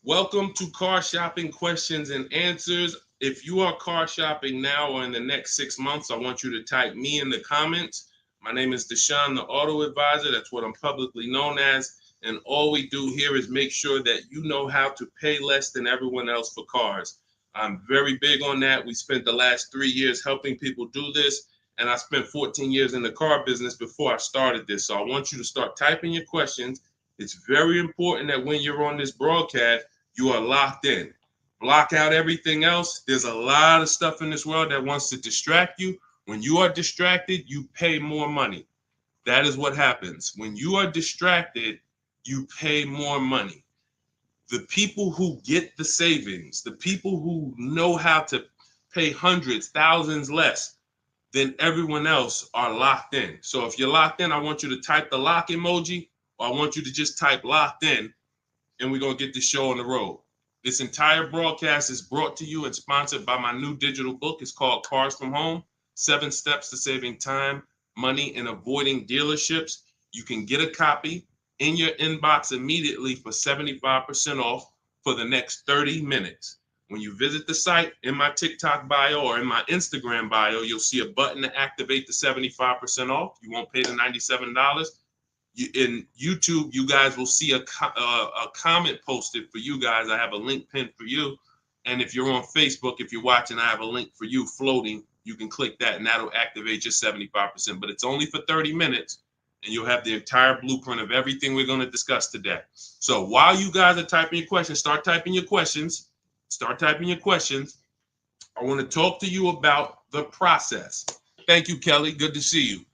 Welcome to Car Shopping Questions and Answers. If you are car shopping now or in the next 6 months, I want you to type me in the comments. My name is Deshone the Auto Advisor. That's what I'm publicly known as. And all we do here is make sure that you know how to pay less than everyone else for cars. I'm very big on that. We spent the last 3 years helping people do this. And I spent 14 years in the car business before I started this. So I want you to start typing your questions. It's very important that when you're on this broadcast, you are locked in. Block out everything else. There's a lot of stuff in this world that wants to distract you. When you are distracted, you pay more money. That is what happens. When you are distracted, you pay more money. The people who get the savings, the people who know how to pay hundreds, thousands less than everyone else are locked in. So if you're locked in, I want you to type the lock emoji, or I want you to just type locked in, and we're going to get this show on the road. This entire broadcast is brought to you and sponsored by my new digital book. It's called Cars from Home, 7 Steps to Saving Time, Money, and Avoiding Dealerships. You can get a copy in your inbox immediately for 75% off for the next 30 minutes. When you visit the site, in my TikTok bio or in my Instagram bio, you'll see a button to activate the 75% off. You won't pay the $97. In YouTube, you guys will see a comment posted for you guys. I have a link pinned for you. And if you're on Facebook, if you're watching, I have a link for you floating. You can click that and that'll activate your 75%. But it's only for 30 minutes and you'll have the entire blueprint of everything we're going to discuss today. So while you guys are typing your questions, start typing your questions. Start typing your questions. I want to talk to you about the process. Thank you, Kelly. Good to see you.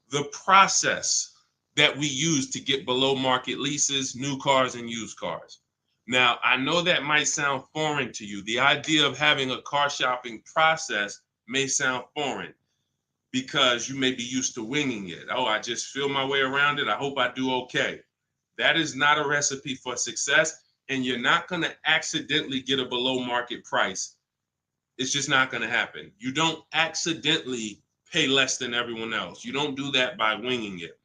The process that we use to get below market leases, new cars, and used cars. Now, I know that might sound foreign to you. The idea of having a car shopping process may sound foreign because you may be used to winging it. Oh, I just feel my way around it. I hope I do okay. That is not a recipe for success, and you're not going to accidentally get a below market price. It's just not going to happen. You don't accidentally pay less than everyone else. You don't do that by winging it.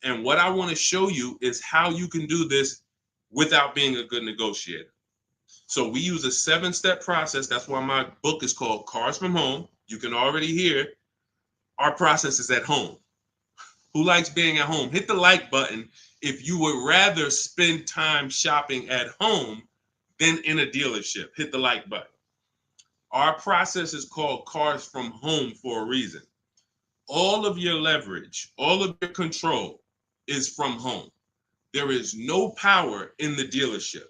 And what I want to show you is how you can do this without being a good negotiator. So we use a 7-step process. That's why my book is called Cars from Home. You can already hear our process is at home. Who likes being at home? Hit the like button if you would rather spend time shopping at home than in a dealership. Hit the like button. Our process is called Cars from Home for a reason. All of your leverage, all of your control is from home. There is no power in the dealership.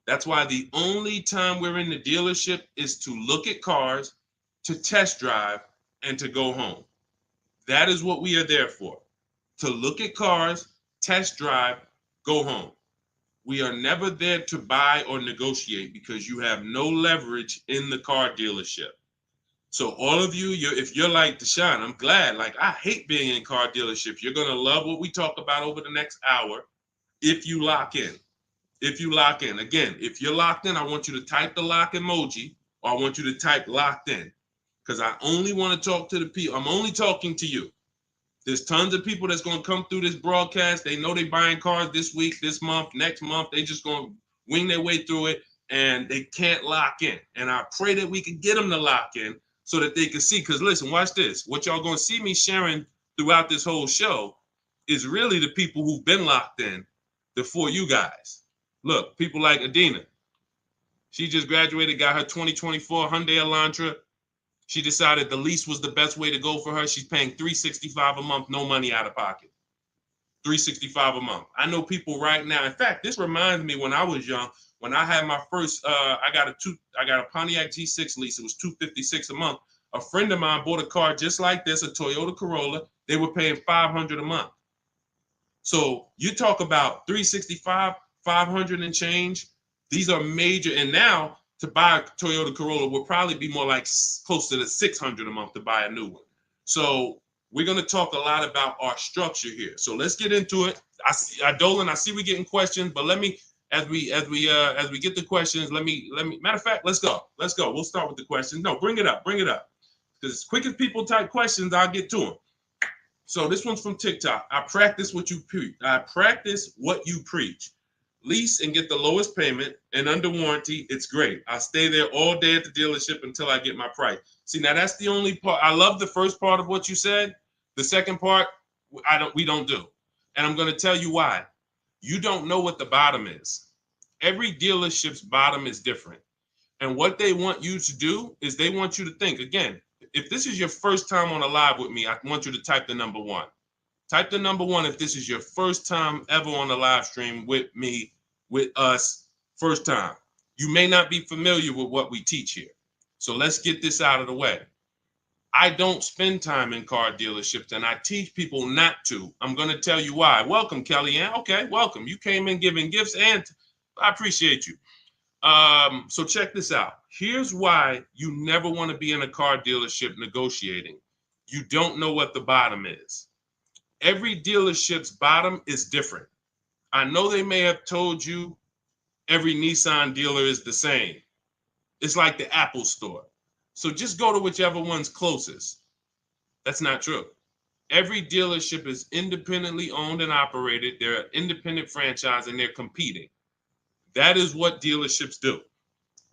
That's why the only time we're in the dealership is to look at cars, to test drive, and to go home. That is what we are there for. To look at cars, test drive, go home. We are never there to buy or negotiate because you have no leverage in the car dealership. So all of you, if you're like Deshone, I'm glad. Like, I hate being in car dealerships. You're going to love what we talk about over the next hour if you lock in. If you lock in. Again, if you're locked in, I want you to type the lock emoji, or I want you to type locked in, because I only want to talk to the people. I'm only talking to you. There's tons of people that's going to come through this broadcast. They know they're buying cars this week, this month, next month. They just going to wing their way through it, and they can't lock in. And I pray that we can get them to lock in so that they can see. Because listen, watch this. What y'all going to see me sharing throughout this whole show is really the people who've been locked in before you guys. Look, people like Adenas. She just graduated, got her 2024 Hyundai Elantra. She decided the lease was the best way to go for her. She's paying $365 a month, no money out of pocket. $365 a month. I know people right now. In fact, this reminds me when I was young, when I had my first, I got a Pontiac G6 lease. It was $256 a month. A friend of mine bought a car just like this, a Toyota Corolla. They were paying $500 a month. So you talk about 365, 500 and change. These are major. And now to buy a Toyota Corolla will probably be more like close to the $600 a month to buy a new one. So we're going to talk a lot about our structure here. So let's get into it. Dolan, I see we getting questions, but let me, as we get the questions, let me, matter of fact, let's go. We'll start with the questions. No, bring it up. Because as quick as people type questions, I'll get to them. So this one's from TikTok. I practice what you preach. lease and get the lowest payment and under warranty, it's great. I stay there all day at the dealership until I get my price. See, now that's the only part. I love the first part of what you said. The second part, we don't do. And I'm going to tell you why. You don't know what the bottom is. Every dealership's bottom is different. And what they want you to do is they want you to think, again, if this is your first time on a live with me, I want you to type the number 1. Type the number 1 if this is your first time ever on a live stream with me, with us, first time. You may not be familiar with what we teach here. So let's get this out of the way. I don't spend time in car dealerships, and I teach people not to. I'm going to tell you why. Welcome, Kellyanne. Okay, welcome. You came in giving gifts, and I appreciate you. So check this out. Here's why you never want to be in a car dealership negotiating. You don't know what the bottom is. Every dealership's bottom is different. I know they may have told you every Nissan dealer is the same. It's like the Apple store. So just go to whichever one's closest. That's not true. Every dealership is independently owned and operated. They're an independent franchise and they're competing. That is what dealerships do.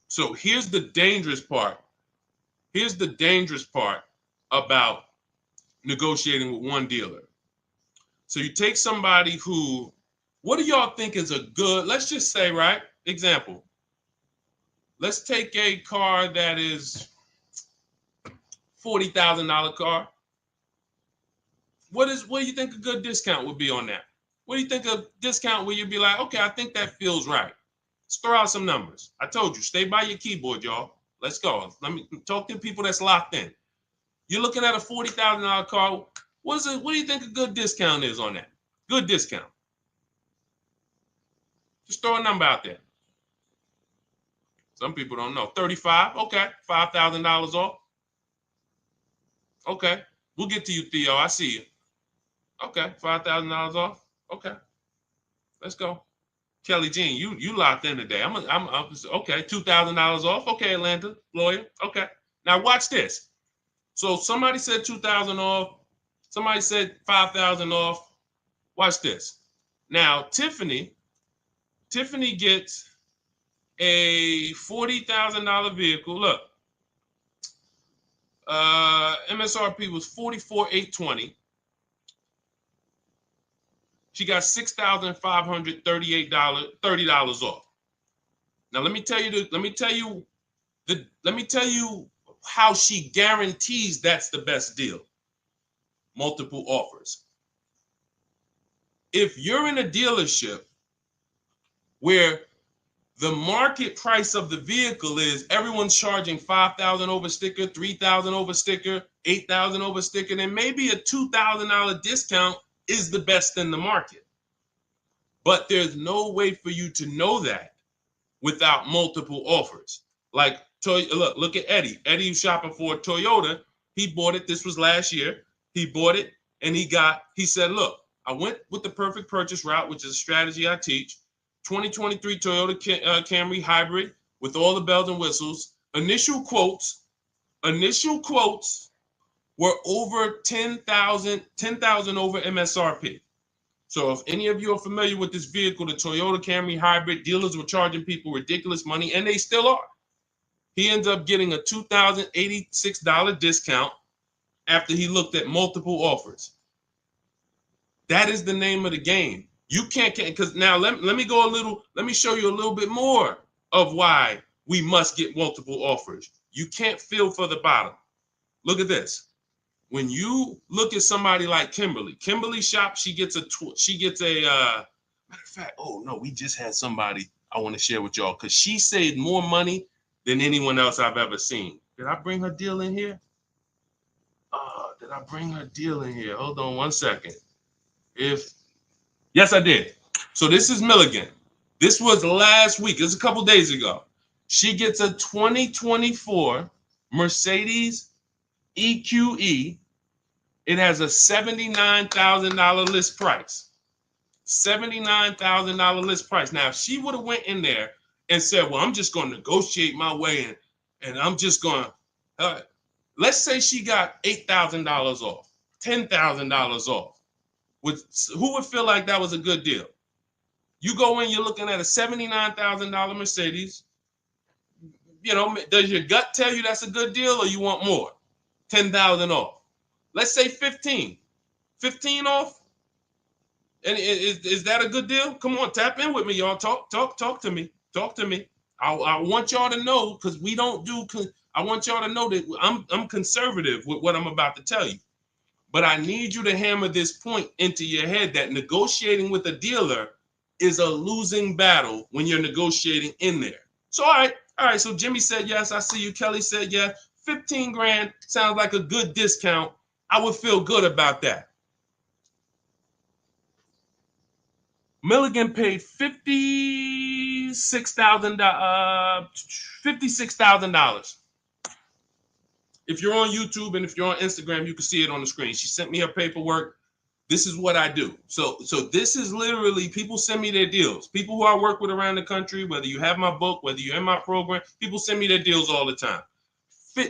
So here's the dangerous part. Here's the dangerous part about negotiating with one dealer. So you take somebody who, what do y'all think is a good, let's just say, right? Example. Let's take a car that is $40,000 car. What do you think a good discount would be on that? What do you think a discount where you'd be like, okay, I think that feels right. Let's throw out some numbers. I told you, stay by your keyboard, y'all. Let's go. Let me talk to people that's locked in. You're looking at a $40,000 car. What do you think a good discount is on that? Good discount. Just throw a number out there. Some people don't know. 35, okay. $5,000 off. Okay. We'll get to you, Theo. I see you. Okay. $5,000 off. Okay. Let's go. Kelly Jean, you locked in today. I'm okay. $2,000 off. Okay, Atlanta lawyer. Okay. Now watch this. So somebody said 2,000 off. Somebody said 5,000 off. Watch this. Now Tiffany gets a $40,000 vehicle. Look, MSRP was $44,820. She got $6,538, $30 off. Now let me tell you how she guarantees that's the best deal. Multiple offers. If you're in a dealership where the market price of the vehicle is everyone's charging $5,000 over sticker, $3,000 over sticker, $8,000 over sticker, then maybe a $2,000 discount is the best in the market. But there's no way for you to know that without multiple offers. Like, look at Eddie. Eddie was shopping for a Toyota. He bought it. This was last year. He bought it and he said, look, I went with the perfect purchase route, which is a strategy I teach. 2023 Toyota Camry hybrid with all the bells and whistles. Initial quotes were over 10,000 over MSRP. So if any of you are familiar with this vehicle, the Toyota Camry hybrid, dealers were charging people ridiculous money, and they still are. He ends up getting a $2,086 discount after he looked at multiple offers. That is the name of the game. You can't, because now let me show you a little bit more of why we must get multiple offers. You can't feel for the bottom. Look at this. When you look at somebody like Kimberly shop, she gets a matter of fact, oh no, we just had somebody I want to share with y'all because she saved more money than anyone else I've ever seen. Did I bring her deal in here? Did I bring her deal in here? Hold on one second. Yes, I did. So this is Milligan. This was last week. It was a couple days ago. She gets a 2024 Mercedes EQE. It has a $79,000 list price. $79,000 list price. Now, if she would have went in there and said, well, I'm just going to negotiate my way in, and I'm just going to, let's say she got $8,000 off, $10,000 off. Who would feel like that was a good deal? You go in, you're looking at a $79,000 Mercedes. You know, does your gut tell you that's a good deal, or you want more? 10,000 off. Let's say 15. 15 off. And is that a good deal? Come on, tap in with me, y'all. Talk to me. Talk to me. I want y'all to know, because we don't do. I want y'all to know that I'm conservative with what I'm about to tell you. But I need you to hammer this point into your head that negotiating with a dealer is a losing battle when you're negotiating in there. So all right. So Jimmy said yes. I see you. Kelly said yes. 15 grand sounds like a good discount. I would feel good about that. Milligan paid $56,000. If you're on YouTube and if you're on Instagram, you can see it on the screen. She sent me her paperwork. This is what I do. So this is literally, people send me their deals. People who I work with around the country, whether you have my book, whether you're in my program, people send me their deals all the time.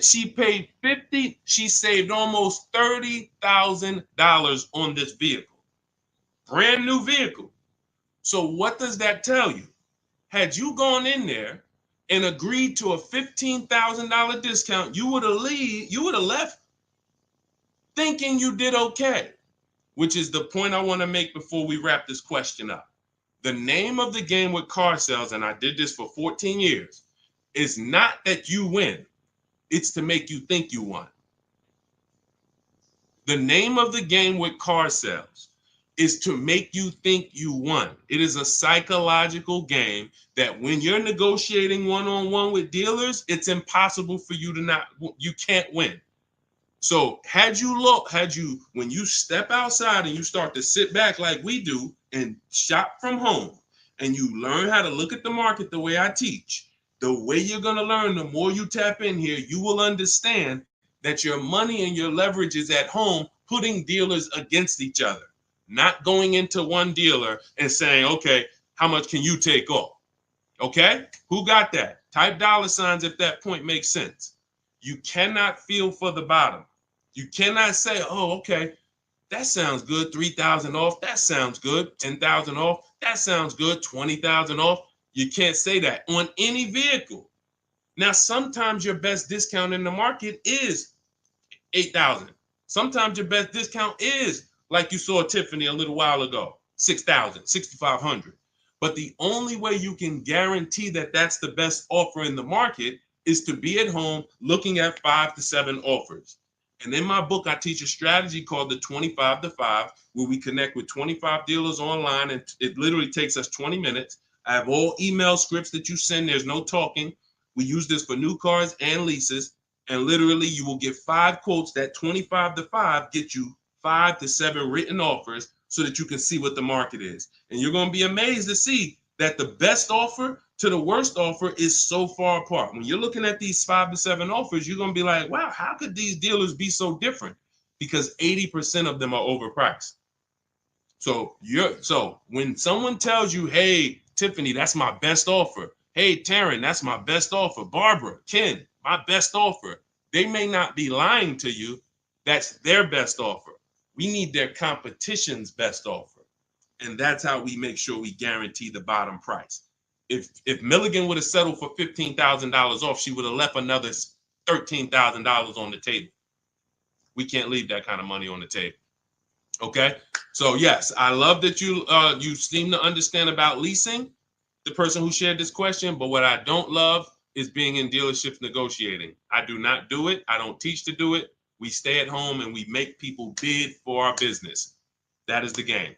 She paid 50. She saved almost $30,000 on this vehicle. Brand new vehicle. So what does that tell you? Had you gone in there and agreed to a $15,000 discount, you would have left thinking you did okay, which is the point I want to make before we wrap this question up. The name of the game with car sales, and I did this for 14 years, is not that you win. It's to make you think you won. The name of the game with car sales is to make you think you won. It is a psychological game that when you're negotiating one-on-one with dealers, it's impossible for you to you can't win. So when you step outside and you start to sit back like we do and shop from home, and you learn how to look at the market the way I teach, the way you're going to learn, the more you tap in here, you will understand that your money and your leverage is at home, putting dealers against each other. Not going into one dealer and saying, okay, how much can you take off? Okay, who got that? Type $ if that point makes sense. You cannot feel for the bottom. You cannot say, oh, okay, that sounds good. 3,000 off. That sounds good. 10,000 off. That sounds good. 20,000 off. You can't say that on any vehicle. Now, sometimes your best discount in the market is 8,000. Sometimes your best discount is, like you saw Tiffany a little while ago, 6,000, 6,500. But the only way you can guarantee that that's the best offer in the market is to be at home looking at 5 to 7 offers. And in my book, I teach a strategy called the 25 to 5, where we connect with 25 dealers online, and it literally takes us 20 minutes. I have all email scripts that you send. There's no talking. We use this for new cars and leases. And literally, you will get 5 quotes. That 25 to 5 get you 5 to 7 written offers so that you can see what the market is. And you're going to be amazed to see that the best offer to the worst offer is so far apart. When you're looking at these 5 to 7 offers, you're going to be like, wow, how could these dealers be so different? Because 80% of them are overpriced. So when someone tells you, hey, Tiffany, that's my best offer. Hey, Taryn, that's my best offer. Barbara, Ken, my best offer. They may not be lying to you. That's their best offer. We need their competition's best offer. And that's how we make sure we guarantee the bottom price. If Milligan would have settled for $15,000 off, she would have left another $13,000 on the table. We can't leave that kind of money on the table. Okay? So yes, I love that you seem to understand about leasing, the person who shared this question, but what I don't love is being in dealerships negotiating. I do not do it. I don't teach to do it. We stay at home and we make people bid for our business. That is the game.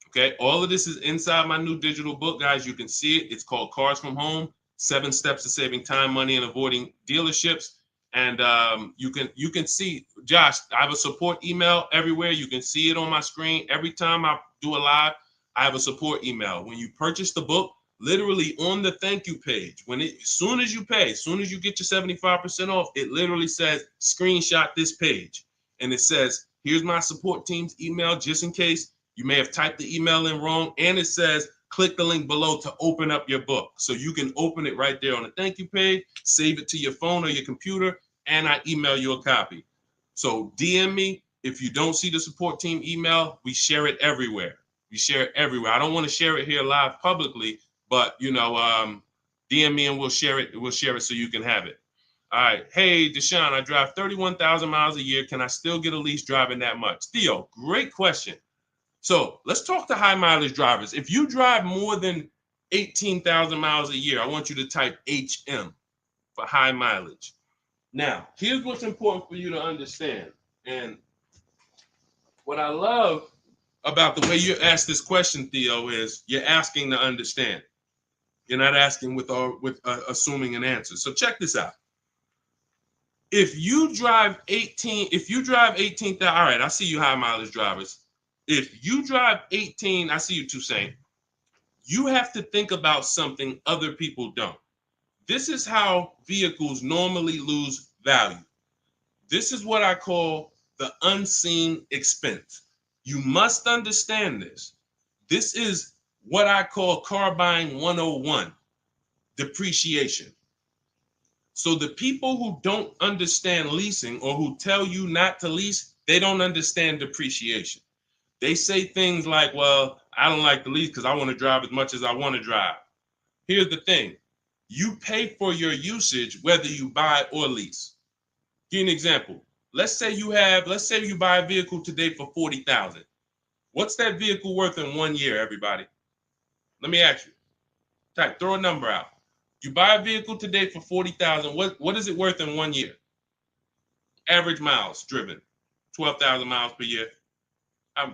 Okay, all of this is inside my new digital book, guys. You can see it. It's called Cars from Home, 7 Steps to Saving Time, Money, and Avoiding Dealerships. And you can see, Josh, I have a support email everywhere. You can see it on my screen. Every time I do a live, I have a support email. When you purchase the book, literally on the thank you page, as soon as you pay, as soon as you get your 75% off, it literally says, screenshot this page. And it says, here's my support team's email, just in case you may have typed the email in wrong. And it says, click the link below to open up your book. So you can open it right there on the thank you page, save it to your phone or your computer, and I email you a copy. So DM me. If you don't see the support team email, we share it everywhere. We share it everywhere. I don't want to share it here live publicly, but DM me and we'll share it. We'll share it so you can have it. All right. Hey, Deshone, I drive 31,000 miles a year. Can I still get a lease driving that much? Theo, great question. So let's talk to high mileage drivers. If you drive more than 18,000 miles a year, I want you to type HM for high mileage. Now, here's what's important for you to understand. And what I love about the way you ask this question, Theo, is you're asking to understand. You're not asking with assuming an answer. So check this out. If you drive 18,000, all right, I see you high mileage drivers. If you drive 18, I see you Toussaint. You have to think about something other people don't. This is how vehicles normally lose value. This is what I call the unseen expense. You must understand this. This is what I call car buying 101, depreciation. So the people who don't understand leasing or who tell you not to lease, they don't understand depreciation. They say things like, well, I don't like to lease because I want to drive as much as I want to drive. Here's the thing. You pay for your usage whether you buy or lease. Give you an example. Let's say you buy a vehicle today for $40,000. What's that vehicle worth in 1 year, everybody? Let me ask you. Throw a number out. You buy a vehicle today for $40,000. What is it worth in 1 year? Average miles driven, 12,000 miles per year.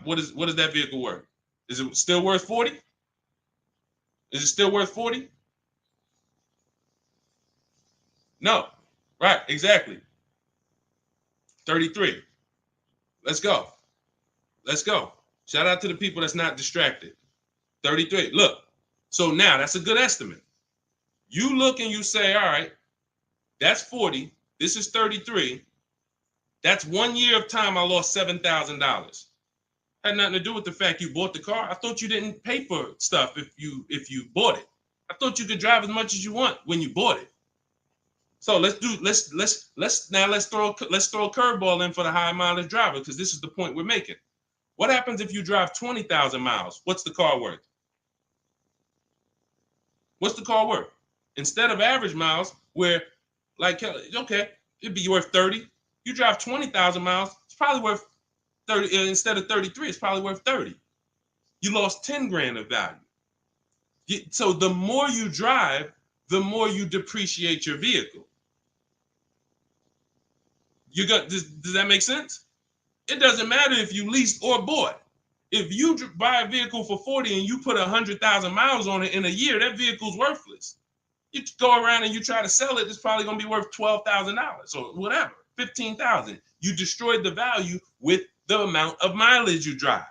What is that vehicle worth? Is it still worth 40? Is it still worth 40? No. Right, exactly. 33. Let's go. Let's go. Shout out to the people that's not distracted. 33. Look. So now that's a good estimate. You look and you say, all right, that's 40. This is 33. That's 1 year of time I lost $7,000. Had nothing to do with the fact you bought the car. I thought you didn't pay for stuff if you bought it. I thought you could drive as much as you want when you bought it. So let's throw a curveball in for the high mileage driver, because this is the point we're making. What happens if you drive 20,000 miles? What's the car worth? What's the car worth? Instead of average miles, where like, okay, it'd be worth 30. You drive 20,000 miles, it's probably worth 30. Instead of 33, it's probably worth 30. You lost 10 grand of value. So the more you drive, the more you depreciate your vehicle. Does that make sense? It doesn't matter if you leased or bought. If you buy a vehicle for 40 and you put 100,000 miles on it in a year, that vehicle's worthless. You go around and you try to sell it, it's probably going to be worth $12,000 or whatever, $15,000. You destroyed the value with the amount of mileage you drive.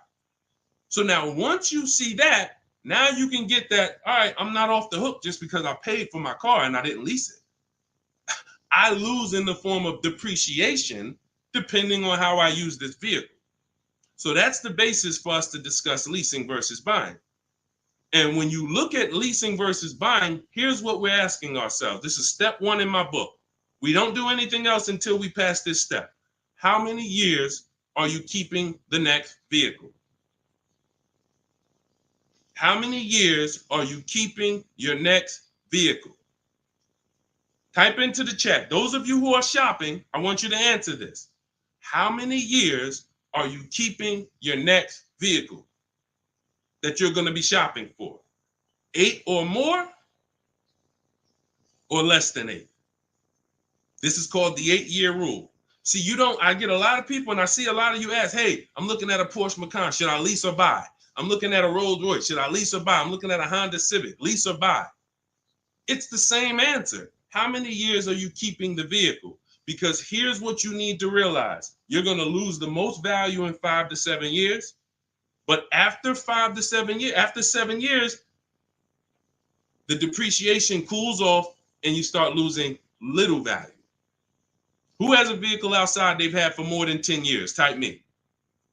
So now once you see that, now you can get that, all right, I'm not off the hook just because I paid for my car and I didn't lease it. I lose in the form of depreciation depending on how I use this vehicle. So that's the basis for us to discuss leasing versus buying. And when you look at leasing versus buying, here's what we're asking ourselves. This is step one in my book. We don't do anything else until we pass this step. How many years are you keeping the next vehicle? How many years are you keeping your next vehicle? Type into the chat. Those of you who are shopping, I want you to answer this. How many years are you keeping your next vehicle that you're going to be shopping for? 8 or more, or less than 8? This is called the 8-year rule. See, I get a lot of people, and I see a lot of you ask, hey, I'm looking at a Porsche Macan. Should I lease or buy? I'm looking at a Rolls Royce. Should I lease or buy? I'm looking at a Honda Civic. Lease or buy? It's the same answer. How many years are you keeping the vehicle? Because here's what you need to realize. You're going to lose the most value in 5 to 7 years. But after 5 to 7 years, after 7 years, the depreciation cools off and you start losing little value. Who has a vehicle outside they've had for more than 10 years? Type me.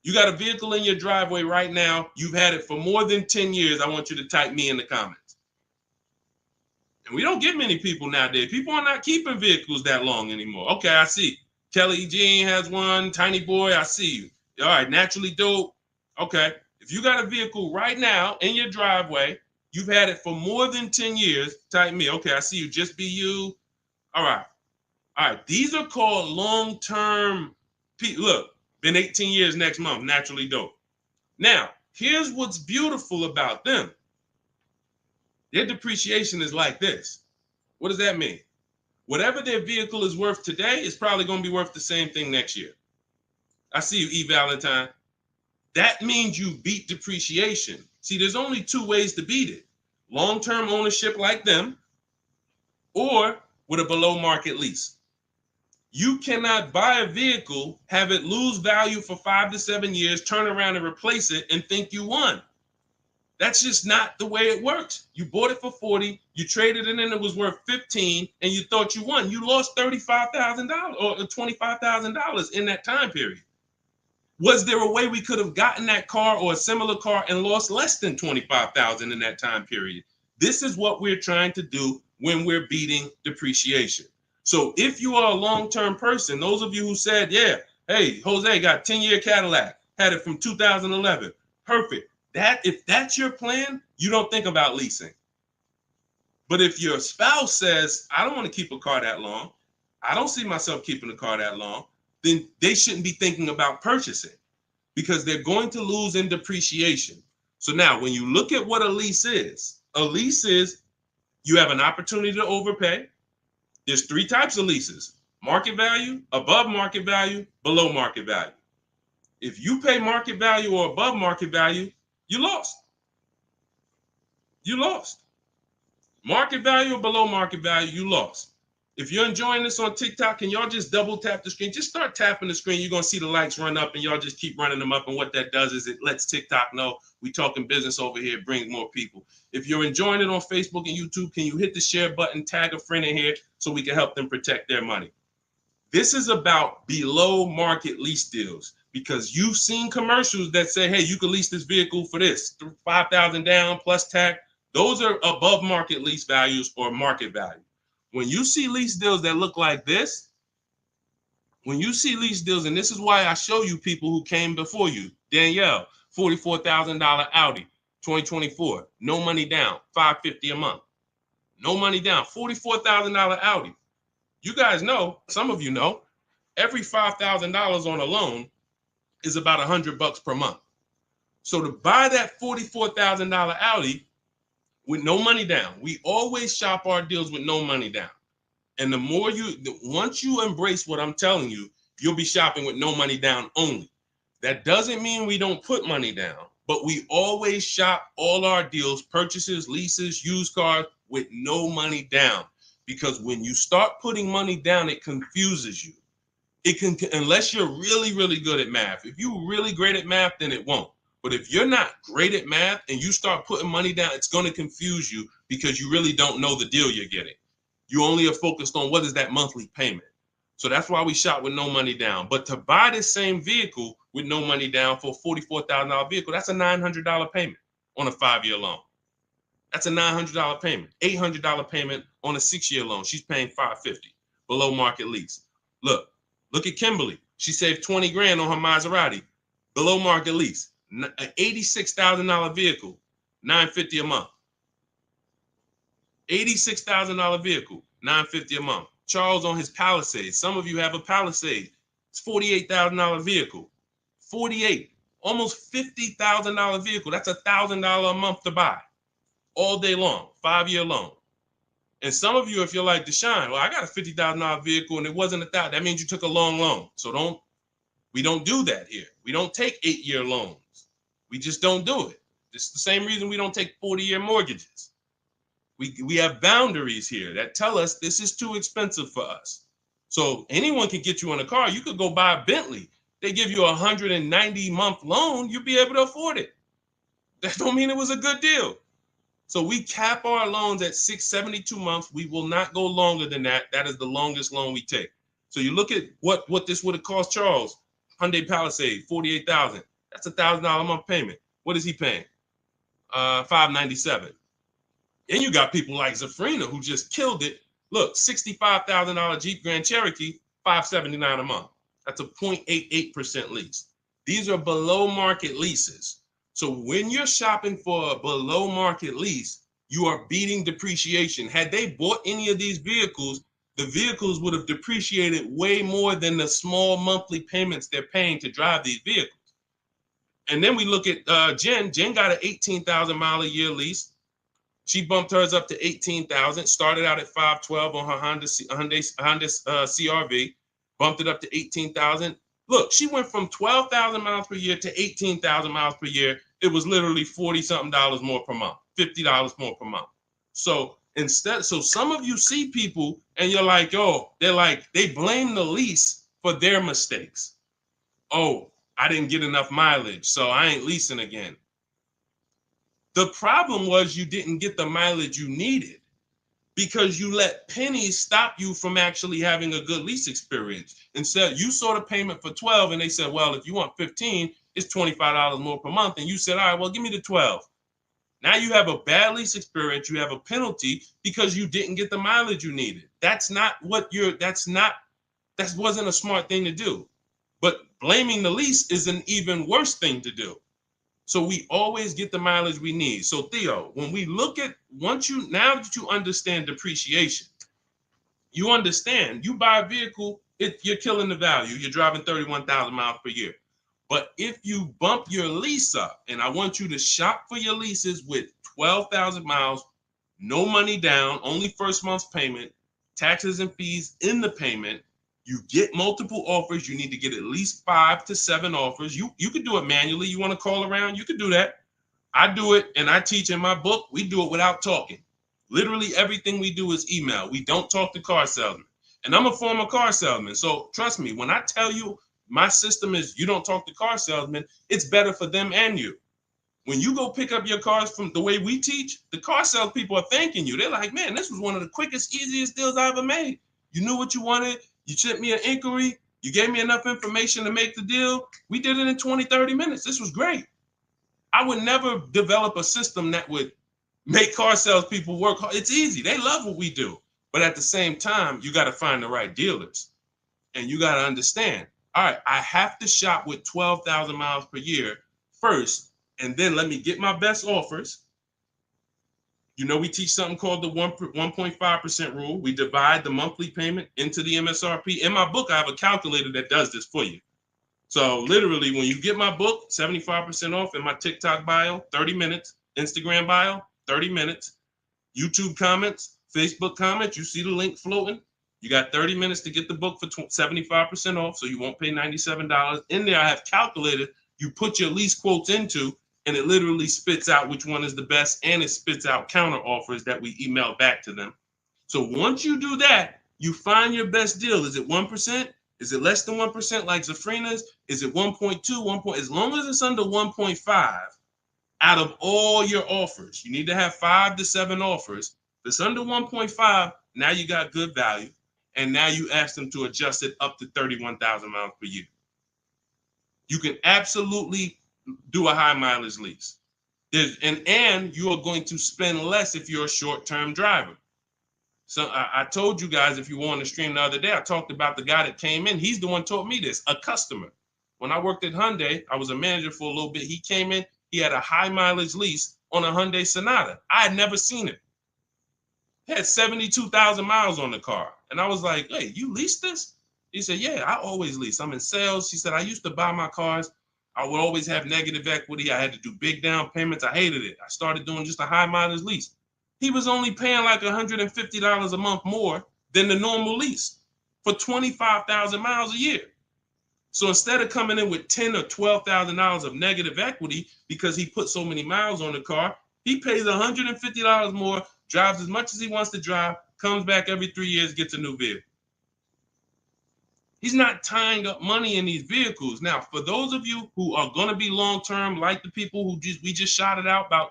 You got a vehicle in your driveway right now. You've had it for more than 10 years. I want you to type me in the comments. And we don't get many people nowadays. People are not keeping vehicles that long anymore. Okay, I see. Kelly Jean has one. Tiny Boy, I see you. All right, Naturally Dope. Okay. If you got a vehicle right now in your driveway, you've had it for more than 10 years, type me. Okay, I see you, just be you. All right. All right. These are called long-term. Look, been 18 years next month, naturally dope. Now, here's what's beautiful about them. Their depreciation is like this. What does that mean? Whatever their vehicle is worth today is probably going to be worth the same thing next year. I see you, E. Valentine. That means you beat depreciation. See, there's only two ways to beat it. Long-term ownership like them, or with a below market lease. You cannot buy a vehicle, have it lose value for 5 to 7 years, turn around and replace it and think you won. That's just not the way it works. You bought it for 40, you traded it in, it was worth 15, and you thought you won. You lost $35,000 or $25,000 in that time period. Was there a way we could have gotten that car or a similar car and lost less than $25,000 in that time period? This is what we're trying to do when we're beating depreciation. So if you are a long-term person, those of you who said, yeah, hey, Jose got 10-year Cadillac, had it from 2011, perfect. If that's your plan, you don't think about leasing. But if your spouse says, I don't want to keep a car that long, I don't see myself keeping a car that long, then they shouldn't be thinking about purchasing because they're going to lose in depreciation. So now when you look at what a lease is you have an opportunity to overpay. There's 3 types of leases: market value, above market value, below market value. If you pay market value or above market value, you lost. You lost. Market value or below market value, you lost. If you're enjoying this on TikTok, can y'all just double tap the screen? Just start tapping the screen. You're going to see the likes run up, and y'all just keep running them up. And what that does is it lets TikTok know we talking business over here, bring more people. If you're enjoying it on Facebook and YouTube, can you hit the share button, tag a friend in here so we can help them protect their money? This is about below market lease deals because you've seen commercials that say, hey, you can lease this vehicle for this, $5,000 down plus tax. Those are above market lease values or market value. When you see lease deals that look like this, and this is why I show you people who came before you. Danielle, $44,000 Audi, 2024, no money down, $550 a month. No money down, $44,000 Audi. You guys know, some of you know, every $5,000 on a loan is about $100 per month. So to buy that $44,000 Audi with no money down, we always shop our deals with no money down. And once you embrace what I'm telling you, you'll be shopping with no money down only. That doesn't mean we don't put money down, but we always shop all our deals, purchases, leases, used cars with no money down. Because when you start putting money down, it confuses you. Unless you're really, really good at math. If you're really great at math, then it won't. But if you're not great at math and you start putting money down, it's going to confuse you because you really don't know the deal you're getting. You only are focused on what is that monthly payment. So that's why we shop with no money down. But to buy this same vehicle with no money down for a $44,000 vehicle, that's a $900 payment on a 5-year loan. That's a $900 payment, $800 payment on a 6-year loan. She's paying $550 below market lease. Look at Kimberly. She saved 20 grand on her Maserati, below market lease, an $86,000 vehicle, $950 a month. $86,000 vehicle, $950 a month. Charles on his Palisade. Some of you have a Palisade. It's $48,000 vehicle. 48, almost $50,000 vehicle. That's $1,000 a month to buy. All day long, 5-year loan. And some of you, if you're like Deshone, well, I got a $50,000 vehicle and it wasn't $1,000. That means you took a long loan. So we don't do that here. We don't take 8-year loans. We just don't do it. It's the same reason we don't take 40-year mortgages. We have boundaries here that tell us this is too expensive for us. So anyone can get you in a car. You could go buy a Bentley. They give you a 190-month loan. You'll be able to afford it. That don't mean it was a good deal. So we cap our loans at 672 months. We will not go longer than that. That is the longest loan we take. So you look at what this would have cost Charles. Hyundai Palisade, $48,000. That's $1,000 a month payment. What is he paying? $597. And you got people like Zafrina who just killed it. Look, $65,000 Jeep Grand Cherokee, $579 a month. That's a 0.88% lease. These are below market leases. So when you're shopping for a below market lease, you are beating depreciation. Had they bought any of these vehicles, the vehicles would have depreciated way more than the small monthly payments they're paying to drive these vehicles. And then we look at Jen. Jen got an 18,000 mile a year lease. She bumped hers up to 18,000. Started out at 512 on her Honda CRV. Bumped it up to 18,000. Look, she went from 12,000 miles per year to 18,000 miles per year. It was literally 40 something dollars more per month, $50 more per month. So some of you see people and you're like, oh, they blame the lease for their mistakes. Oh, I didn't get enough mileage, so I ain't leasing again. The problem was you didn't get the mileage you needed because you let pennies stop you from actually having a good lease experience. Instead, you saw the payment for 12 and they said, well, if you want 15, it's $25 more per month. And you said, all right, well, give me the 12. Now you have a bad lease experience. You have a penalty because you didn't get the mileage you needed. That wasn't a smart thing to do. But blaming the lease is an even worse thing to do. So we always get the mileage we need. So Theo, when we look at now that you understand depreciation, you understand you buy a vehicle, you're killing the value. You're driving 31,000 miles per year. But if you bump your lease up, and I want you to shop for your leases with 12,000 miles, no money down, only first month's payment, taxes and fees in the payment. You get multiple offers. You need to get at least 5 to 7 offers. You could do it manually. You want to call around? You could do that. I do it, and I teach in my book. We do it without talking. Literally everything we do is email. We don't talk to car salesmen. And I'm a former car salesman. So trust me, when I tell you my system is you don't talk to car salesmen, it's better for them and you. When you go pick up your cars from the way we teach, the car sales people are thanking you. They're like, man, this was one of the quickest, easiest deals I ever made. You knew what you wanted. You sent me an inquiry. You gave me enough information to make the deal. We did it in 20, 30 minutes. This was great. I would never develop a system that would make car sales people work hard. It's easy. They love what we do. But at the same time, you got to find the right dealers. And you got to understand, all right, I have to shop with 12,000 miles per year first, and then let me get my best offers. You know, we teach something called the 1.5% rule. We divide the monthly payment into the MSRP. In my book, I have a calculator that does this for you. So literally, when you get my book, 75% off in my TikTok bio, 30 minutes, Instagram bio, 30 minutes, YouTube comments, Facebook comments, you see the link floating. You got 30 minutes to get the book for 75% off, so you won't pay $97. In there, I have calculated, you put your lease quotes into, and it literally spits out which one is the best, and it spits out counter offers that we email back to them. So once you do that, you find your best deal. Is it 1%? Is it less than 1% like Zafrina's? Is it 1.2, 1. As long as it's under 1.5, out of all your offers, you need to have 5 to 7 offers. If it's under 1.5, now you got good value. And now you ask them to adjust it up to 31,000 miles per year. You can absolutely do a high mileage lease. And you are going to spend less if you're a short-term driver. So I told you guys, if you were on the stream the other day, I talked about the guy that came in. He's the one taught me this, a customer. When I worked at Hyundai, I was a manager for a little bit. He came in, he had a high mileage lease on a Hyundai Sonata. I had never seen it. He had 72,000 miles on the car. And I was like, hey, you leased this? He said, yeah, I always lease. I'm in sales. He said, I used to buy my cars. I would always have negative equity. I had to do big down payments. I hated it. I started doing just a high mileage lease. He was only paying like $150 a month more than the normal lease for 25,000 miles a year. So instead of coming in with $10,000 or $12,000 of negative equity because he put so many miles on the car, he pays $150 more, drives as much as he wants to drive, comes back every 3 years, gets a new vehicle. He's not tying up money in these vehicles. Now, for those of you who are going to be long-term, like the people who we just shouted out about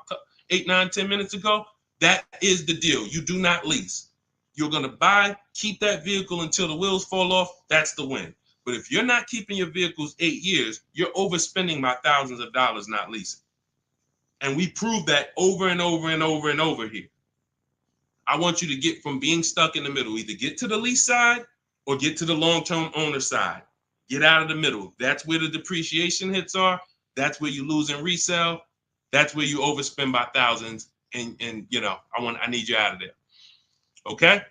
8, 9, 10 minutes ago, that is the deal. You do not lease. You're going to buy, keep that vehicle until the wheels fall off. That's the win. But if you're not keeping your vehicles 8 years, you're overspending by thousands of dollars not leasing. And we prove that over and over and over and over here. I want you to get from being stuck in the middle, either get to the lease side or get to the long-term owner side. Get out of the middle. That's where the depreciation hits are. That's where you lose in resale. That's where you overspend by thousands, and I need you out of there. Okay,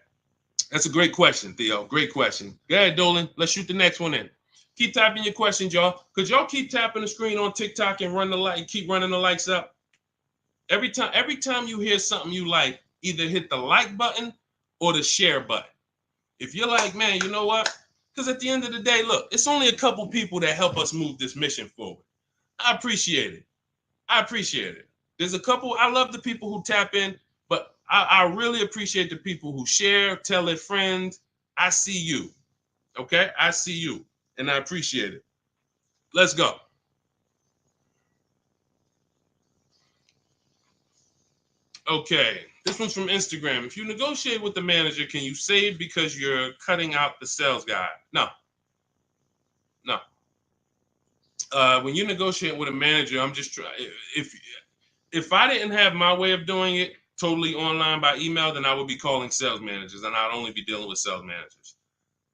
that's a great question, Theo. Great question. Go ahead, Dolan. Let's shoot the next one in. Keep typing your questions, y'all. Could y'all keep tapping the screen on TikTok and keep running the likes up? Every time you hear something you like, either hit the like button or the share button. If you're like, man, you know what? Because at the end of the day, look, it's only a couple people that help us move this mission forward. I appreciate it. There's a couple. I love the people who tap in, but I really appreciate the people who share, tell their friends. I see you. Okay? I see you, and I appreciate it. Let's go. Okay, this one's from Instagram. If you negotiate with the manager, can you save because you're cutting out the sales guy? No. When you negotiate with a manager, I'm just trying. If I didn't have my way of doing it totally online by email, then I would be calling sales managers, and I'd only be dealing with sales managers.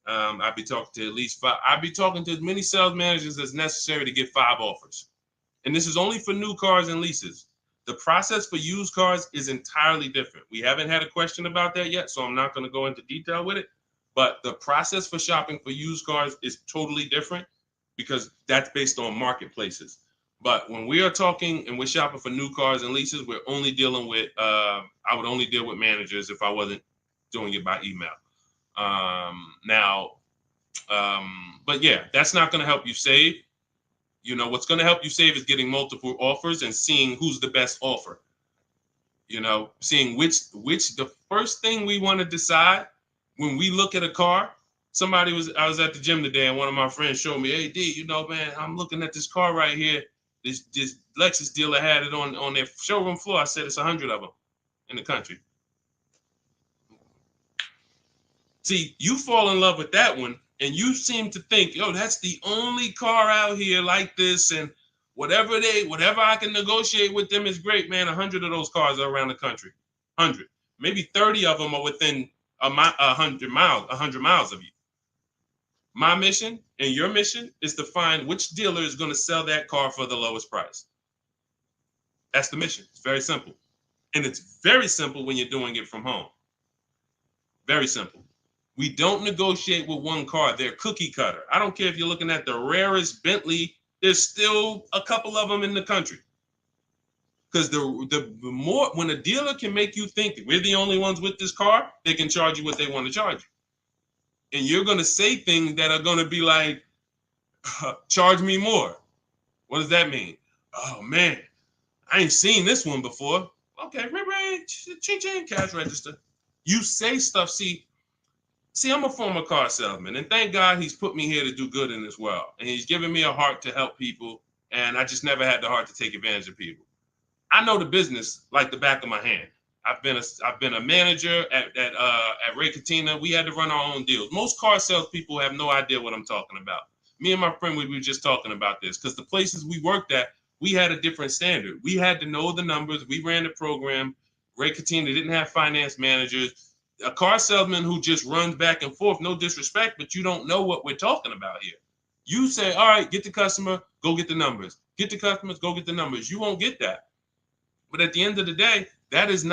I'd be talking to at least 5. I'd be talking to as many sales managers as necessary to get 5 offers. And this is only for new cars and leases. The process for used cars is entirely different. We haven't had a question about that yet, so I'm not going to go into detail with it. But the process for shopping for used cars is totally different because that's based on marketplaces. But when we are talking and we're shopping for new cars and leases, we're only dealing with, I would only deal with managers if I wasn't doing it by email. But yeah, that's not going to help you save. What's going to help you save is getting multiple offers and seeing who's the best offer. Seeing which the first thing we want to decide when we look at a car. I was at the gym today and one of my friends showed me, hey, D, man, I'm looking at this car right here. This Lexus dealer had it on their showroom floor. I said it's 100 of them in the country. See, you fall in love with that one, and you seem to think, that's the only car out here like this, and whatever I can negotiate with them is great, man. 100 of those cars are around the country. 100. Maybe 30 of them are within 100 miles of you. My mission and your mission is to find which dealer is going to sell that car for the lowest price. That's the mission. It's very simple. And it's very simple when you're doing it from home. Very simple. We don't negotiate with one car. They're cookie cutter. I don't care if you're looking at the rarest Bentley. There's still a couple of them in the country. Because the more, when a dealer can make you think we're the only ones with this car, they can charge you what they want to charge you. And you're going to say things that are going to be like, charge me more. What does that mean? Oh, man, I ain't seen this one before. Okay, ching, cash register. You say stuff. See, I'm a former car salesman, and thank God he's put me here to do good in this world. And he's given me a heart to help people, and I just never had the heart to take advantage of people. I know the business like the back of my hand. I've been a manager at Ray Katina. We had to run our own deals. Most car salespeople have no idea what I'm talking about. Me and my friend, we were just talking about this because the places we worked at, we had a different standard. We had to know the numbers. We ran the program. Ray Katina didn't have finance managers. A car salesman who just runs back and forth, no disrespect, but you don't know what we're talking about here. You say, all right, get the customer, go get the numbers. Get the customers, go get the numbers. You won't get that. But at the end of the day, that is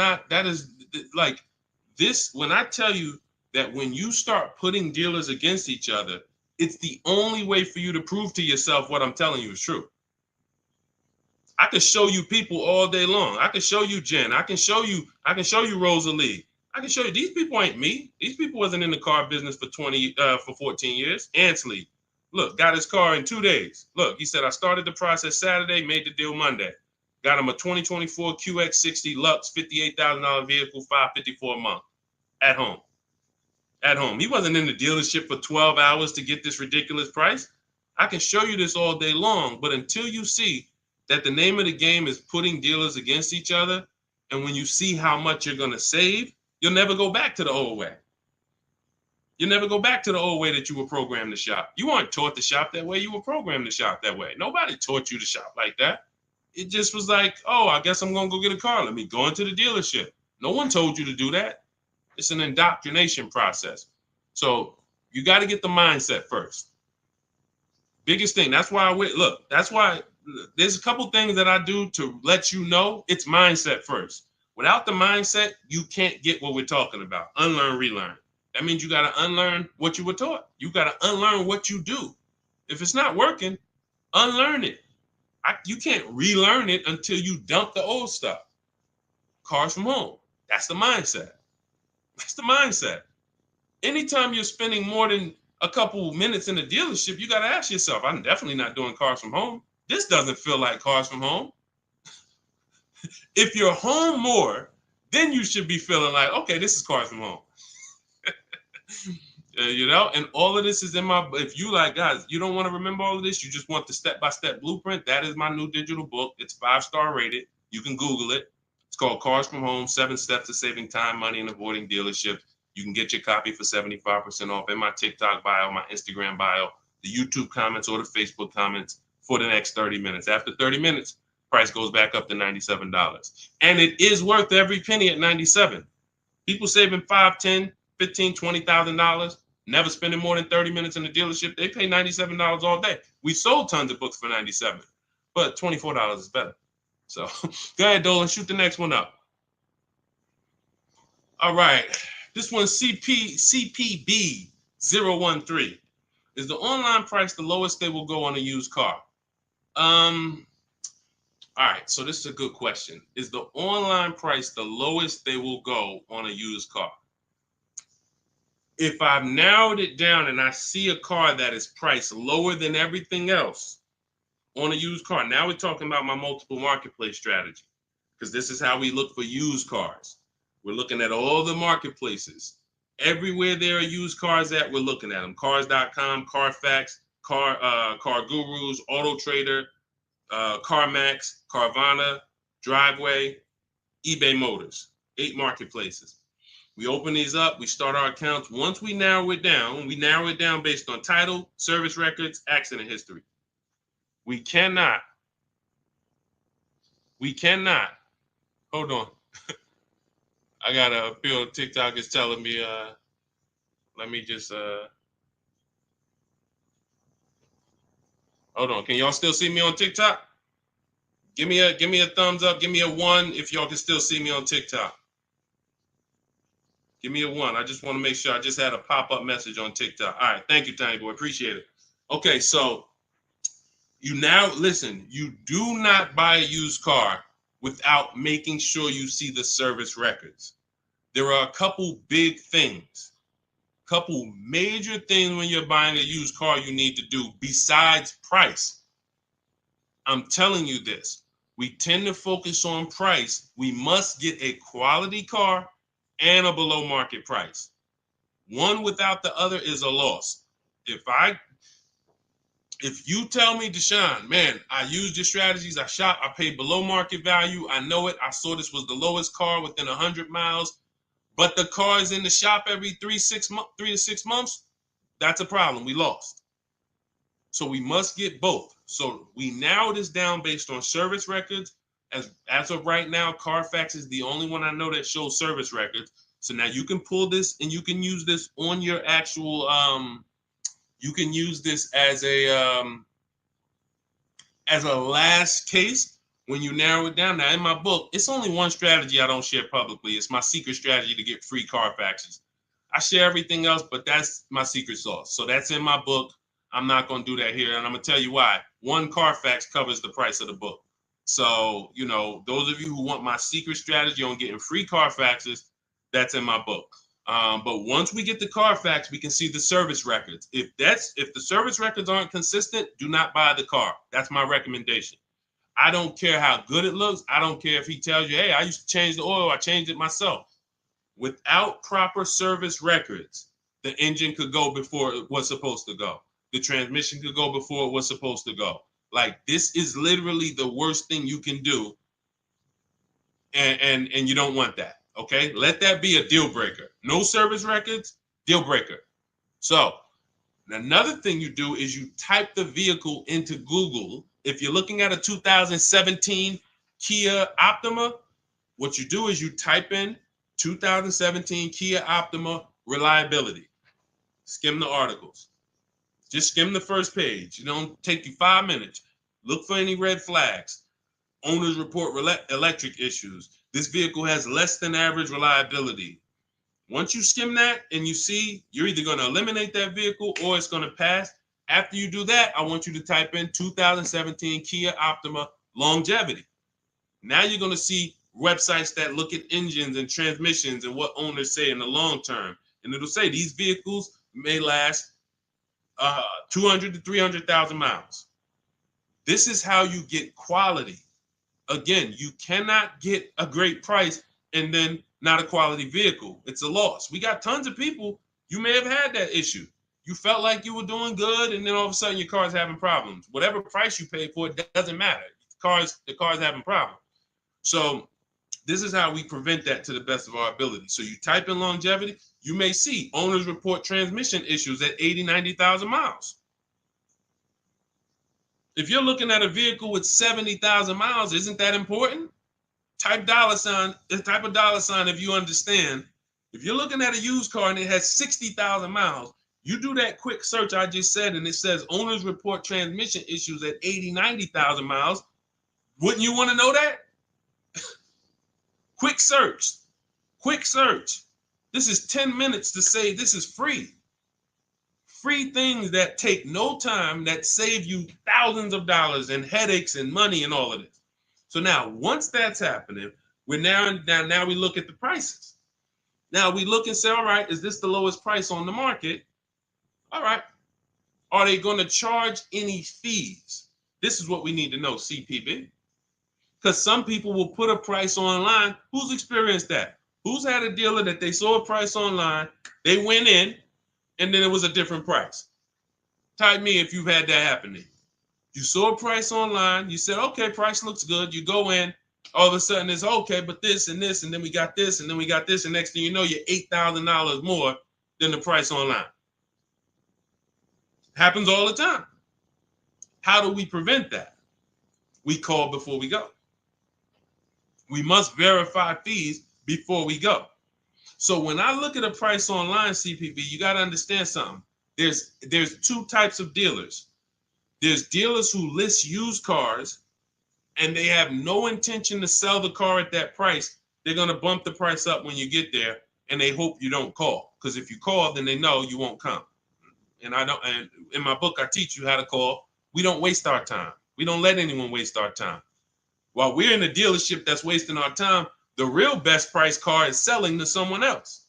like this. When I tell you that when you start putting dealers against each other, it's the only way for you to prove to yourself what I'm telling you is true. I can show you people all day long. I can show you Jen. I can show you Rosalie. I can show you these people ain't me. These people wasn't in the car business for 14 years. Ansley, look, got his car in 2 days. Look, he said I started the process Saturday, made the deal Monday. Got him a 2024 QX60 Lux, $58,000 vehicle, $554 a month. At home. At home. He wasn't in the dealership for 12 hours to get this ridiculous price. I can show you this all day long, but until you see that the name of the game is putting dealers against each other, and when you see how much you're going to save, you'll never go back to the old way. You'll never go back to the old way that you were programmed to shop. You weren't taught to shop that way. You were programmed to shop that way. Nobody taught you to shop like that. It just was like, oh, I guess I'm going to go get a car. Let me go into the dealership. No one told you to do that. It's an indoctrination process. So you got to get the mindset first. Biggest thing. That's why that's why there's a couple things that I do to let you know it's mindset first. Without the mindset, you can't get what we're talking about. Unlearn, relearn. That means you got to unlearn what you were taught. You got to unlearn what you do. If it's not working, unlearn it. You can't relearn it until you dump the old stuff. Cars from home. That's the mindset. That's the mindset. Anytime you're spending more than a couple minutes in the dealership, you got to ask yourself, I'm definitely not doing cars from home. This doesn't feel like cars from home. If you're home more, then you should be feeling like, okay, this is cars from home. And all of this is in my, if you like, guys, you don't want to remember all of this, you just want the step-by-step blueprint, that is my new digital book. It's 5-star rated. You can Google it. It's called Cars from Home, 7 Steps to Saving Time, Money, and Avoiding Dealerships. You can get your copy for 75% off in my TikTok bio, my Instagram bio, the YouTube comments, or the Facebook comments for the next 30 minutes. After 30 minutes, price goes back up to $97. And it is worth every penny at $97. People saving $5, $10, $15, $20,000, never spending more than 30 minutes in the dealership. They pay $97 all day. We sold tons of books for $97, but $24 is better. So go ahead, Dolan, shoot the next one up. All right. This one's CPB013. Is the online price the lowest they will go on a used car? All right, so this is a good question. Is the online price the lowest they will go on a used car? If I've narrowed it down and I see a car that is priced lower than everything else on a used car, now we're talking about my multiple marketplace strategy, because this is how we look for used cars. We're looking at all the marketplaces. Everywhere there are used cars at, we're looking at them. Cars.com, Carfax, Car Gurus, Auto Trader, CarMax, Carvana, Driveway, eBay Motors. 8 marketplaces. We open these up, we start our accounts. Once we narrow it down based on title, service records, accident history. We cannot, hold on. I got a feel TikTok is telling me, let me just, hold on. Can y'all still see me on TikTok? Give me a thumbs up. Give me a 1 if y'all can still see me on TikTok. Give me a 1. I just want to make sure. I just had a pop-up message on TikTok. All right. Thank you, Tiny Boy. Appreciate it. Okay, so you now, listen, you do not buy a used car without making sure you see the service records. There are a couple big things, couple major things when you're buying a used car you need to do besides price. I'm telling you this. We tend to focus on price. We must get a quality car and a below market price. One without the other is a loss. If you tell me, Deshone, man, I used your strategies, I shop, I paid below market value, I know it, I saw this was the lowest car within 100 miles, but the car is in the shop every 3 to 6 months, that's a problem. We lost. So we must get both. So we narrow this down based on service records. As of right now, Carfax is the only one I know that shows service records. So now you can pull this and you can use this on your actual, you can use this as a last case when you narrow it down. Now in my book, it's only one strategy I don't share publicly. It's my secret strategy to get free Carfaxes. I share everything else, but that's my secret sauce. So that's in my book. I'm not going to do that here. And I'm going to tell you why. One Carfax covers the price of the book. So, those of you who want my secret strategy on getting free Carfaxes, that's in my book. But once we get the Carfax, we can see the service records. If the service records aren't consistent, do not buy the car. That's my recommendation. I don't care how good it looks. I don't care if he tells you, hey, I used to change the oil. I changed it myself. Without proper service records, the engine could go before it was supposed to go. The transmission could go before it was supposed to go. Like, this is literally the worst thing you can do. And you don't want that. Okay, let that be a deal breaker. No service records, deal breaker. So another thing you do is you type the vehicle into Google. If you're looking at a 2017 Kia Optima, what you do is you type in 2017 Kia Optima reliability. Skim the articles. Just skim the first page. It don't take you 5 minutes. Look for any red flags. Owners report electric issues. This vehicle has less than average reliability. Once you skim that and you see you're either going to eliminate that vehicle or it's going to pass, after you do that, I want you to type in 2017 Kia Optima longevity. Now you're going to see websites that look at engines and transmissions and what owners say in the long term. And it'll say these vehicles may last 200 to 300,000 miles. This is how you get quality. Again, you cannot get a great price and then not a quality vehicle. It's a loss. We got tons of people, you may have had that issue. You felt like you were doing good, and then all of a sudden your car's having problems. Whatever price you paid for it doesn't matter. The car's having problems. So this is how we prevent that to the best of our ability. So you type in longevity, you may see owners report transmission issues at 80, 90,000 miles. If you're looking at a vehicle with 70,000 miles, isn't that important? Type dollar sign if you understand. If you're looking at a used car and it has 60,000 miles, you do that quick search I just said, and it says owners report transmission issues at 80, 90,000 miles. Wouldn't you want to know that? Quick search. This is 10 minutes to say this is free. Free things that take no time, that save you thousands of dollars and headaches and money and all of this. So now, once that's happening, we look at the prices. Now we look and say, all right, is this the lowest price on the market? All right. Are they going to charge any fees? This is what we need to know, CPB. Because some people will put a price online. Who's experienced that? Who's had a dealer that they saw a price online, they went in, and then it was a different price? Type me if you've had that happen to you. You saw a price online, you said, okay, price looks good. You go in, all of a sudden it's okay, but this and this, and then we got this, and then we got this, and next thing you know, you're $8,000 more than the price online. Happens all the time. How do we prevent that? We call before we go. We must verify fees before we go. So when I look at a price online, CPV, you got to understand something. There's two types of dealers. There's dealers who list used cars and they have no intention to sell the car at that price. They're going to bump the price up when you get there, and they hope you don't call. Because if you call, then they know you won't come. And in my book, I teach you how to call. We don't waste our time. We don't let anyone waste our time. While we're in a dealership that's wasting our time, the real best price car is selling to someone else.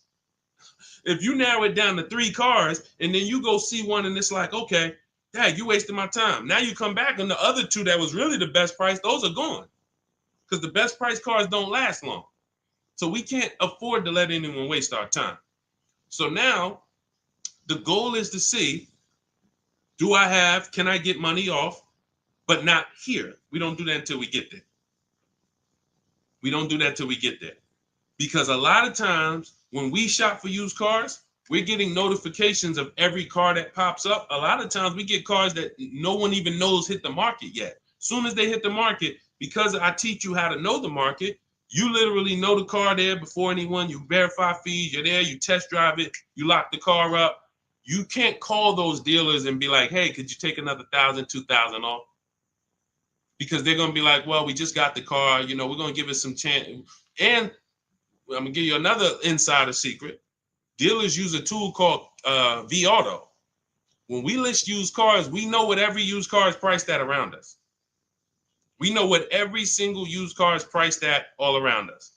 If you narrow it down to 3 cars and then you go see one and it's like, okay, Dad, you wasted my time. Now you come back and the other 2 that was really the best price, those are gone. Because the best price cars don't last long. So we can't afford to let anyone waste our time. So now the goal is to see, can I get money off, but not here? We don't do that until we get there. Because a lot of times when we shop for used cars, we're getting notifications of every car that pops up. A lot of times we get cars that no one even knows hit the market yet. Soon as they hit the market, because I teach you how to know the market, you literally know the car there before anyone. You verify fees, you're there, you test drive it, you lock the car up. You can't call those dealers and be like, hey, could you take another $1,000, $2,000 off? Because they're going to be like, well, we just got the car. We're going to give it some chance. And I'm going to give you another insider secret. Dealers use a tool called vAuto. When we list used cars, we know what every used car is priced at around us. We know what every single used car is priced at all around us.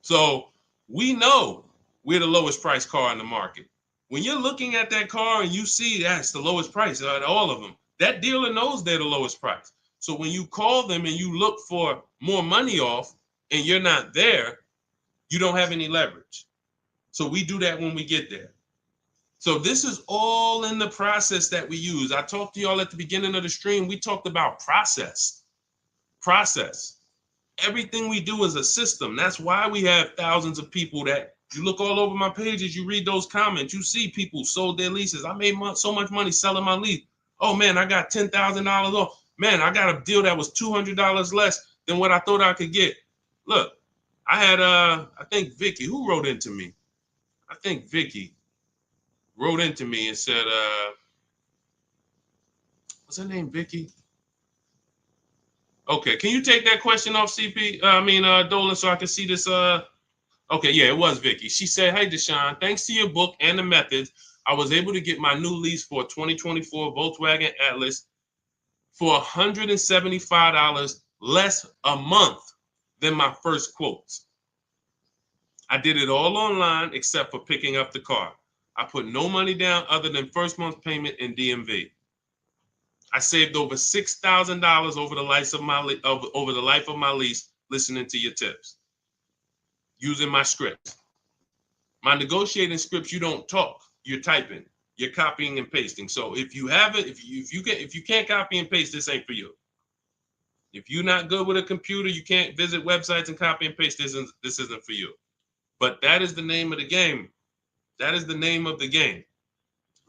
So we know we're the lowest priced car in the market. When you're looking at that car and you see that's the lowest price out of all of them, that dealer knows they're the lowest price. So when you call them and you look for more money off and you're not there, you don't have any leverage. So we do that when we get there. So this is all in the process that we use. I talked to y'all at the beginning of the stream. We talked about process. Everything we do is a system. That's why we have thousands of people that you look all over my pages, you read those comments, you see people sold their leases. I made so much money selling my lease. Oh man, I got $10,000 off. Man, I got a deal that was $200 less than what I thought I could get. Look, I had, I think Vicky, who wrote into me? I think Vicky wrote into me and said, What's her name, Vicky? Okay, can you take that question off, CP? Dolan, so I can see this. Okay, yeah, it was Vicky. She said, "Hey, Deshone, thanks to your book and the methods, I was able to get my new lease for a 2024 Volkswagen Atlas for $175 less a month than my first quotes. I did it all online except for picking up the car. I put no money down other than first month's payment and DMV. I saved over $6,000 over the life of my lease listening to your tips, using my scripts. My negotiating scripts, you don't talk, you're typing, you're copying and pasting. So if you have it, if you can't copy and paste, this ain't for you. If you're not good with a computer, you can't visit websites and copy and paste. This isn't for you. But that is the name of the game. That is the name of the game.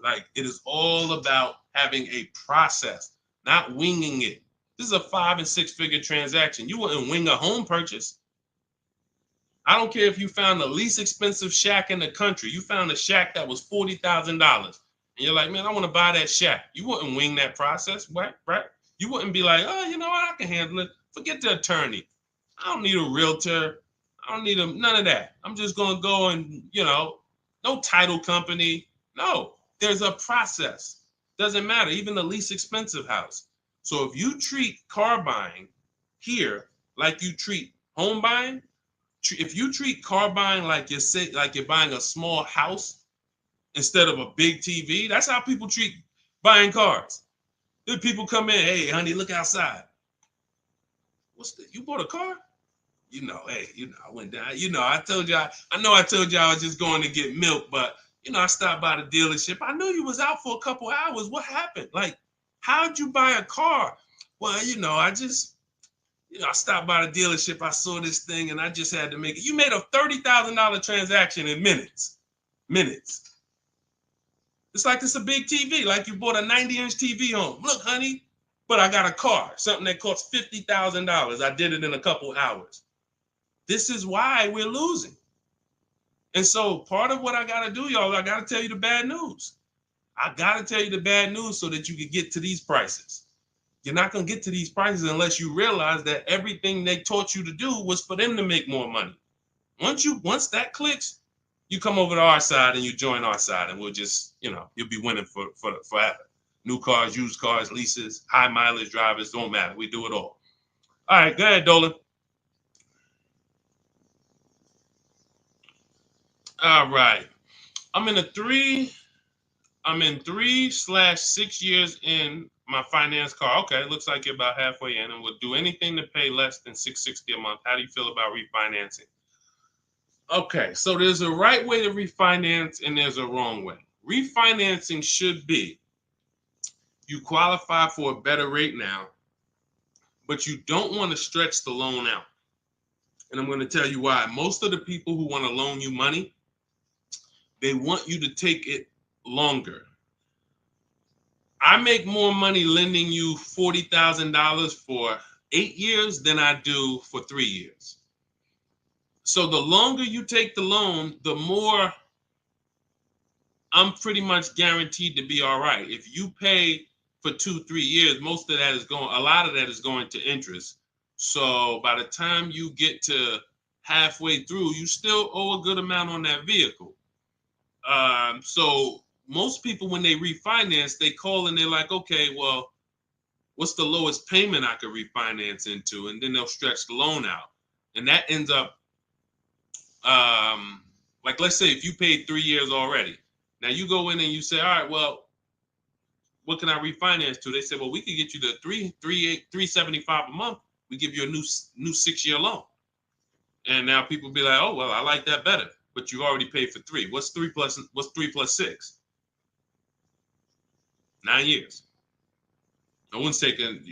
Like, it is all about having a process, not winging it. This is a 5 and 6 figure transaction. You wouldn't wing a home purchase. I don't care if you found the least expensive shack in the country. You found a shack that was $40,000. And you're like, man, I want to buy that shack. You wouldn't wing that process, right? You wouldn't be like, oh, you know what? I can handle it. Forget the attorney. I don't need a realtor. I don't need none of that. I'm just going to go and, no title company. No, there's a process. Doesn't matter. Even the least expensive house. So if you treat car buying here like you treat home buying, if you treat car buying like you're buying a small house instead of a big TV, that's how people treat buying cars. Then people come in, hey, honey, look outside. You bought a car? Hey, I went down. I told you, I told you I was just going to get milk, but I stopped by the dealership. I knew you was out for a couple hours. What happened? Like, how'd you buy a car? Well, I stopped by the dealership. I saw this thing and I just had to make it. You made a $30,000 transaction in minutes. It's like it's a big TV, like you bought a 90-inch TV home. Look, honey, but I got a car, something that costs $50,000. I did it in a couple hours. This is why we're losing. And so part of what I got to do, y'all, I got to tell you the bad news. I got to tell you the bad news so that you can get to these prices. You're not going to get to these prices unless you realize that everything they taught you to do was for them to make more money. Once that clicks, you come over to our side and you join our side, and we'll just, you'll be winning for forever. New cars, used cars, leases, high mileage drivers, don't matter. We do it all. All right, go ahead, Dolan. All right. I'm in 3/6 years in my finance car. Okay, it looks like you're about halfway in, and will do anything to pay less than $660 a month. How do you feel about refinancing? Okay, so there's a right way to refinance and there's a wrong way. Refinancing should be you qualify for a better rate now, but you don't want to stretch the loan out. And I'm going to tell you why. Most of the people who want to loan you money, they want you to take it longer. I make more money lending you $40,000 for 8 years than I do for 3 years. So the longer you take the loan, the more I'm pretty much guaranteed to be all right. If you pay for 2-3 years, a lot of that is going to interest. So by the time you get to halfway through, you still owe a good amount on that vehicle. So most people, when they refinance, they call and they're like, okay, well, what's the lowest payment I could refinance into? And then they'll stretch the loan out. And that ends up, like, let's say if you paid 3 years already. Now you go in and you say, all right, well, what can I refinance to? They say, well, we could get you the $375 a month. We give you a new 6-year loan. And now people be like, oh, well, I like that better. But you already paid for 3. What's 3 plus 6? 9 years. No one's taking,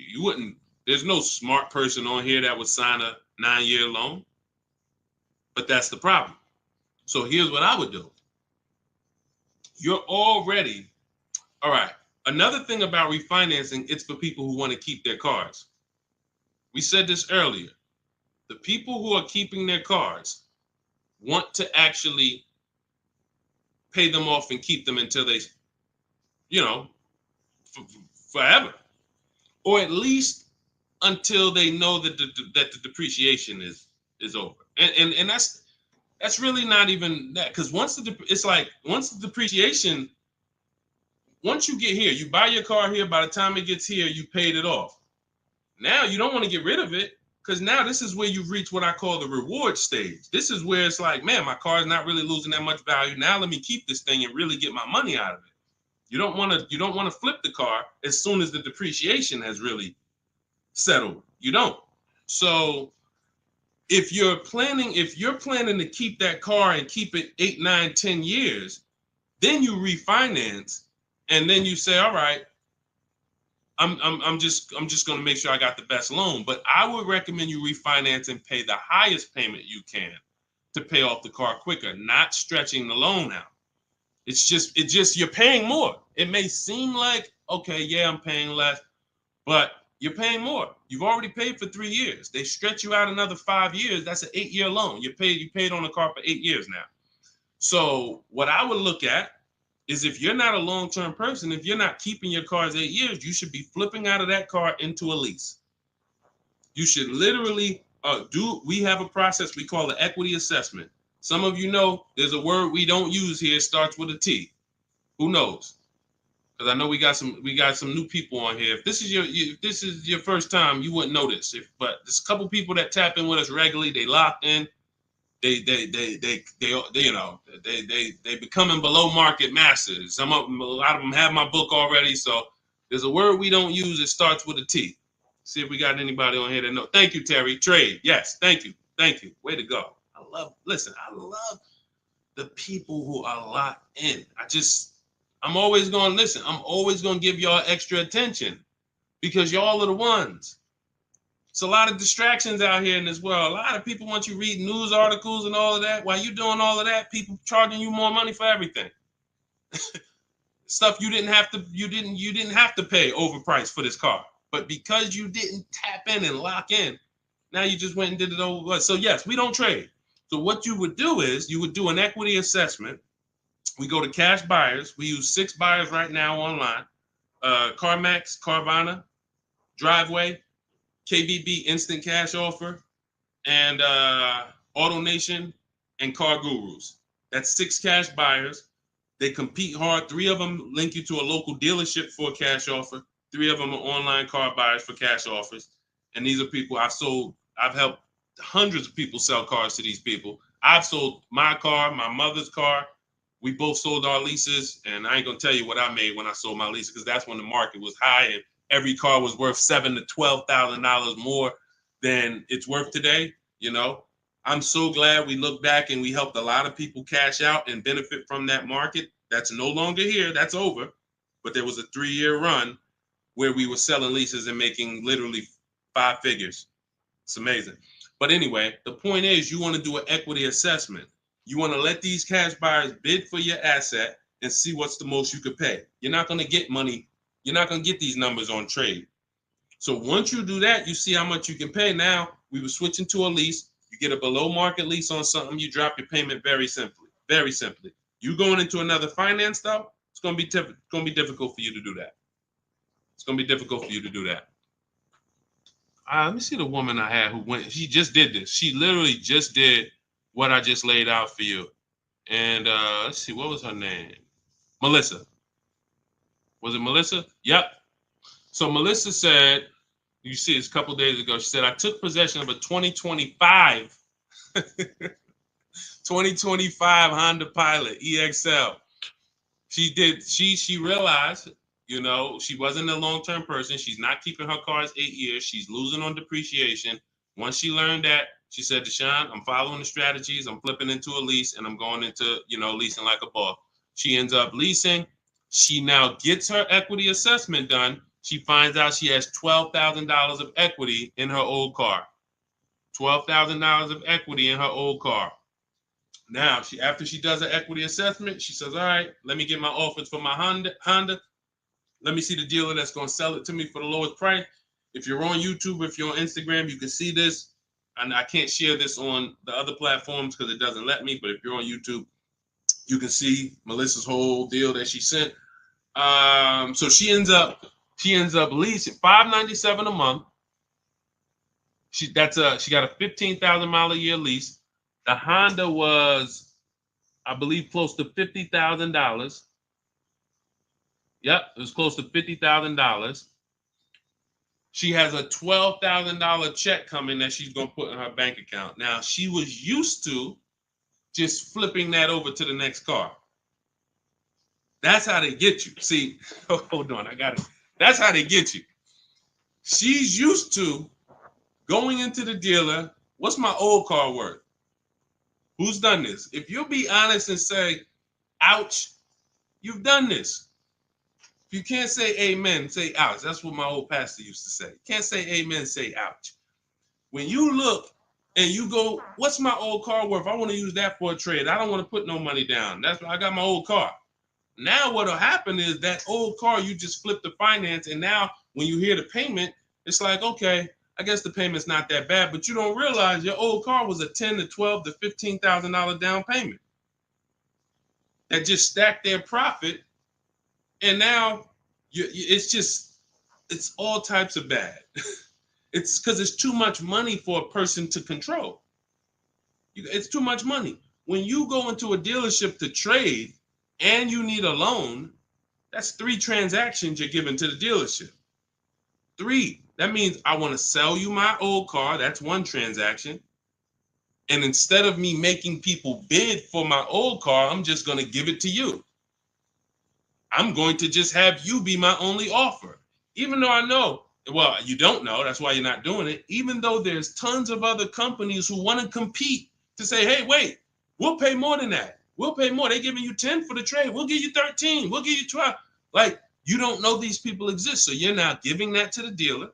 there's no smart person on here that would sign a 9-year loan. But that's the problem. So here's what I would do. You're already, all right. Another thing about refinancing, it's for people who want to keep their cars. We said this earlier. The people who are keeping their cars want to actually pay them off and keep them until they, forever. or at least until they know that the depreciation is over. And that's really not even that, because once the depreciation, once you get here, you buy your car here, by the time it gets here, you paid it off. Now you don't want to get rid of it, because now this is where you've reached what I call the reward stage. This is where it's like, man, my car is not really losing that much value. Now let me keep this thing and really get my money out of it. You don't want to flip the car as soon as the depreciation has really settled. You don't. So if you're planning to keep that car and keep it 8, 9, 10 years, then you refinance, and then you say, all right, I'm just going to make sure I got the best loan. But I would recommend you refinance and pay the highest payment you can to pay off the car quicker, not stretching the loan out. It's just you're paying more. It may seem like, okay, yeah, I'm paying less, but you're paying more. You've already paid for 3 years. They stretch you out another 5 years. That's an 8-year loan. You paid on the car for 8 years now. So what I would look at is, if you're not a long-term person, if you're not keeping your cars 8 years, you should be flipping out of that car into a lease. You should literally we have a process we call the equity assessment. Some of you know there's a word we don't use here. It starts with a T. Who knows? Because I know we got some new people on here. If this is your first time, you wouldn't know this. But there's a couple people that tap in with us regularly. They locked in. They becoming below market masters. A lot of them have my book already. So there's a word we don't use. It starts with a T. See if we got anybody on here that know. Thank you, Terry. Trade. Yes. Thank you. Way to go. I love the people who are locked in. I'm always going to listen. I'm always going to give y'all extra attention, because y'all are the ones. It's a lot of distractions out here in this world. A lot of people want you reading news articles and all of that. While you doing all of that, people charging you more money for everything. Stuff you didn't have to pay overpriced for this car. But because you didn't tap in and lock in, now you just went and did it over. So yes, we don't trade. So what you would do is you would do an equity assessment. We go to cash buyers. We use 6 buyers right now online. CarMax, Carvana, Driveway, KBB Instant Cash Offer, and AutoNation and Car Gurus. That's 6 cash buyers. They compete hard. 3 of them link you to a local dealership for a cash offer. 3 of them are online car buyers for cash offers. And these are people I've helped hundreds of people sell cars to these people. I've sold my car, my mother's car. We both sold our leases, and I ain't gonna tell you what I made when I sold my leases, because that's when the market was high and every car was worth $7,000 to $12,000 more than it's worth today. You know, I'm so glad we look back and we helped a lot of people cash out and benefit from that market. That's no longer here. That's over. But there was a 3-year run where we were selling leases and making literally 5 figures. It's amazing. But anyway, the point is, you want to do an equity assessment. You want to let these cash buyers bid for your asset and see what's the most you could pay. You're not going to get money. You're not going to get these numbers on trade. So once you do that, you see how much you can pay. Now, we were switching to a lease. You get a below market lease on something, you drop your payment very simply. Very simply. You going into another finance though, it's going to be difficult for you to do that. It's going to be difficult for you to do that. Let me see the woman I had who went. She just did this. She literally just did what I just laid out for you. And let's see, what was her name? Melissa. Was it Melissa? Yep. So Melissa said, you see this a couple days ago, she said, I took possession of a 2025 Honda Pilot EXL. She realized, you know, she wasn't a long-term person. She's not keeping her cars 8 years. She's losing on depreciation. Once she learned that, she said, Deshone, I'm following the strategies. I'm flipping into a lease and I'm going into, leasing like a boss. She ends up leasing. She now gets her equity assessment done. She finds out she has $12,000 of equity in her old car. $12,000 of equity in her old car. Now, after she does her equity assessment, she says, all right, let me get my offers for my Honda. Let me see the dealer that's going to sell it to me for the lowest price. If you're on YouTube, if you're on Instagram, you can see this. And I can't share this on the other platforms because it doesn't let me. But if you're on YouTube, you can see Melissa's whole deal that she sent. So she ends up She ends up leasing $597 a month. She got a 15,000 mile a year lease. The Honda was, I believe, close to $50,000. Yep, it was close to $50,000. She has a $12,000 check coming that she's gonna put in her bank account. Now, she was used to just flipping that over to the next car. That's how they get you. See, hold on, I got it. That's how they get you. She's used to going into the dealer. What's my old car worth? Who's done this? If you'll be honest and say, ouch, you've done this. If you can't say amen, say ouch. That's what my old pastor used to say. Can't say amen, say ouch. When you look and you go, what's my old car worth? I want to use that for a trade. I don't want to put no money down. That's why I got my old car. Now what'll happen is that old car, you just flip the finance, and now when you hear the payment, it's like, okay, I guess the payment's not that bad, but you don't realize your old car was a $10,000 to $12,000 to $15,000 down payment that just stacked their profit, and now it's all types of bad. It's because it's too much money for a person to control. It's too much money. When you go into a dealership to trade and you need a loan, that's 3 transactions you're giving to the dealership. 3. That means I want to sell you my old car. That's 1 transaction. And instead of me making people bid for my old car, I'm just going to give it to you. I'm going to just have you be my only offer. Even though I know, well, you don't know, that's why you're not doing it. Even though there's tons of other companies who want to compete to say, hey, wait, we'll pay more than that. We'll pay more. They're giving you 10 for the trade. We'll give you 13. We'll give you 12. Like, you don't know these people exist. So you're now giving that to the dealer.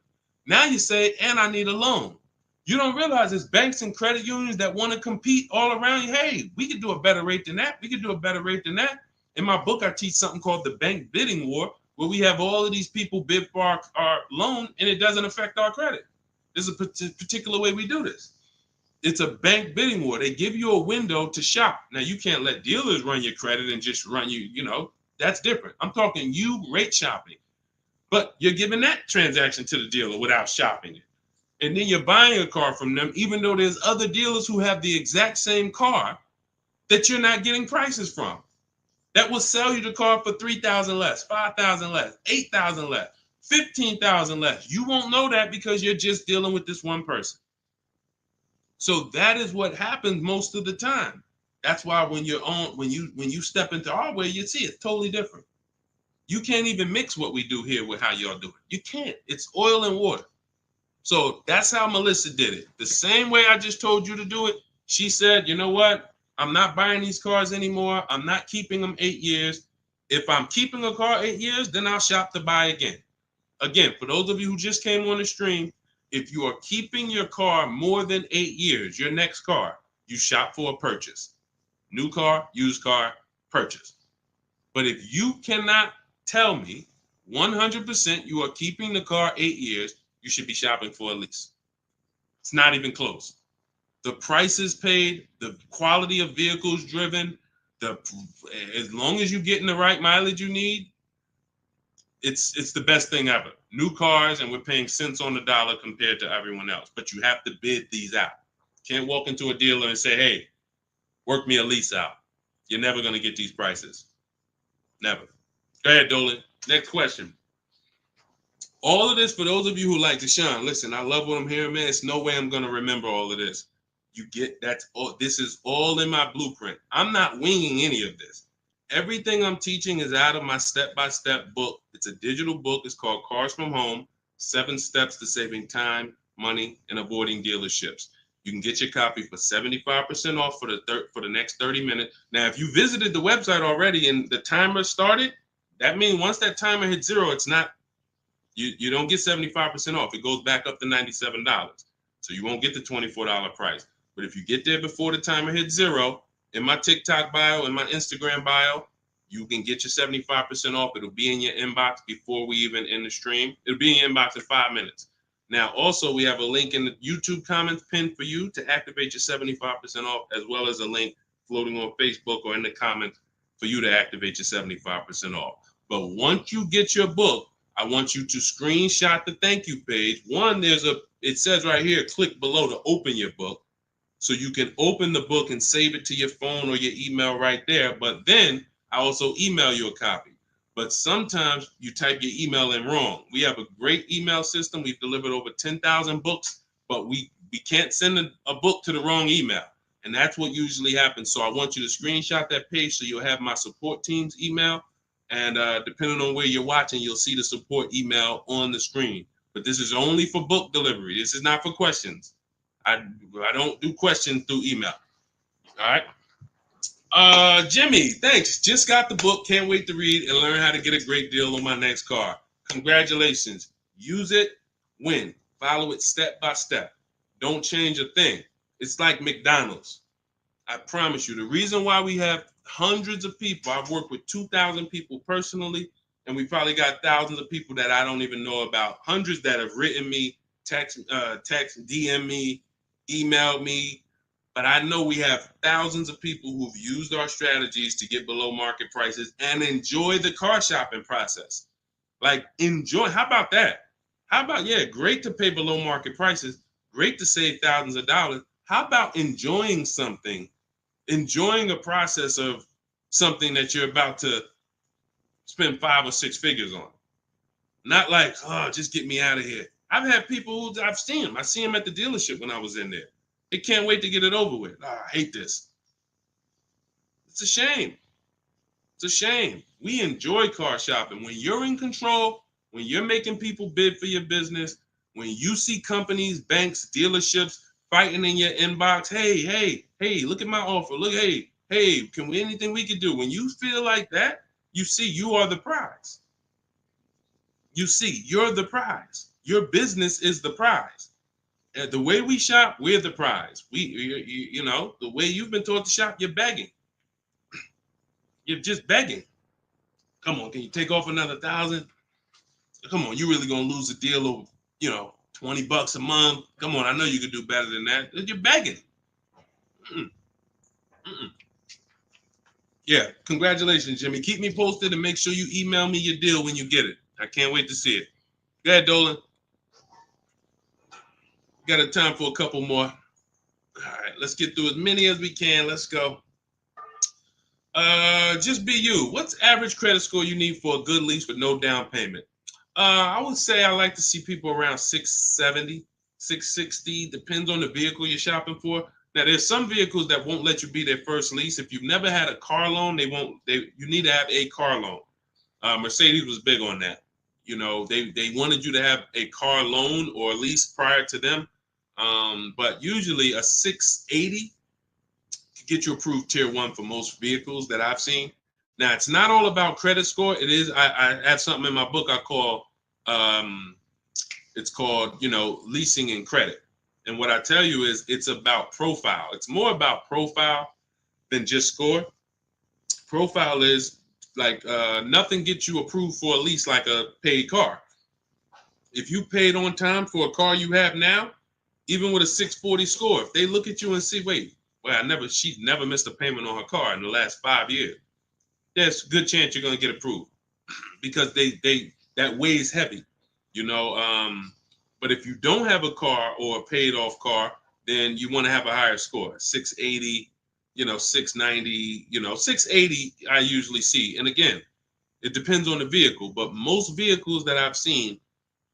Now you say, and I need a loan. You don't realize there's banks and credit unions that want to compete all around you. Hey, we could do a better rate than that. We could do a better rate than that. In my book, I teach something called the bank bidding war, where we have all of these people bid for our loan, and it doesn't affect our credit. There's a particular way we do this. It's a bank bidding war. They give you a window to shop. Now, you can't let dealers run your credit and just run you, that's different. I'm talking you rate shopping. But you're giving that transaction to the dealer without shopping it. And then you're buying a car from them, even though there's other dealers who have the exact same car that you're not getting prices from. That will sell you the car for $3,000 less, $5,000 less, $8,000 less, $15,000 less. You won't know that because you're just dealing with this one person. So that is what happens most of the time. That's why when you step into our way, you see it's totally different. You can't even mix what we do here with how y'all do it. You can't. It's oil and water. So that's how Melissa did it. The same way I just told you to do it. She said, you know what? I'm not buying these cars anymore. I'm not keeping them 8 years. If I'm keeping a car 8 years, then I'll shop to buy again. Again, for those of you who just came on the stream, if you are keeping your car more than 8 years, your next car, you shop for a purchase. New car, used car, purchase. But if you cannot tell me 100% you are keeping the car 8 years, you should be shopping for a lease. It's not even close. The prices paid, the quality of vehicles driven, as long as you're getting the right mileage you need, it's the best thing ever. New cars, and we're paying cents on the dollar compared to everyone else. But you have to bid these out. Can't walk into a dealer and say, hey, work me a lease out. You're never going to get these prices. Never. Go ahead, Dolan. Next question. All of this, for those of you who like Deshone, listen, I love what I'm hearing, man. It's no way I'm going to remember all of this. You get that's all. This is all in my blueprint. I'm not winging any of this. Everything I'm teaching is out of my step-by-step book. It's a digital book. It's called Cars from Home, 7 Steps to Saving Time, Money, and Avoiding Dealerships. You can get your copy for 75% off for the next 30 minutes. Now, if you visited the website already and the timer started, that means once that timer hits 0, it's not, you don't get 75% off. It goes back up to $97. So you won't get the $24 price. But if you get there before the timer hits 0, in my TikTok bio, in my Instagram bio, you can get your 75% off. It'll be in your inbox before we even end the stream. It'll be in your inbox in 5 minutes. Now, also, we have a link in the YouTube comments pinned for you to activate your 75% off, as well as a link floating on Facebook or in the comments for you to activate your 75% off. But once you get your book, I want you to screenshot the thank you page. One, it says right here, click below to open your book. So you can open the book and save it to your phone or your email right there. But then I also email you a copy. But sometimes you type your email in wrong. We have a great email system. We've delivered over 10,000 books, but we can't send a book to the wrong email. And that's what usually happens. So I want you to screenshot that page so you'll have my support team's email. And depending on where you're watching, you'll see the support email on the screen. But this is only for book delivery. This is not for questions. I don't do questions through email. All right. Jimmy, thanks. Just got the book. Can't wait to read and learn how to get a great deal on my next car. Congratulations. Use it, win. Follow it step by step. Don't change a thing. It's like McDonald's. I promise you. The reason why we have hundreds of people, I've worked with 2,000 people personally, and we probably got thousands of people that I don't even know about. Hundreds that have written me, text, DM me, emailed me. But I know we have thousands of people who've used our strategies to get below market prices and enjoy the car shopping process. Like, enjoy. How about that? How about, yeah, great to pay below market prices, great to save thousands of dollars. How about enjoying something, enjoying a process of something that you're about to spend 5 or 6 figures on? Not like, oh, just get me out of here. I've had people who I've seen them. I see them at the dealership when I was in there. They can't wait to get it over with. Oh, I hate this. It's a shame. It's a shame. We enjoy car shopping. When you're in control, when you're making people bid for your business, when you see companies, banks, dealerships fighting in your inbox, hey, look at my offer. Look, hey, can we anything we can do? When you feel like that, you see you are the prize. You see, you're the prize. Your business is the prize. The way we shop, we're the prize. You know, the way you've been taught to shop, you're begging. You're just begging. Come on, can you take off another 1,000? Come on, you really gonna lose a deal over, $20 a month? Come on, I know you could do better than that. You're begging. Mm-mm. Mm-mm. Yeah, congratulations, Jimmy. Keep me posted and make sure you email me your deal when you get it. I can't wait to see it. Go ahead, Dolan. Got a time for a couple more. All right, let's get through as many as we can. Let's go. Just be you. What's average credit score you need for a good lease with no down payment? I would say I like to see people around 670, 660. Depends on the vehicle you're shopping for. Now, there's some vehicles that won't let you be their first lease. If you've never had a car loan, you need to have a car loan. Mercedes was big on that. They wanted you to have a car loan or lease prior to them. But usually a 680 can get you approved tier 1 for most vehicles that I've seen. Now, it's not all about credit score. It is. I have something in my book I call, it's called, leasing and credit. And what I tell you is it's about profile. It's more about profile than just score. Profile is like nothing gets you approved for a lease like a paid car. If you paid on time for a car you have now, even with a 640 score, if they look at you and see, wait, well, she's never missed a payment on her car in the last 5 years. There's a good chance you're going to get approved because that weighs heavy, But if you don't have a car or a paid off car, then you want to have a higher score, 680, 690, 680 I usually see. And again, it depends on the vehicle, but most vehicles that I've seen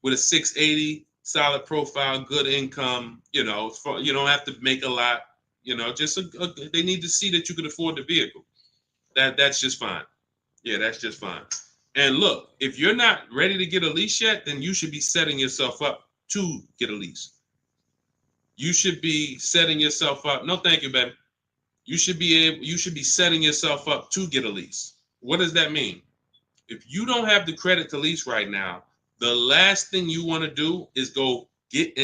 with a 680, solid profile, good income, you don't have to make a lot, they need to see that you can afford the vehicle. That's just fine. Yeah, that's just fine. And look, if you're not ready to get a lease yet, then you should be setting yourself up to get a lease. You should be setting yourself up. No, thank you, baby. You should be setting yourself up to get a lease. What does that mean? If you don't have the credit to lease right now, the last thing you want to do is go get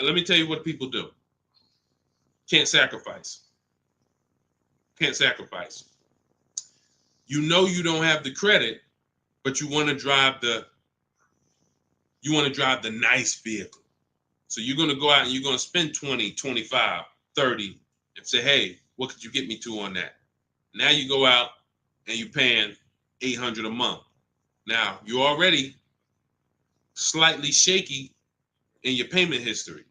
let me tell you what people do. Can't sacrifice. Can't sacrifice. You don't have the credit, but you want to drive the nice vehicle. So you're going to go out and you're going to spend 20, 25, 30 and say, hey, what could you get me to on that? Now you go out and you're paying $800 a month. Now, you're already slightly shaky in your payment history.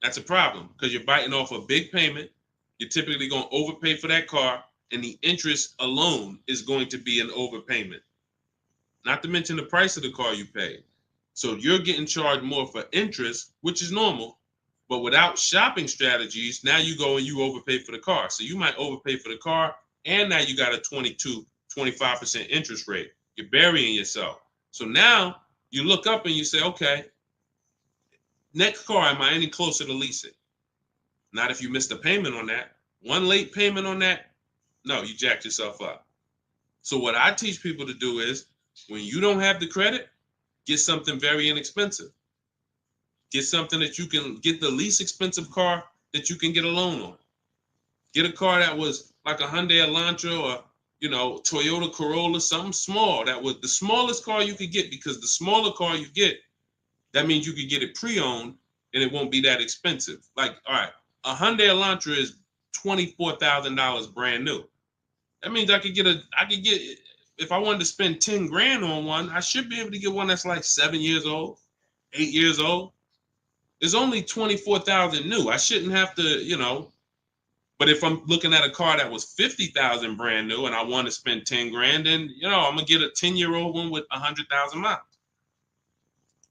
That's a problem because you're biting off a big payment. You're typically going to overpay for that car, and the interest alone is going to be an overpayment. Not to mention the price of the car you pay. So you're getting charged more for interest, which is normal. But without shopping strategies, now you go and you overpay for the car. So you might overpay for the car, and now you got a 25% interest rate. You're burying yourself. So now you look up and you say, okay, next car, am I any closer to leasing? Not if you missed a payment on that. One late payment on that, no, you jacked yourself up. So what I teach people to do is, when you don't have the credit, get something very inexpensive. Get something that you can get, the least expensive car that you can get a loan on. Get a car that was like a Hyundai Elantra or, Toyota Corolla, something small. That was the smallest car you could get, because the smaller car you get, that means you could get it pre-owned and it won't be that expensive. Like, all right, a Hyundai Elantra is $24,000 brand new. That means I could get, if I wanted to spend 10 grand on one, I should be able to get one that's like 7 years old, 8 years old. It's only 24,000 new. I shouldn't have to, but if I'm looking at a car that was 50,000 brand new and I want to spend 10 grand, then, I'm going to get a 10-year-old one with 100,000 miles.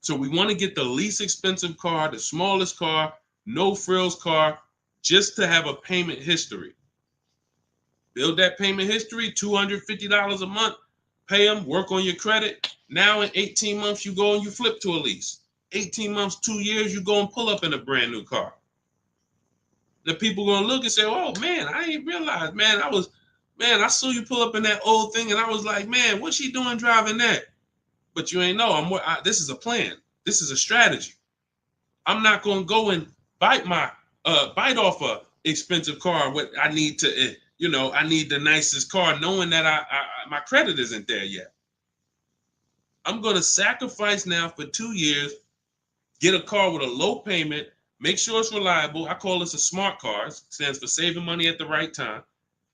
So we want to get the least expensive car, the smallest car, no frills car, just to have a payment history. Build that payment history, $250 a month, pay them, work on your credit. Now in 18 months, you go and you flip to a lease. 18 months, 2 years, you go and pull up in a brand new car. The people going to look and say, oh, man, I ain't realized, man, I saw you pull up in that old thing, and I was like, man, what's she doing driving that? But you ain't know, this is a plan. This is a strategy. I'm not going to go and bite off a expensive car. What I need to, I need the nicest car, knowing that my credit isn't there yet. I'm going to sacrifice now for 2 years, get a car with a low payment, make sure it's reliable. I call this a smart car. It stands for saving money at the right time.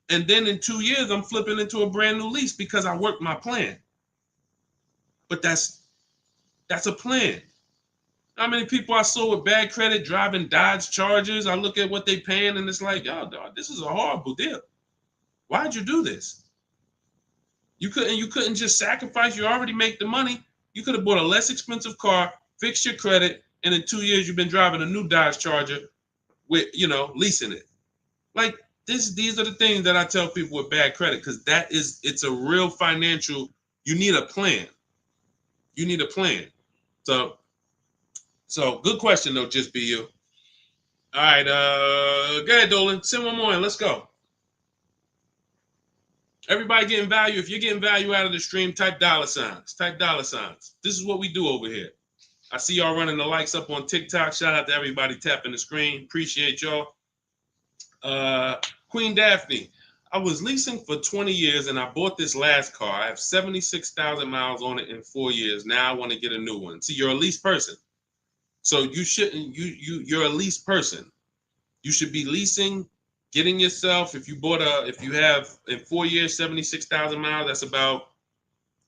And then in 2 years, I'm flipping into a brand new lease because I worked my plan. But that's a plan. How many people I saw with bad credit driving Dodge Chargers? I look at what they paying and it's like, yo, dog, this is a horrible deal. Why'd you do this? You couldn't just sacrifice. You already make the money. You could have bought a less expensive car, fixed your credit, and in 2 years you've been driving a new Dodge Charger with, leasing it. Like these are the things that I tell people with bad credit, because it's a real financial, you need a plan. You need a plan. So good question though, just be you. All right, go ahead, Dolan. Send one more in. Let's go. Everybody getting value. If you're getting value out of the stream, type dollar signs. Type dollar signs. This is what we do over here. I see y'all running the likes up on TikTok. Shout out to everybody tapping the screen. Appreciate y'all. Queen Daphne, I was leasing for 20 years and I bought this last car. I have 76,000 miles on it in 4 years. Now I want to get a new one. See, you're a lease person. So you shouldn't, you're a lease person. You should be leasing, getting yourself, if you have in 4 years, 76,000 miles, that's about,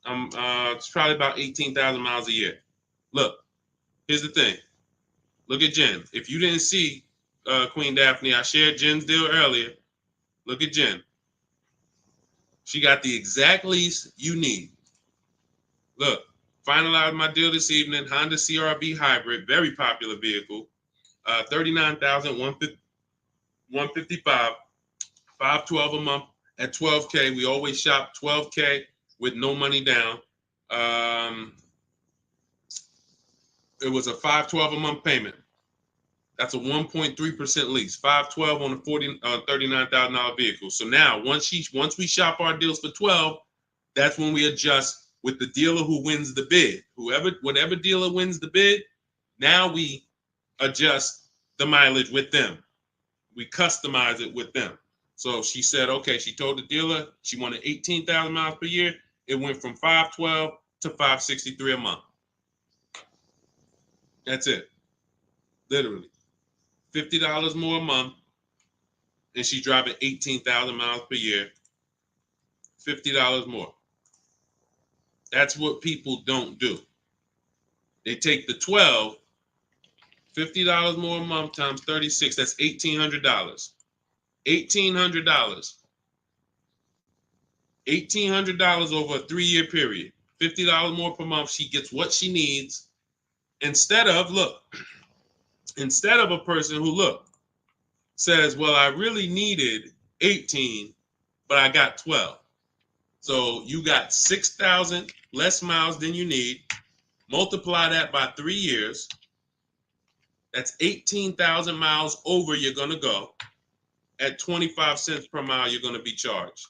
it's probably about 18,000 miles a year. Look, here's the thing. Look at Jen. If you didn't see Queen Daphne, I shared Jen's deal earlier. Look at Jen. She got the exact lease you need. Look, finalized my deal this evening. Honda CR-V hybrid, very popular vehicle. 39,155, 512 a month at 12K. We always shop 12K with no money down. It was a 512 a month payment. That's a 1.3% lease. 512 on a $39,000 vehicle. So now once we shop our deals for 12, that's when we adjust with the dealer who wins the bid. Whatever dealer wins the bid, now we adjust the mileage with them. We customize it with them. So she said, okay, she told the dealer she wanted 18,000 miles per year. It went from 512 to 563 a month. That's it. Literally. $50 more a month. And she's driving 18,000 miles per year. $50 more. That's what people don't do. They take the 12, $50 more a month times 36, that's $1,800. $1,800. $1,800 over a 3-year period. $50 more per month. She gets what she needs instead of a person who says, well, I really needed 18, but I got 12. So you got 6,000 less miles than you need. Multiply that by 3 years. That's 18,000 miles over you're going to go. At 25 cents per mile, you're going to be charged.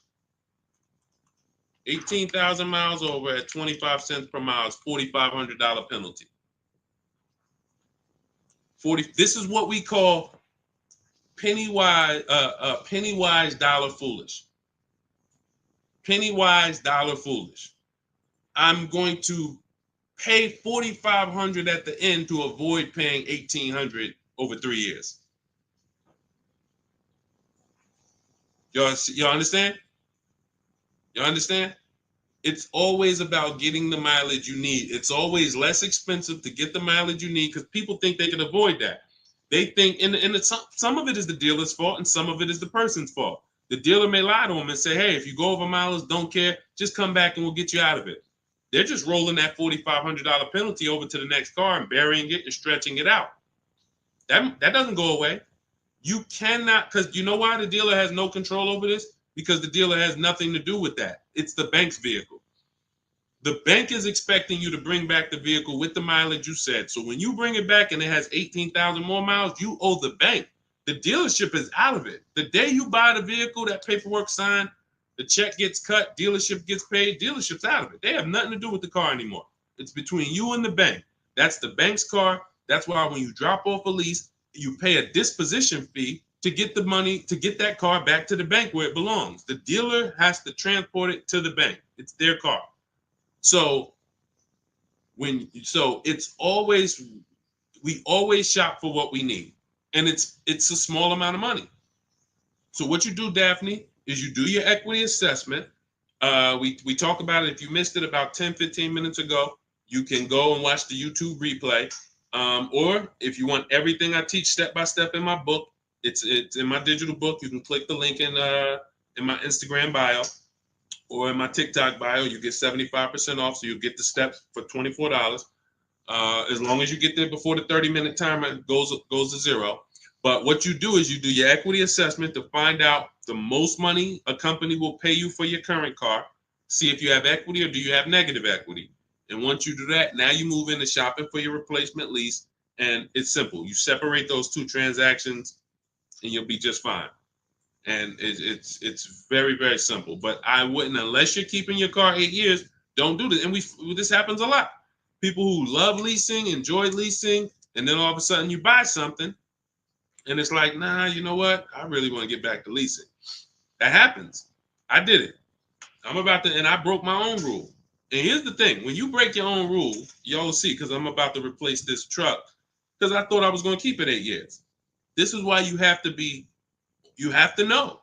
18,000 miles over at 25 cents per mile is $4,500 penalty. This is what we call penny wise, dollar foolish. Penny wise, dollar foolish. I'm going to pay $4,500 at the end to avoid paying $1,800 over 3 years. Y'all understand? You understand? It's always about getting the mileage you need. It's always less expensive to get the mileage you need because people think they can avoid that. They think, some of it is the dealer's fault and some of it is the person's fault. The dealer may lie to them and say, hey, if you go over mileage, don't care, just come back and we'll get you out of it. They're just rolling that $4,500 penalty over to the next car and burying it and stretching it out. That doesn't go away. You cannot, because you know why the dealer has no control over this? Because the dealer has nothing to do with that. It's the bank's vehicle. The bank is expecting you to bring back the vehicle with the mileage you said. So when you bring it back and it has 18,000 more miles, you owe the bank. The dealership is out of it. The day you buy the vehicle, that paperwork signed, the check gets cut, dealership gets paid, dealership's out of it. They have nothing to do with the car anymore. It's between you and the bank. That's the bank's car. That's why when you drop off a lease, you pay a disposition fee to get the money, to get that car back to the bank where it belongs. The dealer has to transport it to the bank. It's their car. So it's always, we always shop for what we need. And it's a small amount of money. So what you do, Daphne, is you do your equity assessment. We talked about it. If you missed it about 10, 15 minutes ago, you can go and watch the YouTube replay. Or if you want everything I teach step by step in my book, it's in my digital book. You can click the link in my Instagram bio or in my TikTok bio. You get 75% off, so you get the steps for $24. As long as you get there before the 30-minute timer goes to zero. But what you do is you do your equity assessment to find out the most money a company will pay you for your current car. See if you have equity or do you have negative equity. And once you do that, now you move into shopping for your replacement lease. And it's simple. You separate those two transactions and you'll be just fine. And it's very, very simple. But I wouldn't, unless you're keeping your car 8 years, don't do this. And this happens a lot. People who love leasing, enjoy leasing, and then all of a sudden you buy something and it's like, nah, you know what? I really want to get back to leasing. That happens. I did it. And I broke my own rule. And here's the thing. When you break your own rule, y'all see, because I'm about to replace this truck, because I thought I was going to keep it 8 years. This is why you have to know.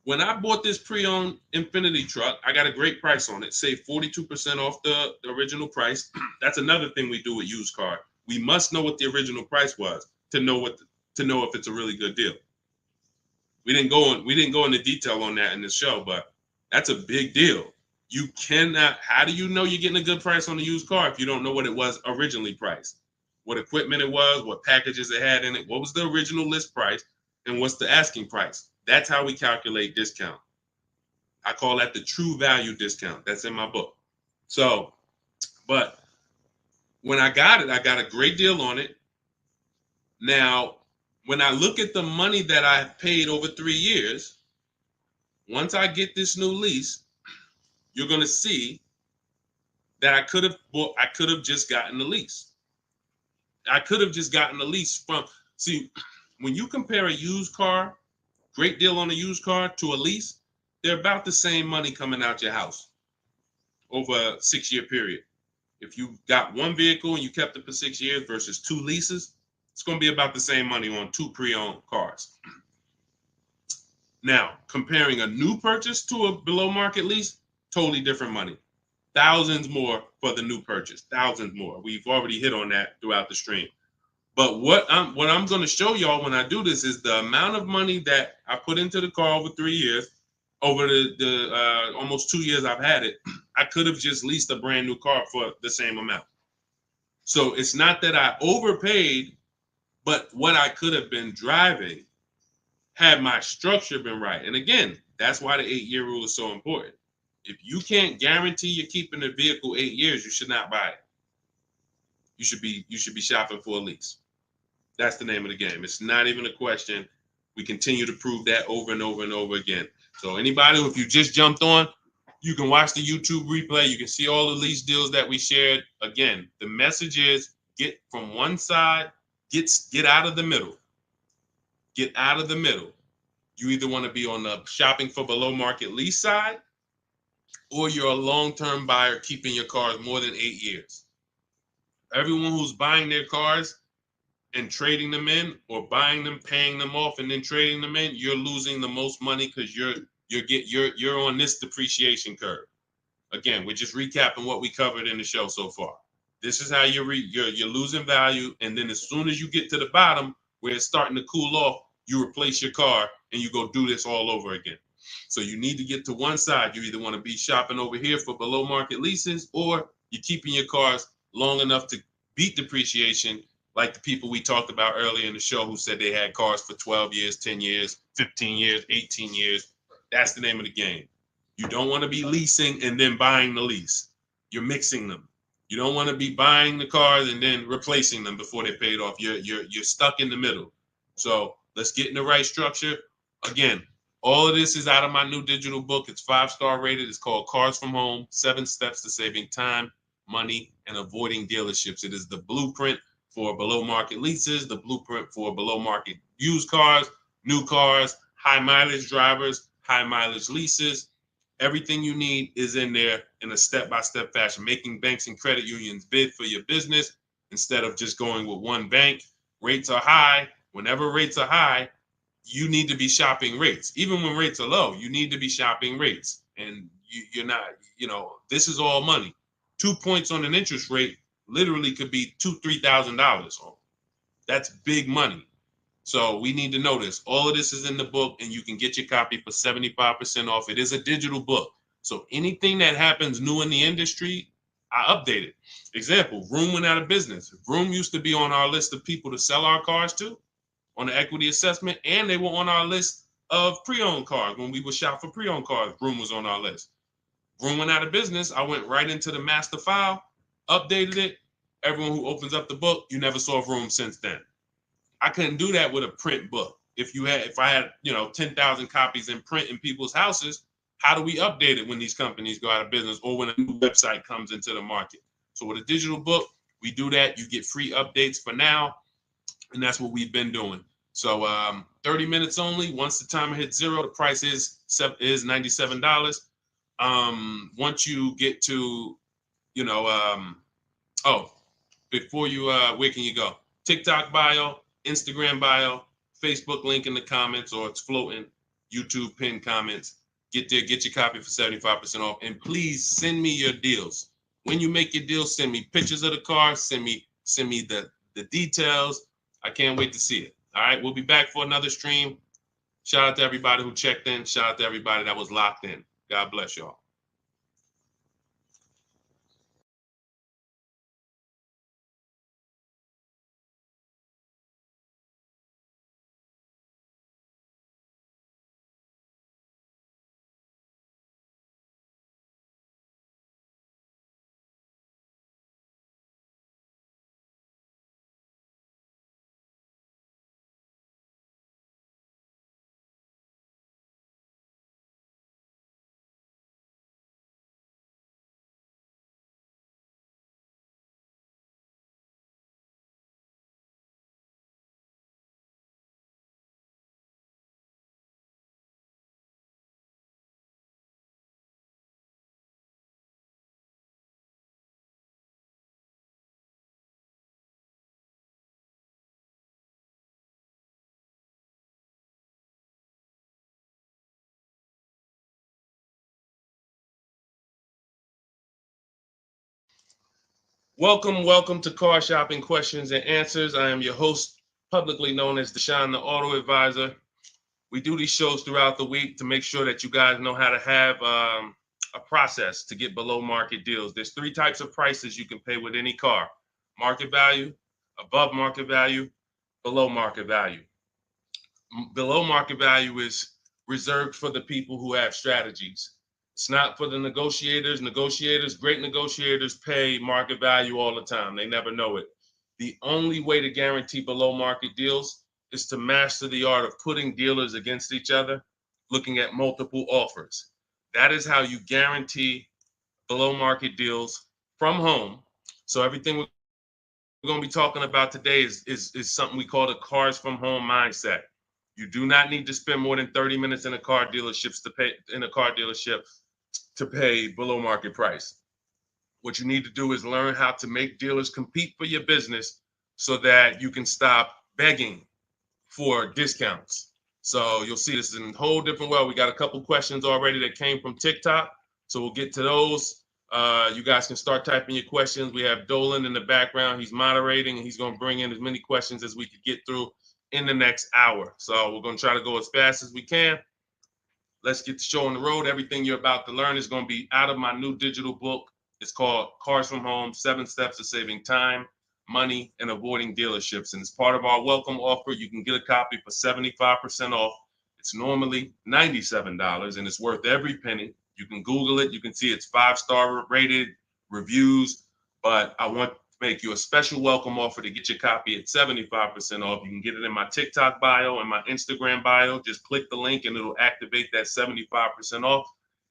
When I bought this pre-owned Infiniti truck, I got a great price on it. Saved 42% off the original price. That's another thing we do with used car. We must know what the original price was to know if it's a really good deal. We didn't go into detail on that in this show, but that's a big deal. You cannot. How do you know you're getting a good price on a used car if you don't know what it was originally priced? What equipment it was, what packages it had in it, what was the original list price, and what's the asking price? That's how we calculate discount. I call that the true value discount. That's in my book. So, but when I got it, I got a great deal on it. Now, when I look at the money that I paid over 3 years, once I get this new lease, you're going to see that I could have just gotten the lease. I could have just gotten the lease when you compare a used car, great deal on a used car, to a lease, they're about the same money coming out your house over a 6-year period. If you got one vehicle and you kept it for 6 years versus 2 leases, it's going to be about the same money on 2 pre-owned cars. Now, comparing a new purchase to a below market lease, totally different money. thousands more for the new purchase, thousands more. We've already hit on that throughout the stream. But what I'm going to show y'all when I do this is the amount of money that I put into the car over 3 years, over the almost 2 years I've had it. I could have just leased a brand new car for the same amount. So it's not that I overpaid, but what I could have been driving had my structure been right. And again, that's why the 8-year rule is so important. If you can't guarantee you're keeping the vehicle 8 years, you should not buy it. You should be shopping for a lease. That's the name of the game. It's not even a question. We continue to prove that over and over and over again. So anybody, if you just jumped on, you can watch the YouTube replay. You can see all the lease deals that we shared. Again, the message is get from one side, get out of the middle. Get out of the middle. You either want to be on the shopping for below market lease side, or you're a long-term buyer keeping your cars more than 8 years. Everyone who's buying their cars and trading them in, or buying them, paying them off, and then trading them in, you're losing the most money because you're on this depreciation curve. Again, we're just recapping what we covered in the show so far. This is how you're losing value, and then as soon as you get to the bottom where it's starting to cool off, you replace your car and you go do this all over again. So you need to get to one side. You either want to be shopping over here for below market leases, or you're keeping your cars long enough to beat depreciation, like the people we talked about earlier in the show who said they had cars for 12 years, 10 years, 15 years, 18 years. That's the name of the game. You don't want to be leasing and then buying the lease. You're mixing them. You don't want to be buying the cars and then replacing them before they're paid off. You're stuck in the middle. So let's get in the right structure. Again, all of this is out of my new digital book. It's 5-star rated. It's called Cars from Home, 7 Steps to Saving Time, Money, and Avoiding Dealerships. It is the blueprint for below market leases, the blueprint for below market used cars, new cars, high mileage drivers, high mileage leases. Everything you need is in there in a step-by-step fashion, making banks and credit unions bid for your business instead of just going with one bank. Rates are high. Whenever rates are high, you need to be shopping rates. Even when rates are low, you need to be shopping rates. And you're not, this is all money. 2 points on an interest rate literally could be $2,000-$3,000. That's big money. So we need to know this. All of this is in the book, and you can get your copy for 75% off. It is a digital book. So anything that happens new in the industry, I update it. Example, Vroom went out of business. Vroom used to be on our list of people to sell our cars to on the equity assessment, and they were on our list of pre-owned cars. When we would shop for pre-owned cars, Vroom was on our list. Vroom went out of business. I went right into the master file, updated it. Everyone who opens up the book, you never saw Vroom since then. I couldn't do that with a print book. If I had 10,000 copies in print in people's houses, how do we update it when these companies go out of business or when a new website comes into the market? So with a digital book, we do that. You get free updates for now, and that's what we've been doing. So 30 minutes only. Once the timer hits 0, the price is $97. Once you get to, before you, where can you go? TikTok bio, Instagram bio, Facebook link in the comments, or it's floating, YouTube pinned comments. Get there, get your copy for 75% off. And please send me your deals. When you make your deals, send me pictures of the car, send me the details. I can't wait to see it. All right, we'll be back for another stream. Shout out to everybody who checked in. Shout out to everybody that was locked in. God bless y'all. Welcome to Car Shopping Questions and Answers. I am your host, publicly known as Deshone the Auto Advisor. We do these shows throughout the week to make sure that you guys know how to have a process to get below market deals. There's three types of prices you can pay with any car: market value, above market value, below market value. Below market value is reserved for the people who have strategies. It's not for the negotiators. Great negotiators pay market value all the time. They never know it. The only way to guarantee below market deals is to master the art of putting dealers against each other, looking at multiple offers. That is how you guarantee below market deals from home. So everything we're going to be talking about today is something we call the cars from home mindset. You do not need to spend more than 30 minutes in a car dealership to pay below market price. What you need to do is learn how to make dealers compete for your business so that you can stop begging for discounts. So you'll see this in a whole different way. We got a couple questions already that came from TikTok. So we'll get to those. You guys can start typing your questions. We have Dolan in the background. He's moderating and he's going to bring in as many questions as we could get through in the next hour. So we're going to try to go as fast as we can. Let's get the show on the road. Everything you're about to learn is going to be out of my new digital book. It's called Cars from Home, 7 Steps to Saving Time, Money, and Avoiding Dealerships. And as part of our welcome offer, you can get a copy for 75% off. It's normally $97 and it's worth every penny. You can Google it. You can see it's 5-star rated reviews, but I want to make you a special welcome offer to get your copy at 75% off. You can get it in my TikTok bio and my Instagram bio. Just click the link and it'll activate that 75% off.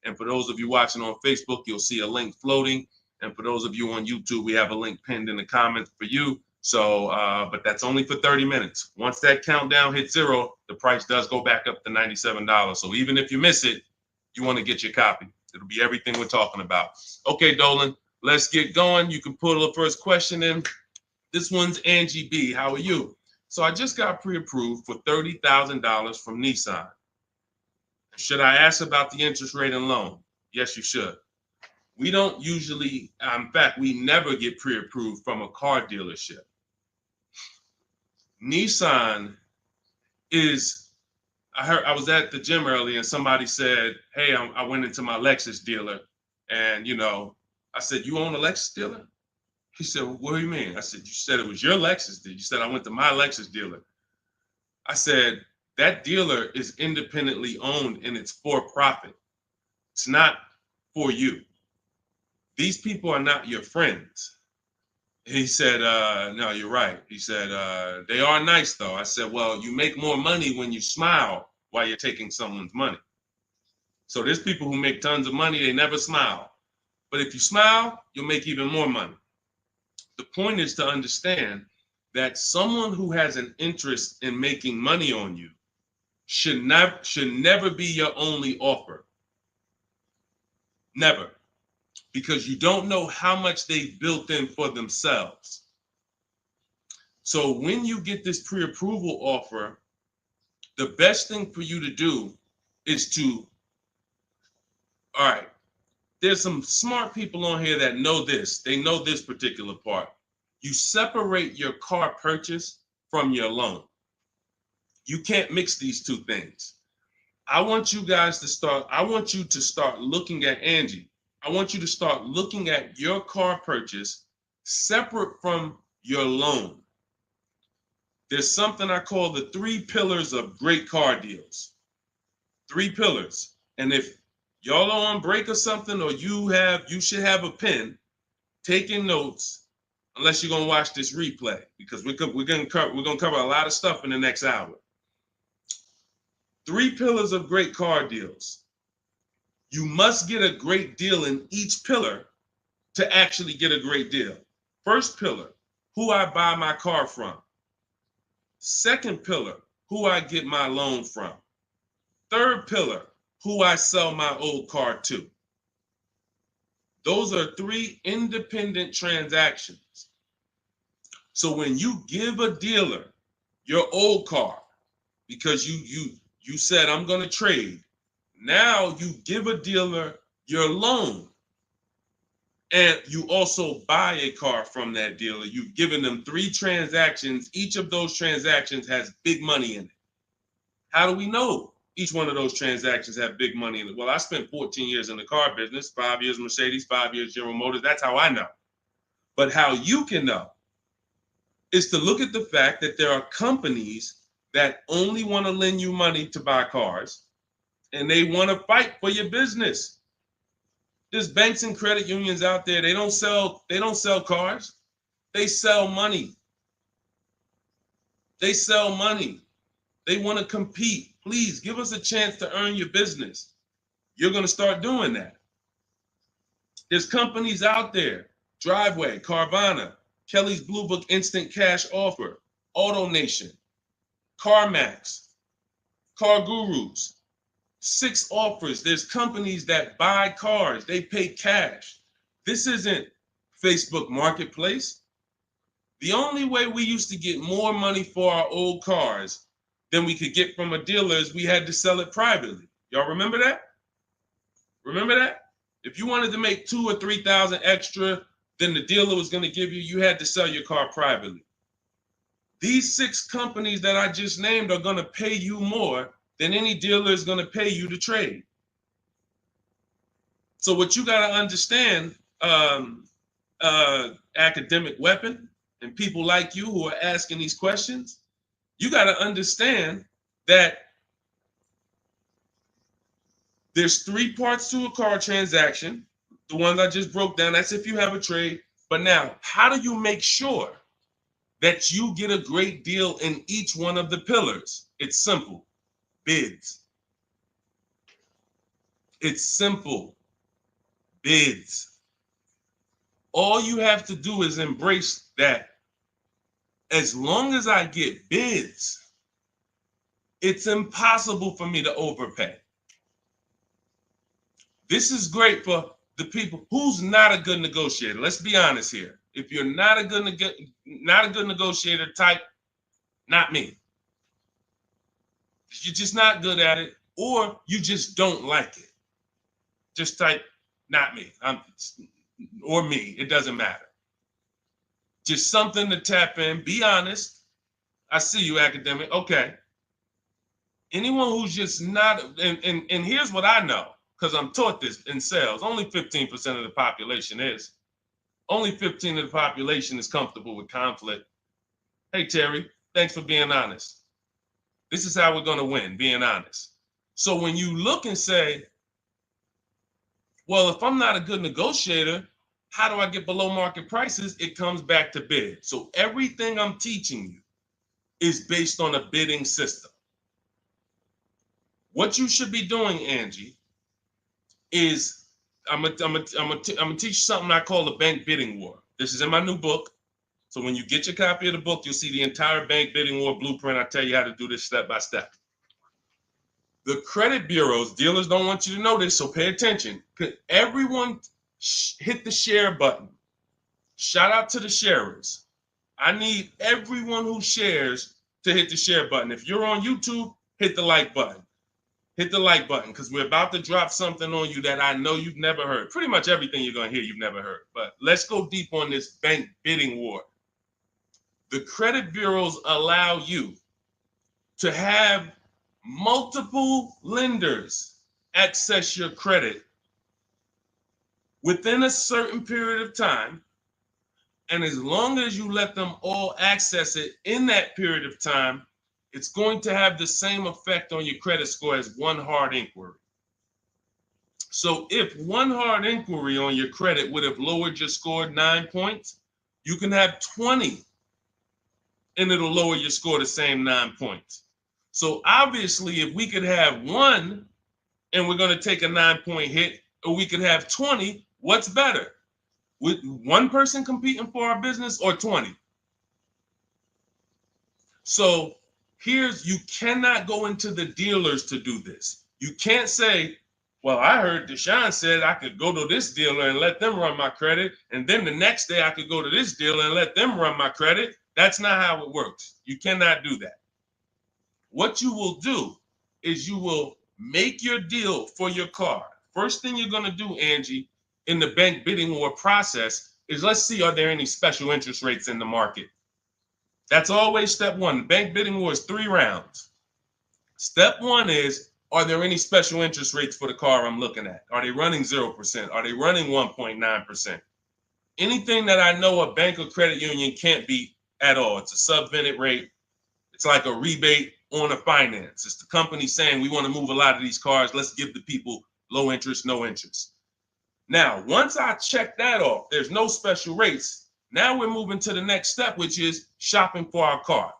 And for those of you watching on Facebook, you'll see a link floating. And for those of you on YouTube, we have a link pinned in the comments for you. So, but that's only for 30 minutes. Once that countdown hits 0, the price does go back up to $97. So even if you miss it, you want to get your copy. It'll be everything we're talking about. Okay, Dolan, let's get going. You can put the first question in. This one's Angie B. How are you? So I just got pre-approved for $30,000 from Nissan. Should I ask about the interest rate and loan? Yes, you should. We don't usually, in fact, we never get pre-approved from a car dealership. Nissan is, I was at the gym earlier and somebody said, hey, I went into my Lexus dealer and, I said, you own a Lexus dealer? He said, well, what do you mean? I said, you said it was your Lexus dealer. You said, I went to my Lexus dealer. I said, that dealer is independently owned and it's for profit. It's not for you. These people are not your friends. He said, no, you're right. He said, they are nice though. I said, well, you make more money when you smile while you're taking someone's money. So there's people who make tons of money, they never smile. But if you smile, you'll make even more money. The point is to understand that someone who has an interest in making money on you should never be your only offer. Never. Because you don't know how much they've built in for themselves. So when you get this pre-approval offer, the best thing for you to do is to, all right, there's some smart people on here that know this. They know this particular part. You separate your car purchase from your loan. You can't mix these two things. I want you to start looking at Angie. I want you to start looking at your car purchase separate from your loan. There's something I call the 3 pillars of great car deals. 3 pillars. And if y'all are on break or something, or you should have a pen taking notes, unless you're gonna watch this replay, because we're gonna cover a lot of stuff in the next hour. 3 pillars of great car deals. You must get a great deal in each pillar to actually get a great deal. First pillar, who I buy my car from. Second pillar, who I get my loan from. Third pillar, who I sell my old car to. Those are 3 independent transactions. So when you give a dealer your old car, because you said I'm going to trade, now you give a dealer your loan. And you also buy a car from that dealer. You've given them 3 transactions. Each of those transactions has big money in it. How do we know each one of those transactions have big money in it? Well, I spent 14 years in the car business, 5 years Mercedes, 5 years General Motors. That's how I know. But how you can know is to look at the fact that there are companies that only want to lend you money to buy cars, and they want to fight for your business. There's banks and credit unions out there. They don't sell cars. They sell money. They sell money. They want to compete. Please give us a chance to earn your business. You're going to start doing that. There's companies out there, Driveway, Carvana, Kelly's Blue Book Instant Cash Offer, AutoNation, CarMax, Car Gurus, 6 offers. There's companies that buy cars. They pay cash. This isn't Facebook Marketplace. The only way we used to get more money for our old cars than we could get from a dealer is we had to sell it privately. Y'all remember that? Remember that? If you wanted to make 2,000 or 3,000 extra than the dealer was going to give you, you had to sell your car privately. These 6 companies that I just named are going to pay you more than any dealer is going to pay you to trade. So what you got to understand, academic weapon, and people like you who are asking these questions, you got to understand that there's 3 parts to a car transaction. The ones I just broke down, that's if you have a trade. But now, how do you make sure that you get a great deal in each one of the pillars? It's simple. Bids. It's simple. Bids. All you have to do is embrace that. As long as I get bids, it's impossible for me to overpay. This is great for the people who's not a good negotiator. Let's be honest here. If you're not a good negotiator, type not me. You're just not good at it, or you just don't like it. Just type not me. Or me. It doesn't matter. Just something to tap in. Be honest. I see you, academic. Okay. Anyone who's just not, and here's what I know, because I'm taught this in sales. Only 15% of the population is. Only 15% of the population is comfortable with conflict. Hey, Terry, thanks for being honest. This is how we're going to win, being honest. So when you look and say, well, if I'm not a good negotiator, how do I get below market prices? It comes back to bid. So everything I'm teaching you is based on a bidding system. What you should be doing, Angie, is I'm gonna teach you something I call the bank bidding war. This is in my new book. So when you get your copy of the book, you'll see the entire bank bidding war blueprint. I tell you how to do this step by step. The credit bureaus, dealers don't want you to know this, so pay attention. Everyone hit the share button. Shout out to the sharers. I need everyone who shares to hit the share button. If you're on YouTube, hit the like button. Hit the like button, because we're about to drop something on you that I know you've never heard. Pretty much everything you're going to hear you've never heard. But let's go deep on this bank bidding war. The credit bureaus allow you to have multiple lenders access your credit within a certain period of time. And as long as you let them all access it in that period of time, it's going to have the same effect on your credit score as one hard inquiry. So if one hard inquiry on your credit would have lowered your score 9 points, you can have 20 and it'll lower your score the same 9 points. So obviously, if we could have one and we're going to take a 9-point hit, or we could have 20, what's better? With one person competing for our business or 20? So you cannot go into the dealers to do this. You can't say, well, I heard Deshone said I could go to this dealer and let them run my credit, and then the next day I could go to this dealer and let them run my credit. That's not how it works. You cannot do that. What you will do is you will make your deal for your car. First thing you're going to do, Angie, in the bank bidding war process is let's see, are there any special interest rates in the market? That's always step one. The bank bidding war is 3 rounds. Step one is, are there any special interest rates for the car I'm looking at? Are they running 0%? Are they running 1.9%? Anything that I know a bank or credit union can't beat at all. It's a subvented rate. It's like a rebate on a finance. It's the company saying we want to move a lot of these cars. Let's give the people low interest, no interest. Now, once I check that off, there's no special rates. Now we're moving to the next step, which is shopping for our car.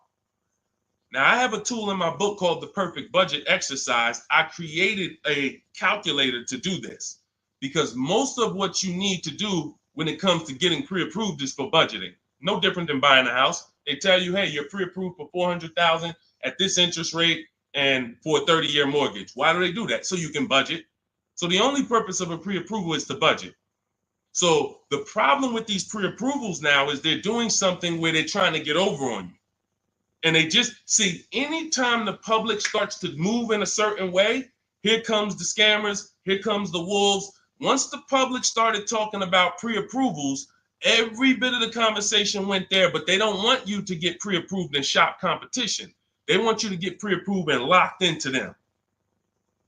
Now, I have a tool in my book called the Perfect Budget Exercise. I created a calculator to do this because most of what you need to do when it comes to getting pre-approved is for budgeting. No different than buying a house. They tell you, hey, you're pre-approved for $400,000 at this interest rate and for a 30-year mortgage. Why do they do that? So you can budget. So the only purpose of a pre-approval is to budget. So the problem with these pre-approvals now is they're doing something where they're trying to get over on you. And they just see anytime the public starts to move in a certain way, here comes the scammers, here comes the wolves. Once the public started talking about pre-approvals, every bit of the conversation went there, but they don't want you to get pre-approved and shop competition. They want you to get pre-approved and locked into them.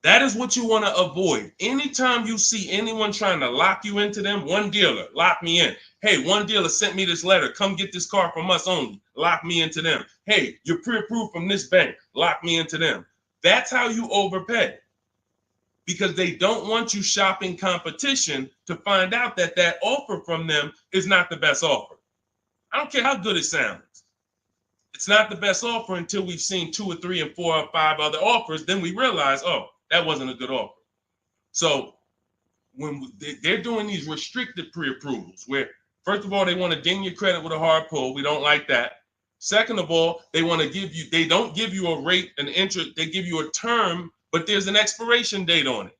That is what you want to avoid. Anytime you see anyone trying to lock you into them, one dealer, lock me in. Hey, one dealer sent me this letter. Come get this car from us only. Lock me into them. Hey, you're pre-approved from this bank. Lock me into them. That's how you overpay. Because they don't want you shopping competition to find out that that offer from them is not the best offer. I don't care how good it sounds. It's not the best offer until we've seen 2 or 3 and 4 or 5 other offers. Then we realize, oh, that wasn't a good offer. So when they're doing these restricted pre-approvals, where first of all, they want to ding your credit with a hard pull. We don't like that. Second of all, they want to give you, they don't give you a rate, an interest, they give you a term, but there's an expiration date on it.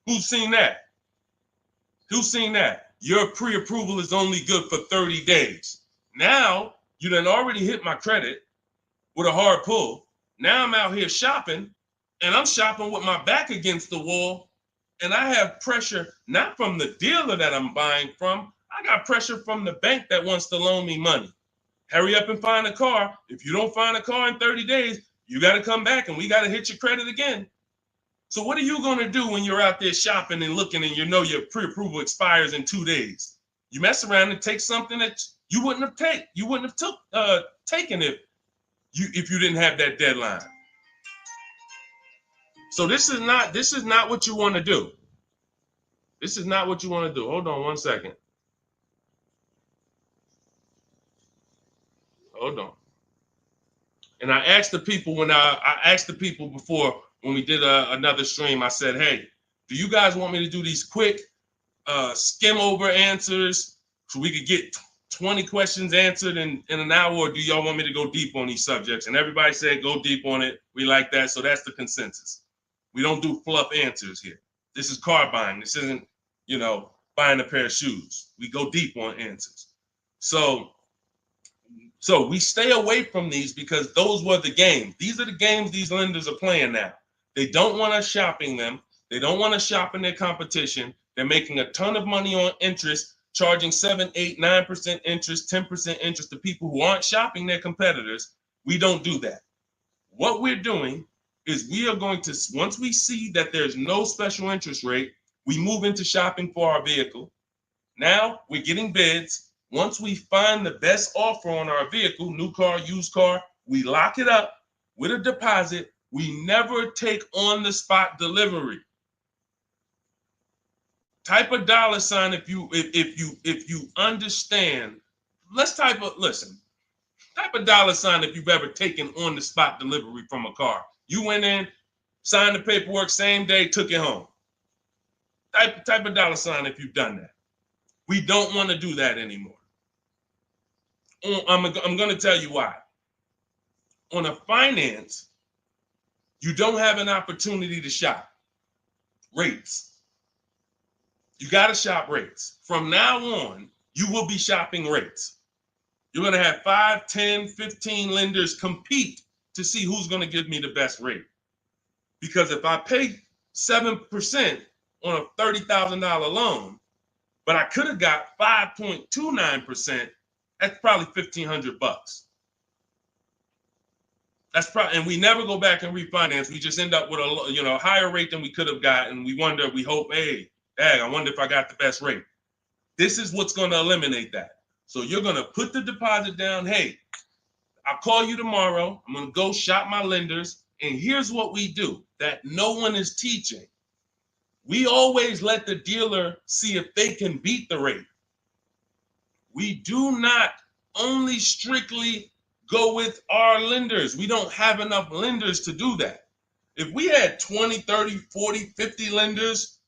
Who's seen that? Who's seen that? Your pre-approval is only good for 30 days. Now, you done already hit my credit with a hard pull. Now I'm out here shopping, and I'm shopping with my back against the wall, and I have pressure not from the dealer that I'm buying from. I got pressure from the bank that wants to loan me money. Hurry up and find a car. If you don't find a car in 30 days, you got to come back and we got to hit your credit again. So what are you going to do when you're out there shopping and looking and you know your pre-approval expires in 2 days? You mess around and take something that you wouldn't have taken if you didn't have that deadline. So this is not what you want to do. This is not what you want to do. Hold on one second. Hold on. And I asked the people before when we did another stream, I said, hey, do you guys want me to do these quick skim over answers so we could get 20 questions answered in an hour, or do y'all want me to go deep on these subjects? And everybody said go deep on it. We like that. So that's the consensus. We don't do fluff answers here. This is car buying. This isn't, buying a pair of shoes. We go deep on answers. So we stay away from these because those were the games. These are the games these lenders are playing now. They don't want us shopping them. They don't want us shopping their competition. They're making a ton of money on interest, charging 7, 8, 9% interest, 10% interest to people who aren't shopping their competitors. We don't do that. What we're doing is we are going to, once we see that there's no special interest rate, we move into shopping for our vehicle. Now we're getting bids. Once we find the best offer on our vehicle, new car, used car, we lock it up with a deposit. We never take on the spot delivery. Type a $sign if you understand. Type a $sign if you've ever taken on the spot delivery from a car. You went in, signed the paperwork, same day, took it home. Type a $sign if you've done that. We don't want to do that anymore. I'm going to tell you why. On a finance, you don't have an opportunity to shop rates. You got to shop rates. From now on, you will be shopping rates. You're going to have 5, 10, 15 lenders compete to see who's going to give me the best rate. Because if I pay 7% on a $30,000 loan, but I could have got 5.29%. That's probably $1,500. That's probably, and we never go back and refinance. We just end up with a higher rate than we could have gotten. We wonder, we hope, hey, dang, I wonder if I got the best rate. This is what's going to eliminate that. So you're going to put the deposit down. Hey, I'll call you tomorrow. I'm going to go shop my lenders. And here's what we do that no one is teaching. We always let the dealer see if they can beat the rate. We do not only strictly go with our lenders. We don't have enough lenders to do that. If we had 20, 30, 40, 50 lenders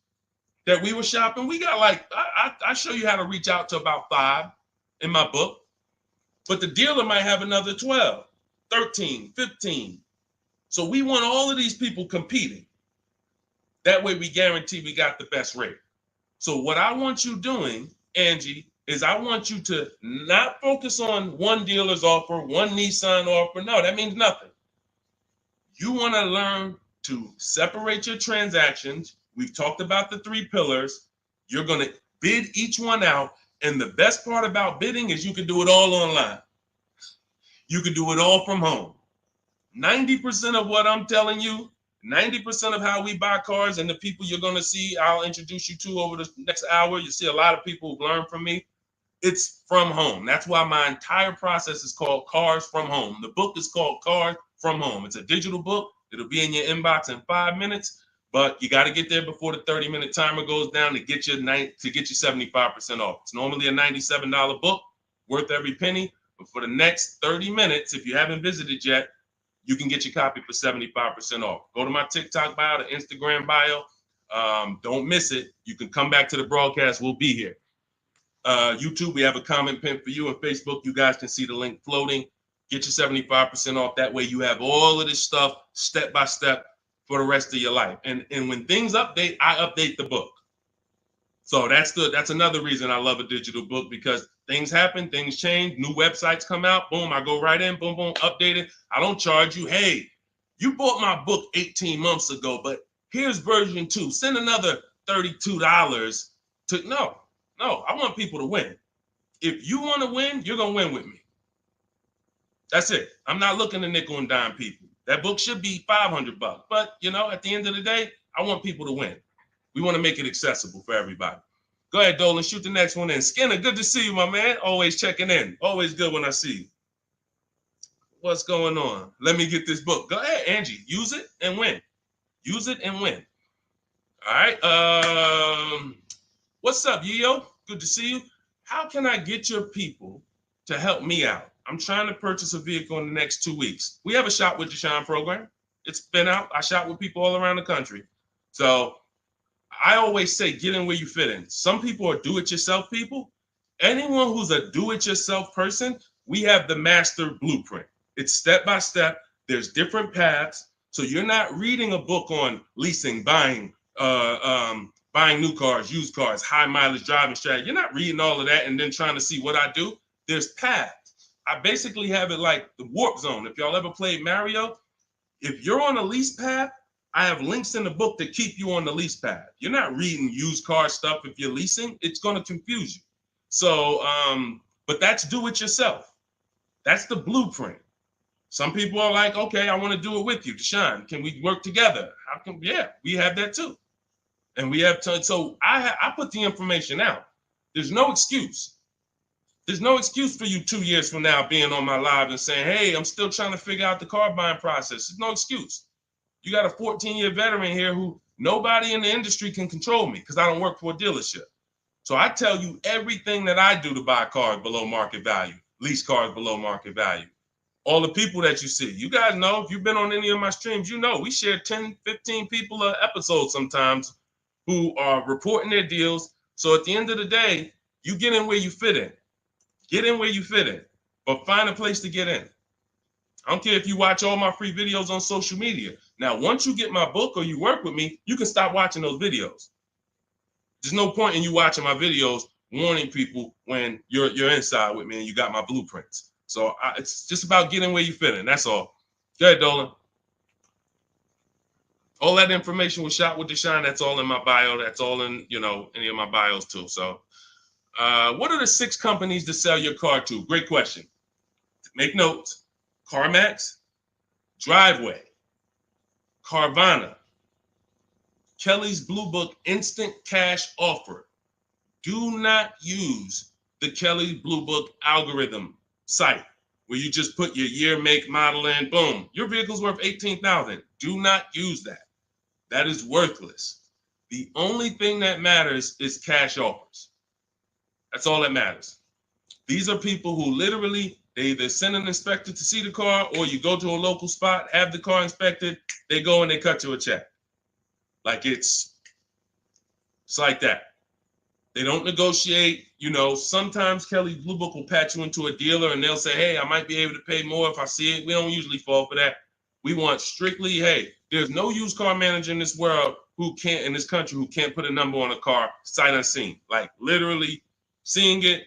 that we were shopping, we got like, I show you how to reach out to about 5 in my book, but the dealer might have another 12, 13, 15. So we want all of these people competing. That way we guarantee we got the best rate. So what I want you doing, Angie, is I want you to not focus on one dealer's offer, one Nissan offer. No, that means nothing. You want to learn to separate your transactions. We've talked about the 3 pillars. You're going to bid each one out. And the best part about bidding is you can do it all online. You can do it all from home. 90% of what I'm telling you, 90% of how we buy cars and the people you're going to see, I'll introduce you to over the next hour. You see a lot of people who've learned from me. It's from home. That's why my entire process is called Cars from Home. The book is called Cars from Home. It's a digital book. It'll be in your inbox in 5 minutes, but you got to get there before the 30-minute timer goes down to get you 75% off. It's normally a $97 book, worth every penny. But for the next 30 minutes, if you haven't visited yet, you can get your copy for 75% off. Go to my TikTok bio, the Instagram bio. Don't miss it. You can come back to the broadcast. We'll be here. YouTube, we have a comment pin for you. On Facebook, you guys can see the link floating. Get your 75% off. That way you have all of this stuff step by step for the rest of your life. And when things update, I update the book. So that's another reason I love a digital book, because things happen, things change, new websites come out, boom, I go right in, boom, boom, update it. I don't charge you. Hey, you bought my book 18 months ago, but here's version 2. Send another $32 to, no, I want people to win. If you want to win, you're going to win with me. That's it. I'm not looking to nickel and dime people. That book should be $500, but at the end of the day, I want people to win. We want to make it accessible for everybody. Go ahead, Dolan, shoot the next one in. Skinner, good to see you, my man. Always checking in. Always good when I see you. What's going on? Let me get this book. Go ahead, Angie. Use it and win. Use it and win. All right. What's up, Yo? Good to see you. How can I get your people to help me out? I'm trying to purchase a vehicle in the next 2 weeks. We have a Shop with Deshone program. It's been out. I shop with people all around the country. So I always say, get in where you fit in. Some people are do-it-yourself people. Anyone who's a do-it-yourself person, we have the master blueprint. It's step-by-step. There's different paths. So you're not reading a book on leasing, buying new cars, used cars, high mileage driving strategy. You're not reading all of that and then trying to see what I do. There's paths. I basically have it like the warp zone. If y'all ever played Mario, if you're on a lease path, I have links in the book to keep you on the lease path. You're not reading used car stuff if you're leasing. It's going to confuse you. So, but that's do it yourself. That's the blueprint. Some people are like, okay, I want to do it with you, Deshone. Can we work together? How can? Yeah, we have that too. And we have to. So I put the information out. There's no excuse. There's no excuse for you 2 years from now being on my live and saying, hey, I'm still trying to figure out the car buying process. There's no excuse. You got a 14-year veteran here who nobody in the industry can control me because I don't work for a dealership. So I tell you everything that I do to buy cars below market value, lease cars below market value. All the people that you see, you guys know, if you've been on any of my streams, you know we share 10, 15 people an episode sometimes who are reporting their deals. So at the end of the day, you get in where you fit in. Get in where you fit in, but find a place to get in. I don't care if you watch all my free videos on social media. Now, once you get my book or you work with me, you can stop watching those videos. There's no point in you watching my videos warning people when you're inside with me and you got my blueprints. So it's just about getting where you fit in. That's all. Go ahead, Dolan. All that information was Shop with Deshone. That's all in my bio. That's all in, any of my bios too. So what are the 6 companies to sell your car to? Great question. Make notes. CarMax, Driveway, Carvana, Kelly's Blue Book Instant Cash Offer. Do not use the Kelly Blue Book algorithm site where you just put your year, make, model in, boom. Your vehicle's worth $18,000. Do not use that. That is worthless. The only thing that matters is cash offers. That's all that matters. These are people who literally, they either send an inspector to see the car, or you go to a local spot, have the car inspected, they go and they cut you a check. Like it's like that. They don't negotiate. Sometimes Kelly Blue Book will patch you into a dealer and they'll say, hey, I might be able to pay more if I see it. We don't usually fall for that. We want strictly, hey, there's no used car manager in this world in this country who can't put a number on a car sight unseen. Like literally seeing it,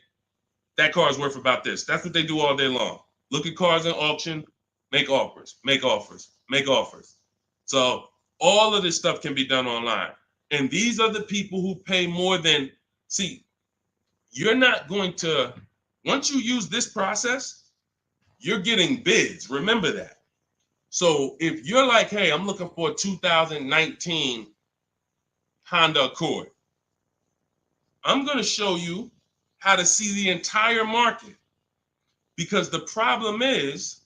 that car is worth about this. That's what they do all day long. Look at cars in auction, make offers, make offers, make offers. So all of this stuff can be done online. And these are the people who pay more than, see, you're not going to, once you use this process, you're getting bids. Remember that. So if you're like, hey, I'm looking for a 2019 Honda Accord, I'm going to show you how to see the entire market. Because the problem is,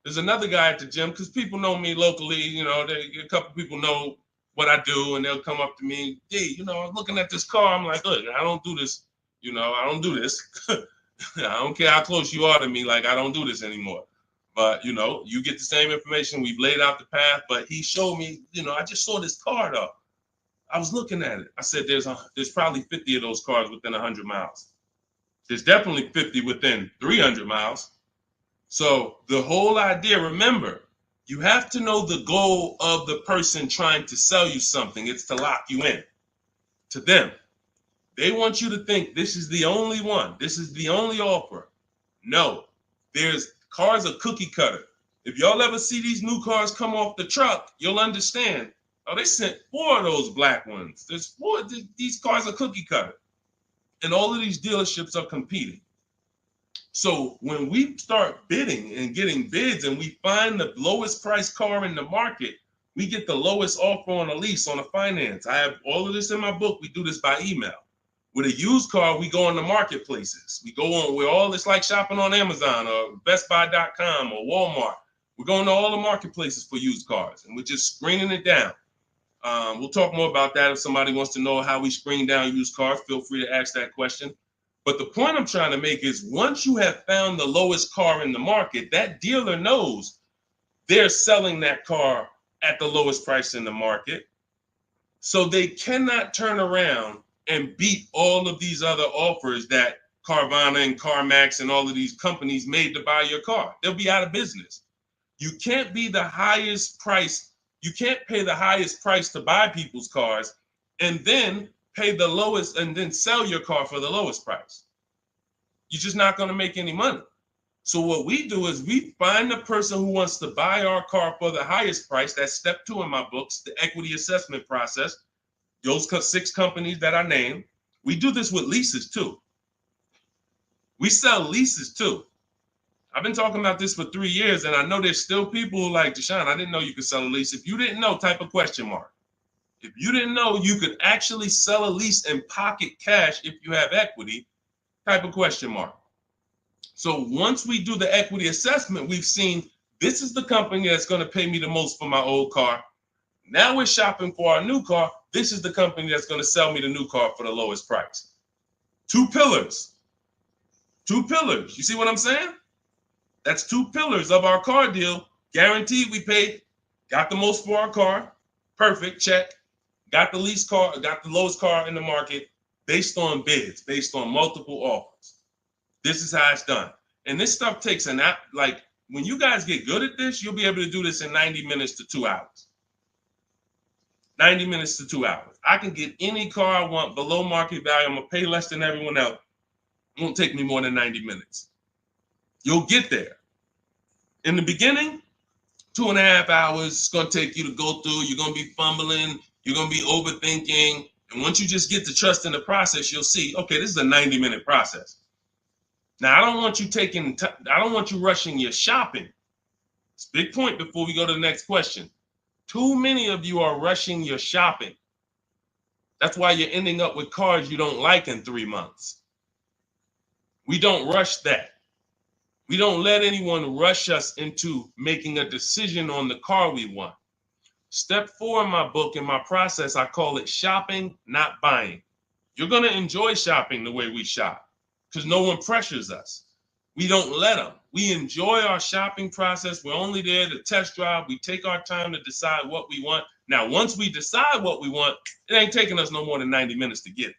there's another guy at the gym, because people know me locally, a couple people know what I do, and they'll come up to me, hey, I'm looking at this car. I'm like, look, I don't do this. I don't do this. I don't care how close you are to me. Like, I don't do this anymore. But, you get the same information. We've laid out the path. But he showed me, I just saw this car, though. I was looking at it. I said, there's probably 50 of those cars within 100 miles. There's definitely 50 within 300 miles. So the whole idea, remember, you have to know the goal of the person trying to sell you something. It's to lock you in to them. They want you to think this is the only one. This is the only offer. No, there's cars are cookie cutter. If y'all ever see these new cars come off the truck, you'll understand. Oh, they sent 4 of those black ones. There's 4. These cars are cookie cutter. And all of these dealerships are competing. So when we start bidding and getting bids and we find the lowest price car in the market, we get the lowest offer on a lease, on a finance. I have all of this in my book. We do this by email. With a used car, we go on the marketplaces. We go on, it's like shopping on Amazon or BestBuy.com or Walmart. We're going to all the marketplaces for used cars, and we're just screening it down. We'll talk more about that. If somebody wants to know how we screen down used cars, feel free to ask that question. But the point I'm trying to make is, once you have found the lowest car in the market, that dealer knows they're selling that car at the lowest price in the market. So they cannot turn around and beat all of these other offers that Carvana and CarMax and all of these companies made to buy your car. They'll be out of business. You can't be the highest price. You can't pay the highest price to buy people's cars and then pay the lowest and then sell your car for the lowest price. You're just not going to make any money. So what we do is we find the person who wants to buy our car for the highest price. That's step 2 in my books, the equity assessment process. Those 6 companies that I named. We do this with leases too. We sell leases too. I've been talking about this for 3 years, and I know there's still people who are like, Deshone, I didn't know you could sell a lease. If you didn't know, type a question mark. If you didn't know you could actually sell a lease and pocket cash if you have equity, type a question mark. So once we do the equity assessment, we've seen this is the company that's going to pay me the most for my old car. Now we're shopping for our new car. This is the company that's going to sell me the new car for the lowest price. 2 pillars. 2 pillars. You see what I'm saying? That's 2 pillars of our car deal. Guaranteed we paid, got the most for our car. Perfect, check. Got the least car, got the lowest car in the market based on bids, based on multiple offers. This is how it's done. And this stuff takes an app. Like, when you guys get good at this, you'll be able to do this in 90 minutes to 2 hours. 90 minutes to 2 hours. I can get any car I want below market value. I'm going to pay less than everyone else. It won't take me more than 90 minutes. You'll get there. In the beginning, 2.5 hours it's going to take you to go through. You're going to be fumbling. You're going to be overthinking. And once you just get to trust in the process, you'll see, okay, this is a 90-minute process. Now, I don't want you rushing your shopping. It's a big point before we go to the next question. Too many of you are rushing your shopping. That's why you're ending up with cars you don't like in 3 months. We don't rush that. We don't let anyone rush us into making a decision on the car we want. Step 4 in my book, in my process, I call it shopping, not buying. You're going to enjoy shopping the way we shop because no one pressures us. We don't let them. We enjoy our shopping process. We're only there to test drive. We take our time to decide what we want. Now, once we decide what we want, it ain't taking us no more than 90 minutes to get it.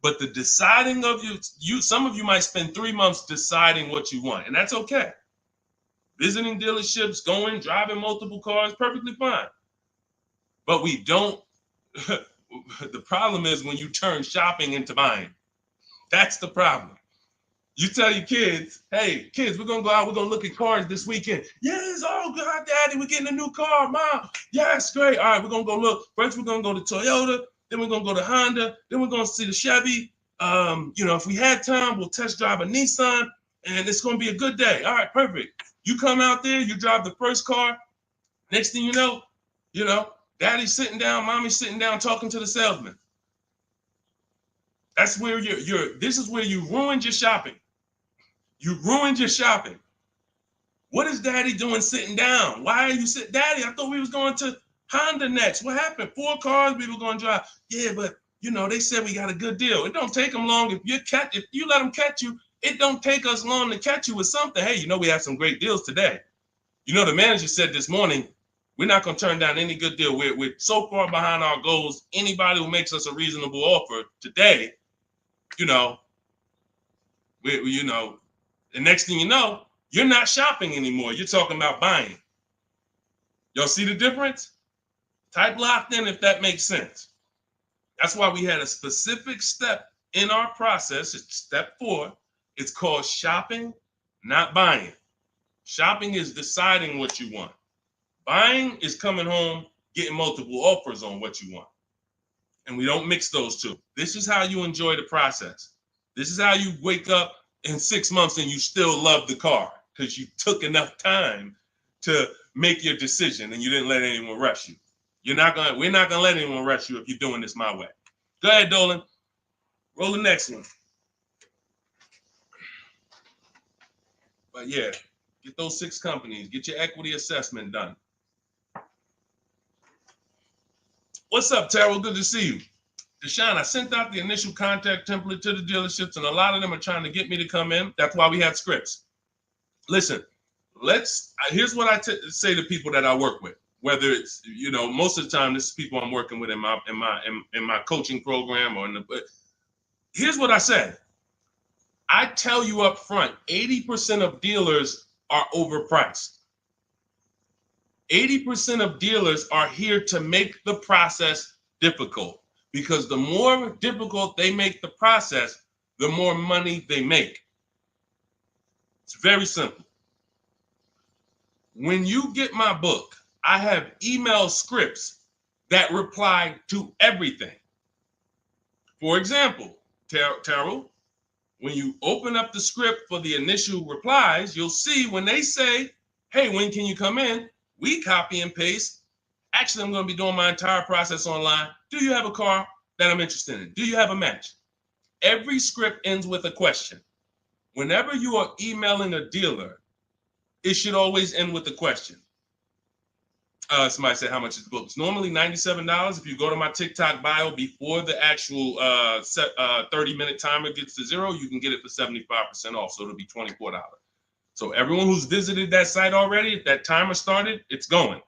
But the deciding of some of you might spend 3 months deciding what you want, and that's okay. Visiting dealerships, driving multiple cars, perfectly fine. But we don't, the problem is when you turn shopping into buying. That's the problem. You tell your kids, hey, kids, we're going to go out, we're going to look at cars this weekend. Yes, oh, God, Daddy, we're getting a new car, Mom. Yes, great. All right, we're going to go look. First, we're going to go to Toyota. Then we're going to go to Honda. Then we're going to see the Chevy. If we had time, we'll test drive a Nissan, and it's going to be a good day. All right, perfect. You come out there, you drive the first car. Next thing you know, Daddy's sitting down, Mommy's sitting down talking to the salesman. That's where this is where you ruined your shopping. You ruined your shopping. What is Daddy doing sitting down? Why are you sitting? Daddy, I thought we was going to Honda next. What happened? 4 cars we were going to drive. Yeah, but they said we got a good deal. It don't take them long. If you let them catch you, it don't take us long to catch you with something. Hey, we have some great deals today. The manager said this morning, we're not going to turn down any good deal. We're so far behind our goals. Anybody who makes us a reasonable offer today, the next thing you know, you're not shopping anymore. You're talking about buying. Y'all see the difference? Type locked in if that makes sense. That's why we had a specific step in our process. It's step 4. It's called shopping, not buying. Shopping is deciding what you want. Buying is coming home, getting multiple offers on what you want. And we don't mix those two. This is how you enjoy the process. This is how you wake up in 6 months and you still love the car because you took enough time to make your decision and you didn't let anyone rush you. We're not gonna let anyone rush you if you're doing this my way. Go ahead, Dolan. Roll the next one. But yeah, get those 6 companies. Get your equity assessment done. What's up, Terrell? Good to see you. Deshone, I sent out the initial contact template to the dealerships, and a lot of them are trying to get me to come in. That's why we had scripts. Listen, here's what I say to people that I work with. Whether it's most of the time this is people I'm working with in my coaching program here's what I say. I tell you up front, 80% of dealers are overpriced. 80% of dealers are here to make the process difficult because the more difficult they make the process, the more money they make. It's very simple. When you get my book, I have email scripts that reply to everything. For example, Terrell, when you open up the script for the initial replies, you'll see when they say, hey, when can you come in? We copy and paste. Actually, I'm going to be doing my entire process online. Do you have a car that I'm interested in? Do you have a match? Every script ends with a question. Whenever you are emailing a dealer, it should always end with a question. Somebody said, how much is the book? It's normally $97. If you go to my TikTok bio before the actual 30-minute timer gets to 0, you can get it for 75% off. So it'll be $24. So everyone who's visited that site already, if that timer started, it's going.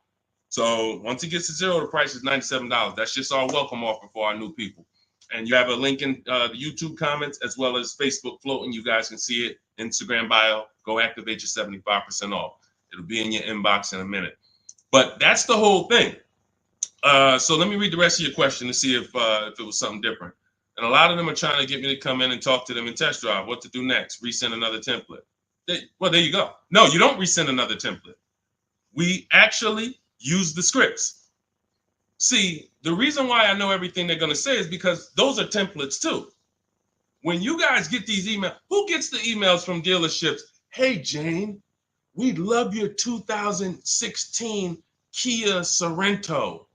So once it gets to 0, the price is $97. That's just our welcome offer for our new people. And you have a link in the YouTube comments as well as Facebook floating. You guys can see it. Instagram bio. Go activate your 75% off. It'll be in your inbox in a minute. But that's the whole thing. So let me read the rest of your question to see if it was something different. And a lot of them are trying to get me to come in and talk to them and test drive. What to do next? Resend another template. Well, there you go. No, you don't resend another template. We actually use the scripts. See, the reason why I know everything they're going to say is because those are templates too. When you guys get these emails, who gets the emails from dealerships? Hey, Jane, we love your 2016 Kia Sorento.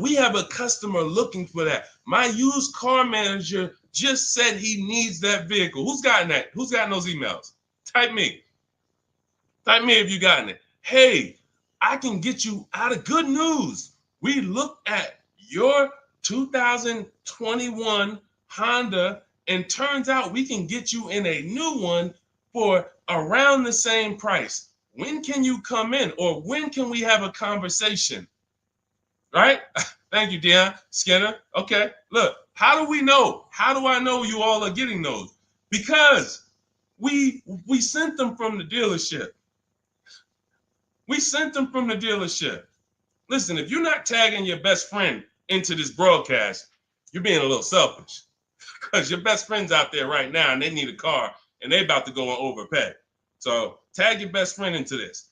We have a customer looking for that. My used car manager just said he needs that vehicle. Who's gotten that? Who's gotten those emails? Type me. Type me if you gotten it. Hey, I can get you out of good news. We looked at your 2021 Honda, and turns out we can get you in a new one for around the same price. When can you come in? Or when can we have a conversation? Right? Thank you, Dion Skinner. Okay, look, how do we know? How do I know you all are getting those? Because we sent them from the dealership. We sent them from the dealership. Listen, if you're not tagging your best friend into this broadcast, you're being a little selfish, because your best friend's out there right now and they need a car and they about to go and overpay. So tag your best friend into this.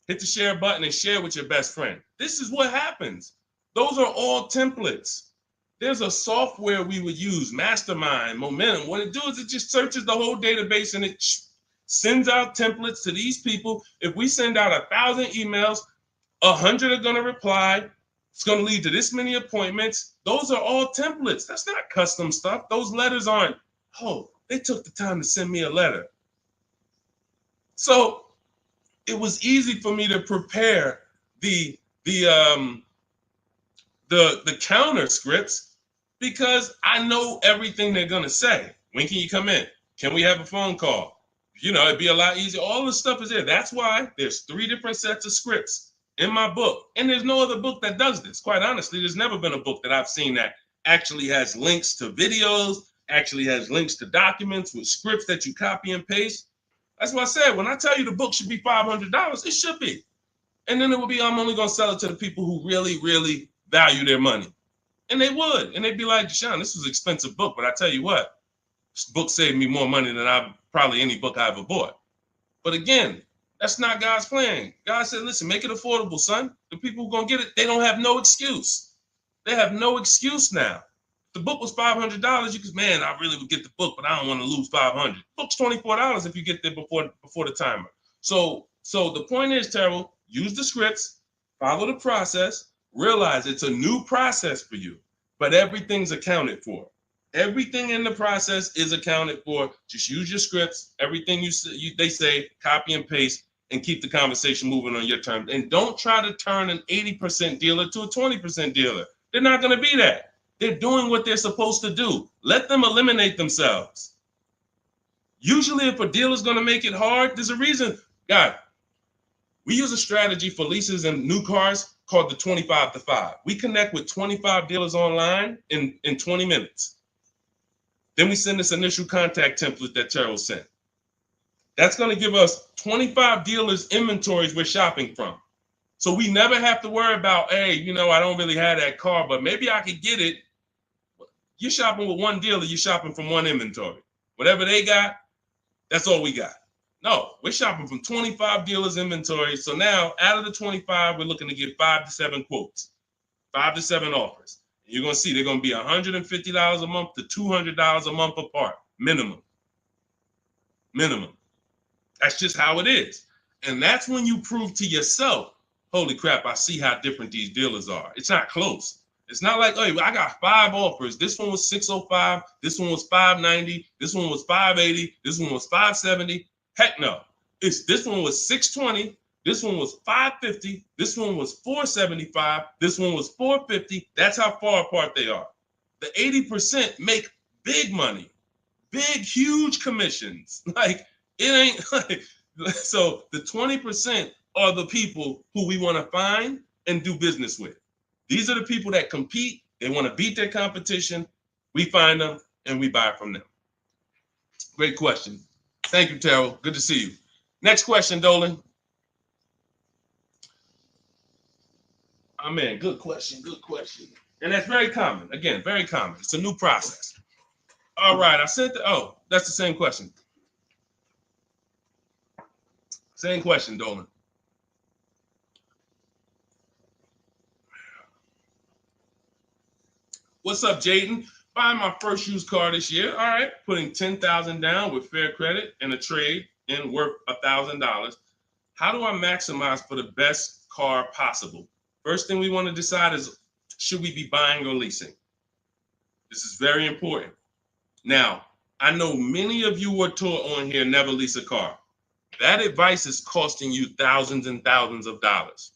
Hit the share button and share with your best friend. This is what happens. Those are all templates. There's a software we would use, Mastermind, Momentum. What it does is it just searches the whole database and it sends out templates to these people. If we send out 1,000 emails, 100 are going to reply. It's going to lead to this many appointments. Those are all templates. That's not custom stuff. Those letters aren't, oh, they took the time to send me a letter. So it was easy for me to prepare the counter scripts because I know everything they're going to say. When can you come in? Can we have a phone call? You know, it'd be a lot easier. All the stuff is there. That's why there's 3 different sets of scripts in my book. And there's no other book that does this. Quite honestly, there's never been a book that I've seen that actually has links to videos, actually has links to documents with scripts that you copy and paste. That's what I said. When I tell you the book should be $500, it should be. And then it would be, I'm only going to sell it to the people who really, really value their money. And they would. And they'd be like, Deshone, this was an expensive book, but I tell you what, this book saved me more money than probably any book I ever bought. But again, that's not God's plan. God said, listen, make it affordable, son. The people who are going to get it, they don't have no excuse. They have no excuse now. If the book was $500, you could, man, I really would get the book, but I don't want to lose $500. Book's $24 if you get there before the timer. So the point is, Terrell, use the scripts, follow the process, realize it's a new process for you, but everything's accounted for. Everything in the process is accounted for. Just use your scripts. Everything they say, copy and paste, and keep the conversation moving on your terms. And don't try to turn an 80% dealer to a 20% dealer. They're not going to be that. They're doing what they're supposed to do. Let them eliminate themselves. Usually, if a dealer's going to make it hard, there's a reason. God, we use a strategy for leases and new cars called the 25 to 5. We connect with 25 dealers online in 20 minutes. Then we send this initial contact template that Terrell sent. That's going to give us 25 dealers' inventories we're shopping from. So we never have to worry about, hey, you know, I don't really have that car, but maybe I could get it. You're shopping with one dealer, you're shopping from one inventory. Whatever they got, that's all we got. No, we're shopping from 25 dealers' inventory. So now out of the 25, we're looking to get 5 to 7 quotes, 5 to 7 offers. You're going to see they're going to be $150 a month to $200 a month apart, minimum. That's just how it is. And that's when you prove to yourself, holy crap, I see how different these dealers are. It's not close. It's not like, hey, I got 5 offers. This one was $605. This one was $590. This one was $580. This one was $570. Heck no. This one was $620. This one was $550. This one was $475. This one was $450. That's how far apart they are. The 80% make big money, big, huge commissions. Like, it ain't like, so the 20% are the people who we want to find and do business with. These are the people that compete. They want to beat their competition. We find them and we buy from them. Great question. Thank you, Terrell. Good to see you. Next question, Dolan. Oh, man, good question. And that's very common. Again, very common. It's a new process. All right, I said that's the same question. Same question, Dolan. What's up, Jaden? Buying my first used car this year. All right, putting $10,000 down with fair credit and a trade in worth $1,000. How do I maximize for the best car possible? First thing we want to decide is, should we be buying or leasing? This is very important. Now, I know many of you were taught on here, never lease a car. That advice is costing you thousands and thousands of dollars.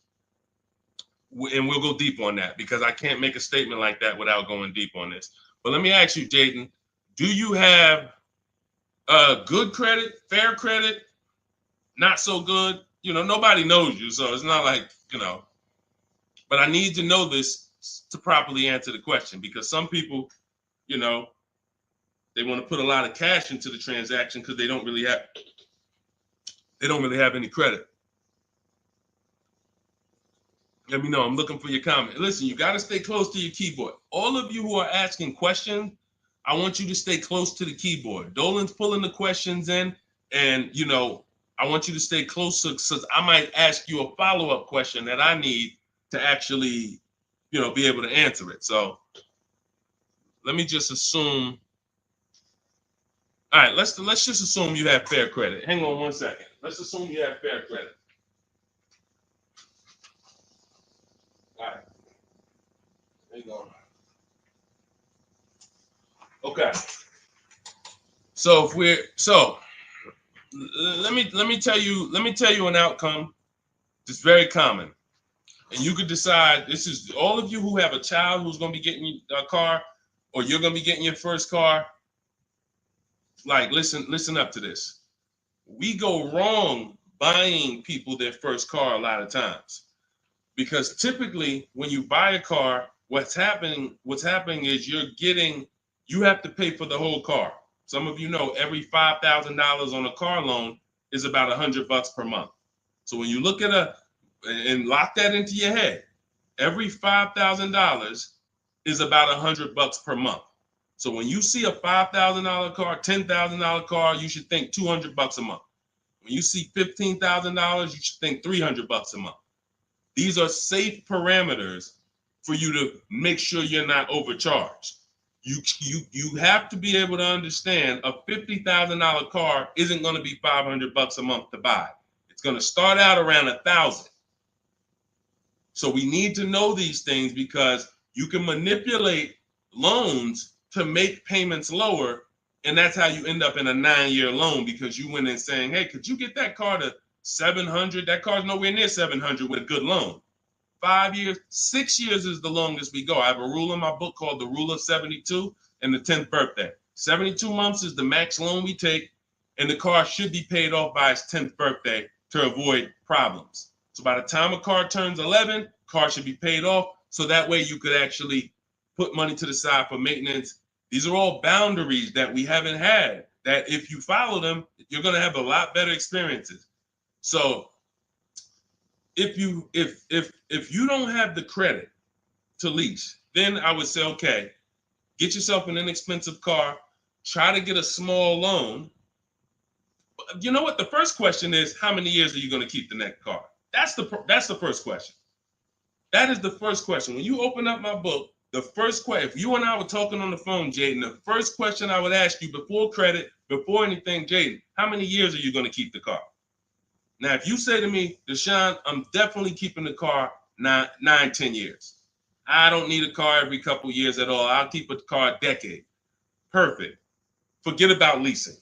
And we'll go deep on that because I can't make a statement like that without going deep on this. But let me ask you, Jaden, do you have good credit, fair credit, not so good? You know, nobody knows you, so it's not like, you know. But I need to know this to properly answer the question, because some people, you know, they want to put a lot of cash into the transaction because they don't really have any credit. Let me know. I'm looking for your comment. Listen, you got to stay close to your keyboard. All of you who are asking questions, I want you to stay close to the keyboard. Dolan's pulling the questions in, and, you know, I want you to stay close, because I might ask you a follow-up question that I need to actually, you know, be able to answer it. So let me just assume. All right, let's just assume you have fair credit. Hang on one second. Let's assume you have fair credit. All right. Hang on. Okay. So let me tell you an outcome that's very common. And you could decide, this is all of you who have a child who's going to be getting a car, or you're going to be getting your first car. Like, listen up to this. We go wrong buying people their first car a lot of times, because typically when you buy a car, what's happening is you have to pay for the whole car. Some of you know every $5,000 on a car loan is about $100 per month. So when you look at and lock that into your head, every $5,000 is about $100 per month. So when you see a $5,000 car, $10,000 car, you should think $200 a month. When you see $15,000, you should think $300 a month. These are safe parameters for you to make sure you're not overcharged. You have to be able to understand a $50,000 car isn't going to be $500 a month to buy. It's going to start out around $1,000. So we need to know these things, because you can manipulate loans to make payments lower, and that's how you end up in a 9-year loan, because you went in saying, hey, could you get that car to 700? That car's nowhere near 700 with a good loan. 5 years, 6 years is the longest we go. I have a rule in my book called the Rule of 72 and the 10th birthday. 72 months is the max loan we take, and the car should be paid off by its 10th birthday to avoid problems. So by the time a car turns 11, car should be paid off, so that way you could actually put money to the side for maintenance. These are all boundaries that we haven't had, that if you follow them, you're going to have a lot better experiences. So if you don't have the credit to lease, then I would say, okay, get yourself an inexpensive car, try to get a small loan. You know what? The first question is, how many years are you going to keep the next car? That's the first question. That is the first question. When you open up my book, the first question, if you and I were talking on the phone, Jaden, the first question I would ask you before credit, before anything, Jaden, how many years are you going to keep the car? Now, if you say to me, Deshone, I'm definitely keeping the car 9-10 years. I don't need a car every couple years at all. I'll keep a car a decade. Perfect. Forget about leasing.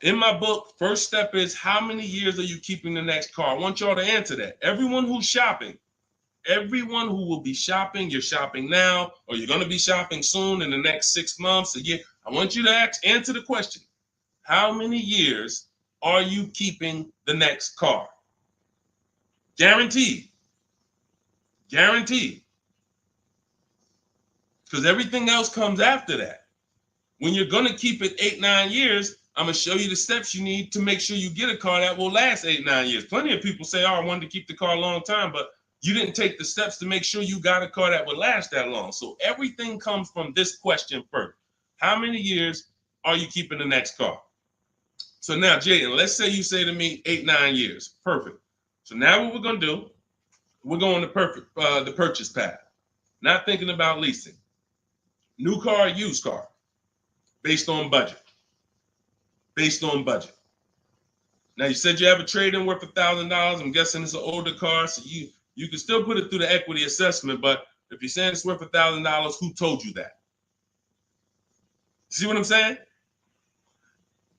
In my book, first step is, how many years are you keeping the next car? I want y'all to answer that. Everyone who's shopping, everyone who will be shopping, you're shopping now, or you're going to be shopping soon in the next 6 months, a year. I want you to answer the question. How many years are you keeping the next car? Guaranteed. Guaranteed. Because everything else comes after that. When you're going to keep it 8-9 years, I'm going to show you the steps you need to make sure you get a car that will last 8-9 years. Plenty of people say, oh, I wanted to keep the car a long time, but you didn't take the steps to make sure you got a car that would last that long. So everything comes from this question first. How many years are you keeping the next car? So now, Jaden, let's say you say to me 8-9 years. Perfect. So now what we're going to do, we're going to the purchase path. Not thinking about leasing. New car, used car, based on budget. Based on budget. Now you said you have a trade-in worth $1,000. I'm guessing it's an older car, so you can still put it through the equity assessment. But if you're saying it's worth $1,000, who told you that? See what I'm saying?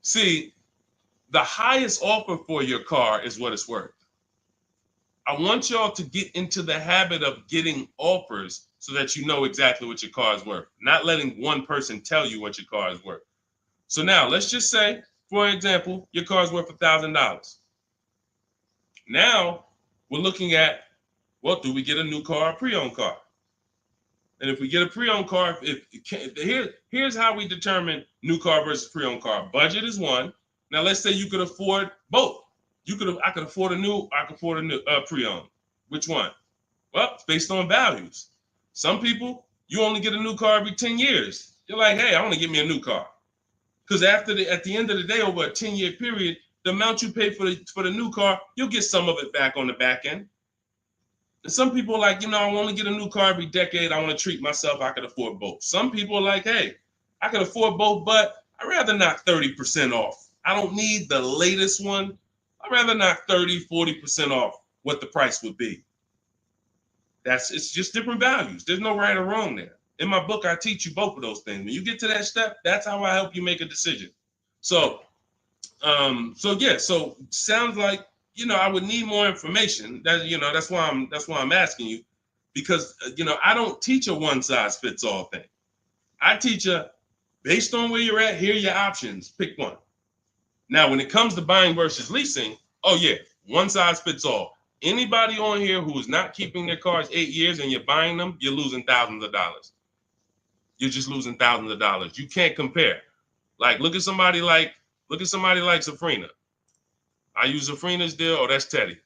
See, the highest offer for your car is what it's worth. I want y'all to get into the habit of getting offers so that you know exactly what your car is worth, not letting one person tell you what your car is worth. So now let's just say, for example, your car is worth $1,000. Now we're looking at, well, do we get a new car or pre-owned car? And if we get a pre-owned car, here's how we determine new car versus pre-owned car. Budget is one. Now let's say you could afford both. I could afford a new, I could afford a new pre-owned. Which one? Well, it's based on values. Some people, you only get a new car every 10 years. You're like, hey, I want to get me a new car. Because at the end of the day, over a 10-year period, the amount you pay for the new car, you'll get some of it back on the back end. And some people are like, I want to get a new car every decade. I want to treat myself. I could afford both. Some people are like, hey, I can afford both, but I'd rather knock 30% off. I don't need the latest one. I'd rather knock 30, 40% off what the price would be. It's just different values. There's no right or wrong there. In my book, I teach you both of those things. When you get to that step, that's how I help you make a decision. So sounds like, I would need more information. That's why I'm asking you, because I don't teach a one size fits all thing. I teach based on where you're at, here are your options. Pick one. Now, when it comes to buying versus leasing, oh yeah, one size fits all. Anybody on here who is not keeping their cars 8 years and you're buying them, you're losing thousands of dollars. You're just losing thousands of dollars. You can't compare. Like, look at somebody like Safrina. I use Safrina's deal. Oh, that's Teddy.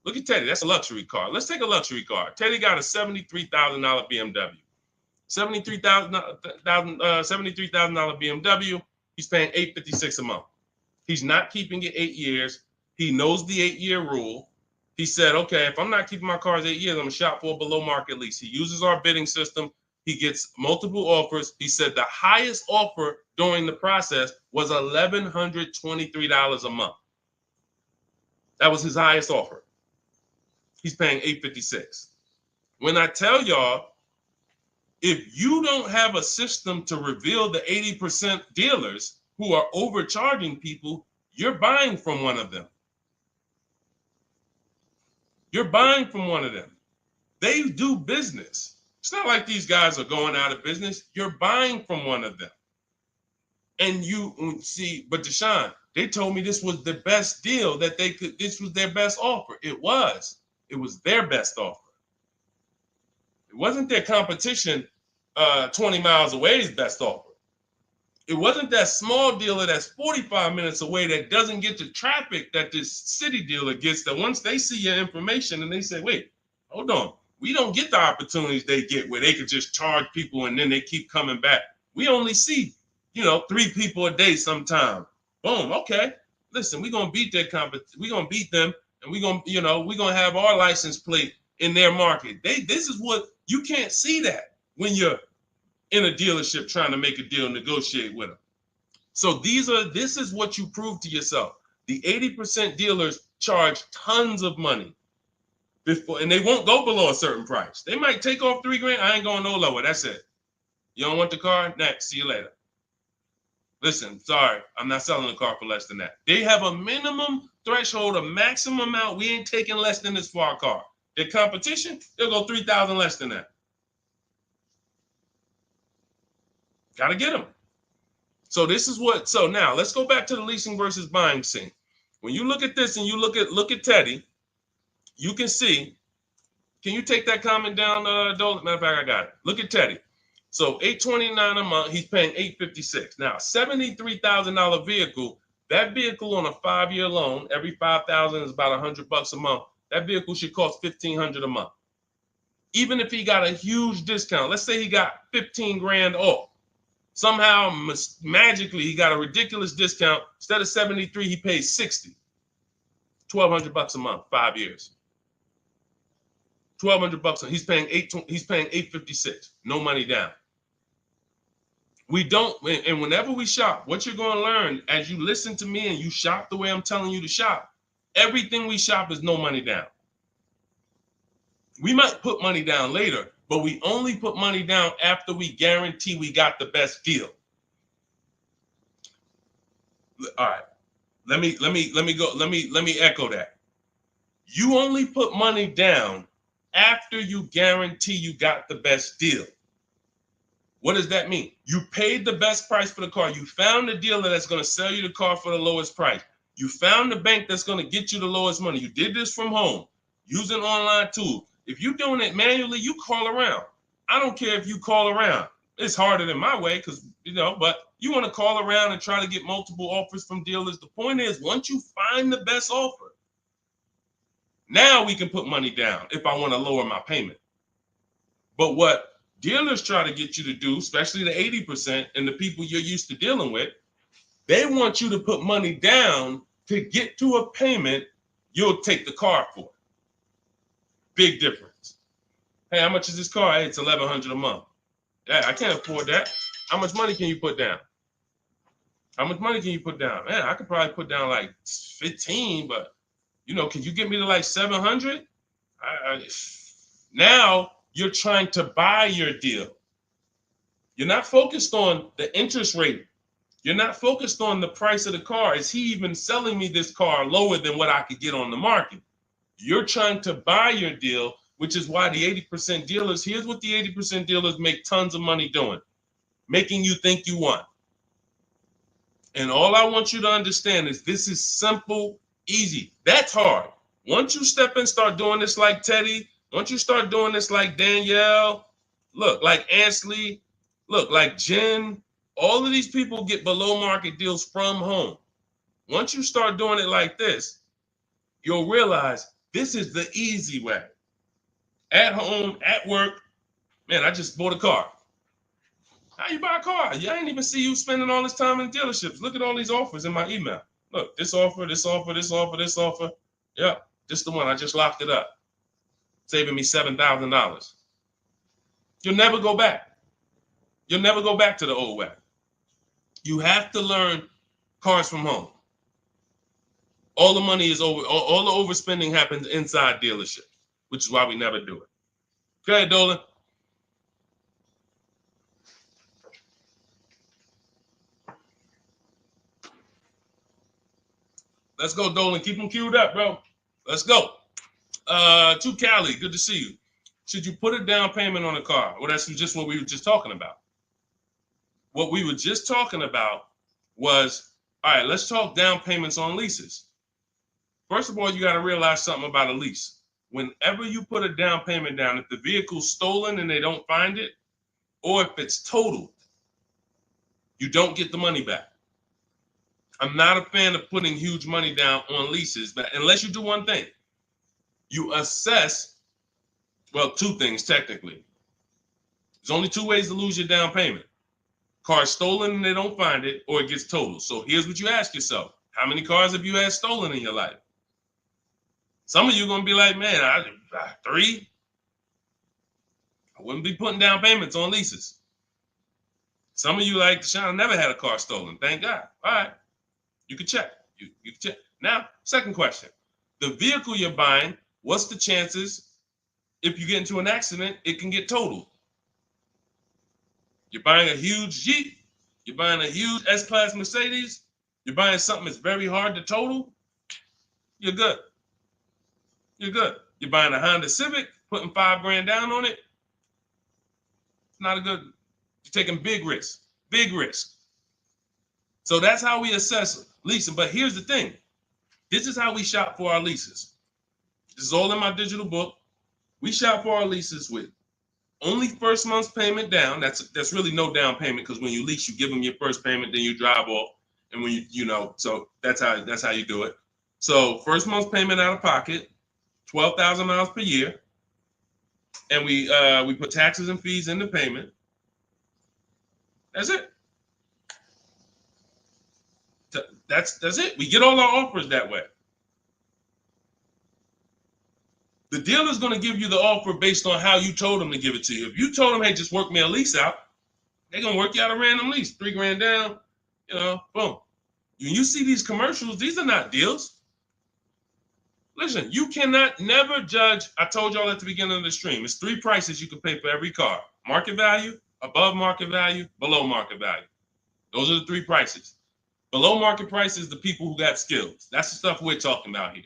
Look at Teddy. That's a luxury car. Let's take a luxury car. Teddy got a $73,000 BMW. $73,000 BMW. He's paying $856 a month. He's not keeping it 8 years. He knows the 8-year rule. He said, okay, if I'm not keeping my cars 8 years, I'm going to shop for a below market lease. He uses our bidding system. He gets multiple offers. He said the highest offer during the process was $1,123 a month. That was his highest offer. He's paying $856. When I tell y'all, if you don't have a system to reveal the 80% dealers who are overcharging people, you're buying from one of them. You're buying from one of them. They do business. It's not like these guys are going out of business. You're buying from one of them. And you see, but Deshone, they told me this was the best deal that they could, this was their best offer. It was their best offer. It wasn't their competition 20 miles away's best offer. It wasn't that small dealer that's 45 minutes away that doesn't get the traffic that this city dealer gets, that once they see your information and they say, wait, hold on, we don't get the opportunities they get where they could just charge people and then they keep coming back. We only see, 3 people a day sometime. Boom, okay. Listen, we're gonna beat their we're gonna beat them, and we're gonna have our license plate in their market. This is what you can't see that when you're in a dealership trying to make a deal, negotiate with them. So this is what you prove to yourself. The 80% dealers charge tons of money before, and they won't go below a certain price. They might take off $3,000. I ain't going no lower. That's it. You don't want the car? Next. See you later. Listen, sorry, I'm not selling a car for less than that. They have a minimum threshold, a maximum amount. We ain't taking less than this for our car. Their competition, they'll go 3,000 less than that. Got to get them. So now let's go back to the leasing versus buying scene. When you look at this and you look at Teddy, you can see, can you take that comment down, Dolan? Matter of fact, I got it. Look at Teddy. So $829 a month, he's paying $856. Now, $73,000 vehicle, that vehicle on a 5-year loan, every $5,000 is about $100 a month. That vehicle should cost $1,500 a month. Even if he got a huge discount, let's say he got 15 grand off. Somehow, magically, he got a ridiculous discount. Instead of 73, he pays 60. $1,200 a month, 5 years. $1,200 he's paying $856. No money down. We don't, and whenever we shop, what you're going to learn as you listen to me and you shop the way I'm telling you to shop, everything we shop is no money down. We might put money down later, but we only put money down after we guarantee we got the best deal. All right. Let me echo that. You only put money down after you guarantee you got the best deal. What does that mean? You paid the best price for the car. You found the dealer that's going to sell you the car for the lowest price. You found the bank that's going to get you the lowest money. You did this from home using online tools. If you're doing it manually, you call around. I don't care if you call around. It's harder than my way because, but you want to call around and try to get multiple offers from dealers. The point is, once you find the best offer, now we can put money down if I want to lower my payment. But what dealers try to get you to do, especially the 80% and the people you're used to dealing with, they want you to put money down to get to a payment you'll take the car for. Big difference. Hey, how much is this car? Hey, it's $1,100 a month. Yeah, I can't afford that. How much money can you put down? How much money can you put down? Man, I could probably put down like 15, but can you get me to like 700? Now you're trying to buy your deal. You're not focused on the interest rate. You're not focused on the price of the car. Is he even selling me this car lower than what I could get on the market? You're trying to buy your deal, which is why the 80% dealers, here's what the 80% dealers make tons of money doing, making you think you want. And all I want you to understand is this is simple, easy. That's hard. Once you step in, start doing this like Teddy, once you start doing this like Danielle, look, like Ansley, look, like Jen, all of these people get below market deals from home. Once you start doing it like this, you'll realize this is the easy way. At home, at work, man, I just bought a car. How you buy a car? I ain't even see you spending all this time in dealerships. Look at all these offers in my email. Look, this offer, this offer, this offer, this offer. Yep, just the one. I just locked it up, saving me $7,000. You'll never go back. You'll never go back to the old way. You have to learn cars from home. All the money is over. All the overspending happens inside dealerships, which is why we never do it. Go ahead, Dolan. Let's go, Dolan. Keep them queued up, bro. Let's go. To Cali, good to see you. Should you put a down payment on a car? Well, that's just what we were just talking about. What we were just talking about was, all right, let's talk down payments on leases. First of all, you got to realize something about a lease. Whenever you put a down payment down, if the vehicle's stolen and they don't find it, or if it's totaled, you don't get the money back. I'm not a fan of putting huge money down on leases, but unless you do one thing, you assess, well, two things technically. There's only two ways to lose your down payment. Car's stolen and they don't find it, or it gets totaled. So here's what you ask yourself. How many cars have you had stolen in your life? Some of you are going to be like, man, 3. I wouldn't be putting down payments on leases. Some of you like, Deshone, I never had a car stolen. Thank God. All right. You can check. You can check. Now, second question. The vehicle you're buying, what's the chances if you get into an accident, it can get totaled? You're buying a huge Jeep. You're buying a huge S-Class Mercedes. You're buying something that's very hard to total. You're good. You're good. You're buying a Honda Civic, putting $5,000 down on it. It's not a good. You're taking big risks. Big risk. So that's how we assess leasing. But here's the thing. This is how we shop for our leases. This is all in my digital book. We shop for our leases with only first month's payment down. That's really no down payment because when you lease, you give them your first payment, then you drive off. And when so that's how you do it. So first month's payment out of pocket, 12,000 miles per year. And we put taxes and fees in the payment. That's it. That's it. We get all our offers that way. The dealer's going to give you the offer based on how you told them to give it to you. If you told them, hey, just work me a lease out, They're gonna work you out a random lease, $3 grand down, boom. When you see these commercials, these are not deals. Listen, you cannot never judge. I told y'all at the beginning of the stream, it's 3 prices you can pay for every car: market value, above market value, below market value. Those are the 3 prices. Below market price is the people who got skills. That's the stuff we're talking about here.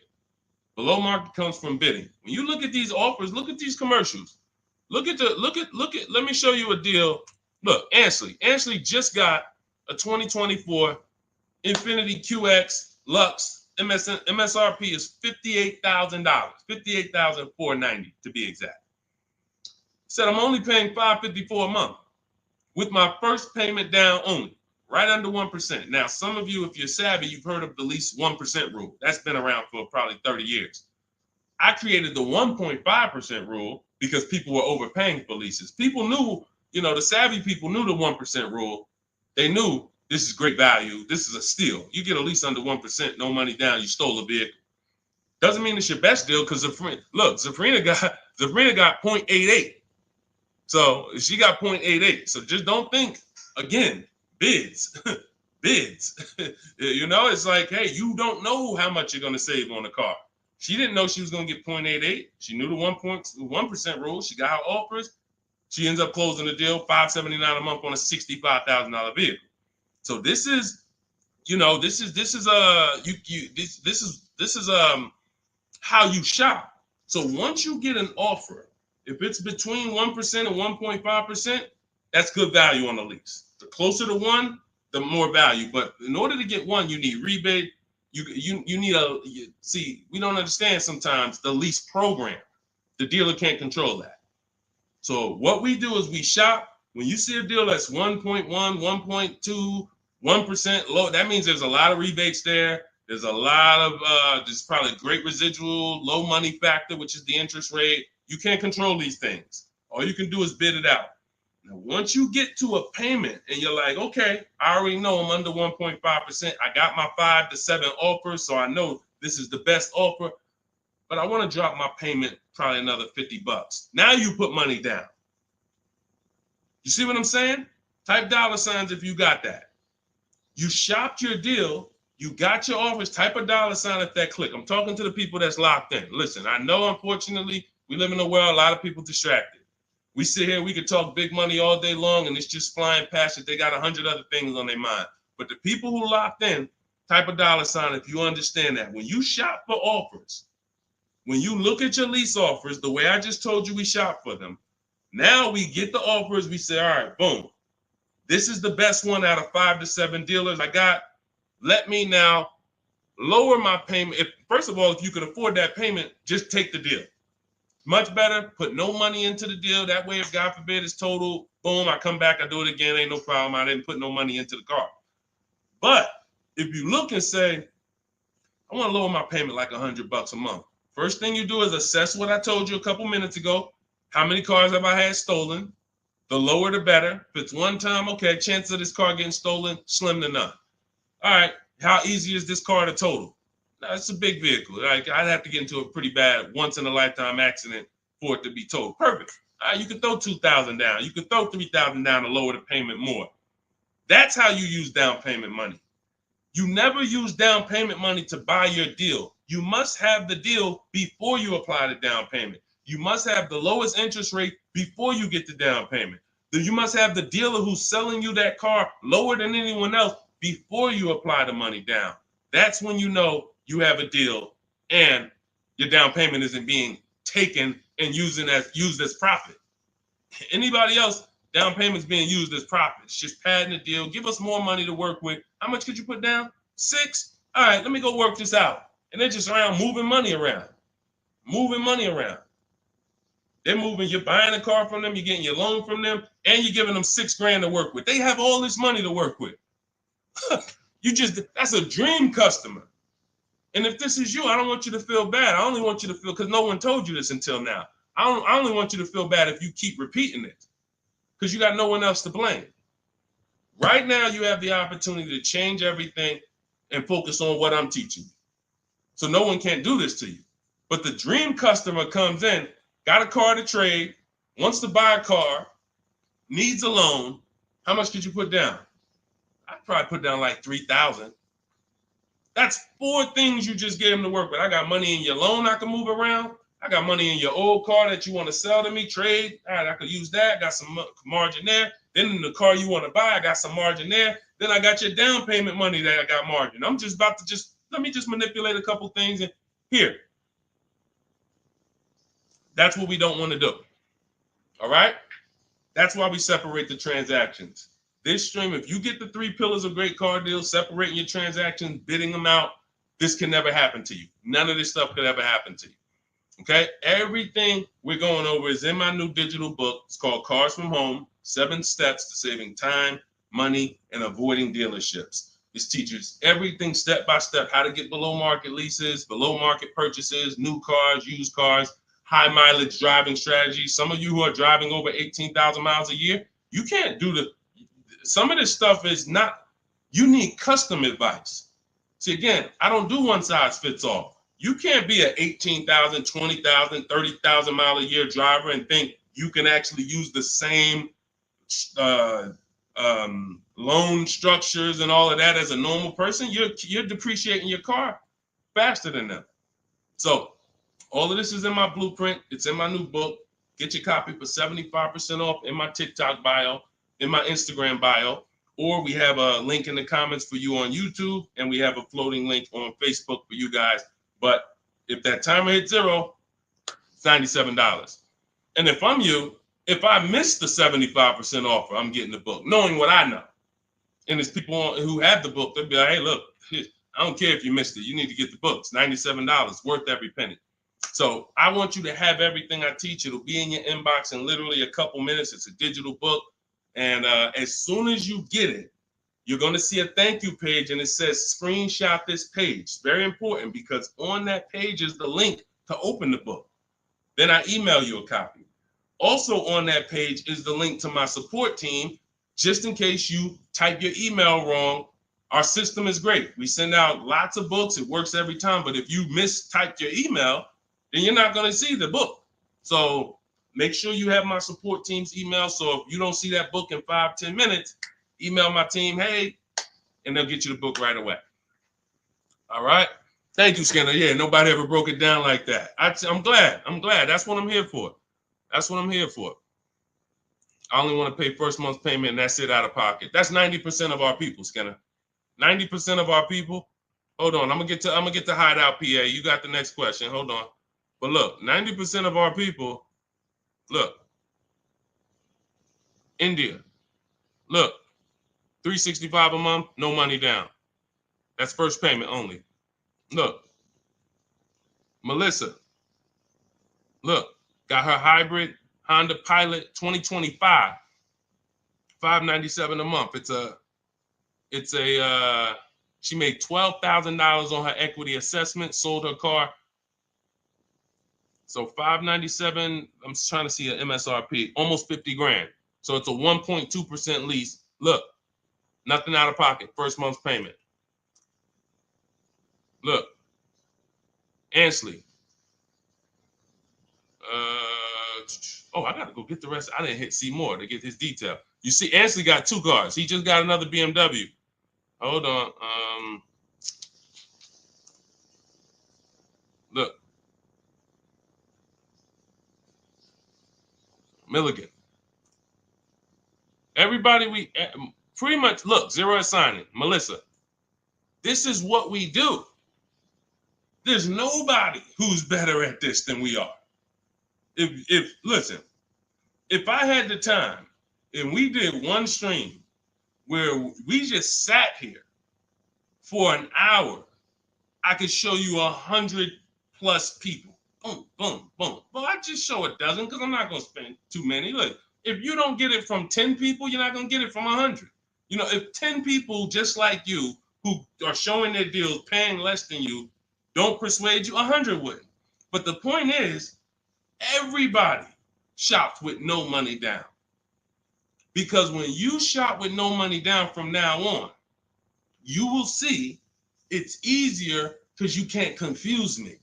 Below market comes from bidding. When you look at these offers, look at these commercials. Look at. Let me show you a deal. Look, Ansley just got a 2024 Infinity QX Lux. MSRP is $58,000, $58,490 to be exact. Said I'm only paying $554 a month with my first payment down only, right under 1%. Now, some of you, if you're savvy, you've heard of the lease 1% rule. That's been around for probably 30 years. I created the 1.5% rule because people were overpaying for leases. People knew, the savvy people knew the 1% rule. They knew this is great value. This is a steal. You get a lease under 1%, no money down, you stole a vehicle. Doesn't mean it's your best deal because Zafrina got 0.88. So she got 0.88. So just don't think, again, bids. Bids. It's like, hey, you don't know how much you're going to save on the car. She didn't know she was going to get 0.88. She knew the 1% rule. She got her offers. She ends up closing the deal, $579 a month on a $65,000 vehicle. So this is how you shop. So once you get an offer, if it's between 1% and 1.5%, that's good value on the lease. The closer to 1, the more value. But in order to get 1, you need rebate. You need we don't understand sometimes the lease program. The dealer can't control that. So what we do is we shop. When you see a deal that's 1.1, 1.2, 1% low, that means there's a lot of rebates there. There's a lot of there's probably great residual, low money factor, which is the interest rate. You can't control these things. All you can do is bid it out. Now, once you get to a payment and you're like, okay, I already know I'm under 1.5%. I got my 5 to 7 offers, so I know this is the best offer. But I want to drop my payment probably another $50. Now you put money down. You see what I'm saying? Type $signs if you got that. You shopped your deal. You got your offers. Type a $sign at that click. I'm talking to the people that's locked in. Listen, I know, unfortunately, we live in a world, a lot of people distracted. We sit here, we could talk big money all day long, and it's just flying past it. They got 100 other things on their mind. But the people who locked in, type a $sign if you understand that. When you shop for offers, when you look at your lease offers, the way I just told you we shop for them, now we get the offers, we say, all right, boom. This is the best one out of 5 to 7 dealers I got. Let me now lower my payment. First of all, if you can afford that payment, just take the deal. Much better, put no money into the deal. That way, if God forbid it's total, boom, I come back, I do it again, ain't no problem. I didn't put no money into the car. But if you look and say, I want to lower my payment like $100 a month. First thing you do is assess what I told you a couple minutes ago. How many cars have I had stolen? The lower, the better. If it's one time, okay, chances of this car getting stolen, slim to none. All right, how easy is this car to total? Now, it's a big vehicle. Like, I'd have to get into a pretty bad once-in-a-lifetime accident for it to be totaled. Perfect. All right, you can throw $2,000 down. You can throw $3,000 down to lower the payment more. That's how you use down payment money. You never use down payment money to buy your deal. You must have the deal before you apply the down payment. You must have the lowest interest rate before you get the down payment. You must have the dealer who's selling you that car lower than anyone else before you apply the money down. That's when you know you have a deal and your down payment isn't being taken and used as profit. Anybody else, down payment's being used as profit. It's just padding the deal. Give us more money to work with. How much could you put down? 6? All right, let me go work this out. And they're just around moving money around. They're moving, you're buying a car from them, you're getting your loan from them, and you're giving them $6,000 to work with. They have all this money to work with. That's a dream customer. And if this is you, I don't want you to feel bad. I only want you to feel, because no one told you this until now. I only want you to feel bad if you keep repeating it, because you got no one else to blame. Right now, you have the opportunity to change everything and focus on what I'm teaching you. So no one can do this to you. But the dream customer comes in, got a car to trade, wants to buy a car, needs a loan, How much could you put down? I'd probably put down like 3,000. That's 4 things you just gave him to work with. I got money in your loan I can move around. I got money in your old car that you want to sell to me, trade. All right, I could use that. Got some margin there. Then in the car you want to buy, I got some margin there. Then I got your down payment money that I got margin. I'm just about to let me manipulate a couple things and here. That's what we don't want to do. All right? That's why we separate the transactions. This stream, if you get the 3 pillars of great car deals, separating your transactions, bidding them out, this can never happen to you. None of this stuff could ever happen to you. Okay? Everything we're going over is in my new digital book. It's called Cars from Home, 7 Steps to Saving Time, Money, and Avoiding Dealerships. This teaches everything step by step, how to get below market leases, below market purchases, new cars, used cars, high mileage driving strategies. Some of you who are driving over 18,000 miles a year, you can't do some of this stuff is not, you need custom advice. See, again, I don't do one size fits all. You can't be an 18,000, 20,000, 30,000 mile a year driver and think you can actually use the same loan structures and all of that as a normal person. You're depreciating your car faster than them. So all of this is in my blueprint. It's in my new book. Get your copy for 75% off in my TikTok bio, in my Instagram bio, or we have a link in the comments for you on YouTube, and we have a floating link on Facebook for you guys. But if that timer hits 0, it's $97. And if I'm you, if I miss the 75% offer, I'm getting the book, knowing what I know. And there's people who have the book, they'll be like, hey, look, I don't care if you missed it. You need to get the book. It's $97, worth every penny. So I want you to have everything I teach. It'll be in your inbox in literally a couple minutes. It's a digital book. And as soon as you get it, you're going to see a thank you page, and it says screenshot this page. Very important, because on that page is the link to open the book. Then I email you a copy. Also on that page is the link to my support team, just in case you type your email wrong. Our system is great. We send out lots of books. It works every time. But if you mistyped your email, then you're not going to see the book. So make sure you have my support team's email. So if you don't see that book in 5-10 minutes, email my team, hey, and they'll get you the book right away. All right. Thank you, Skinner. Yeah, nobody ever broke it down like that. I'm glad. That's what I'm here for. That's what I'm here for. I only want to pay first month's payment, and that's it out of pocket. That's 90% of our people, Skinner. 90% of our people. Hold on, I'm gonna get to Hideout PA. You got the next question. Hold on. But look, 90% of our people, look, India, look, $365 a month, no money down. That's first payment only. Look, Melissa, look, got her hybrid Honda Pilot 2025, $597 a month. She made $12,000 on her equity assessment, sold her car. So $597, I'm trying to see an MSRP, almost 50 grand. So it's a 1.2% lease. Look, nothing out of pocket, first month's payment. Look, Ansley. I got to go get the rest. I didn't hit see more to get his detail. You see, Ansley got 2 cars. He just got another BMW. Hold on. Look. Milligan. Everybody, we pretty much, look, zero is signing. Melissa. This is what we do. There's nobody who's better at this than we are. Listen, if I had the time and we did one stream where we just sat here for an hour, I could show you 100+ people. Boom, boom, boom. Well, I just show a dozen because I'm not going to spend too many. Look, if you don't get it from 10 people, you're not going to get it from 100. You know, if 10 people just like you who are showing their deals, paying less than you, don't persuade you, 100 wouldn't. But the point is, everybody shops with no money down. Because when you shop with no money down from now on, you will see it's easier because you can't confuse me.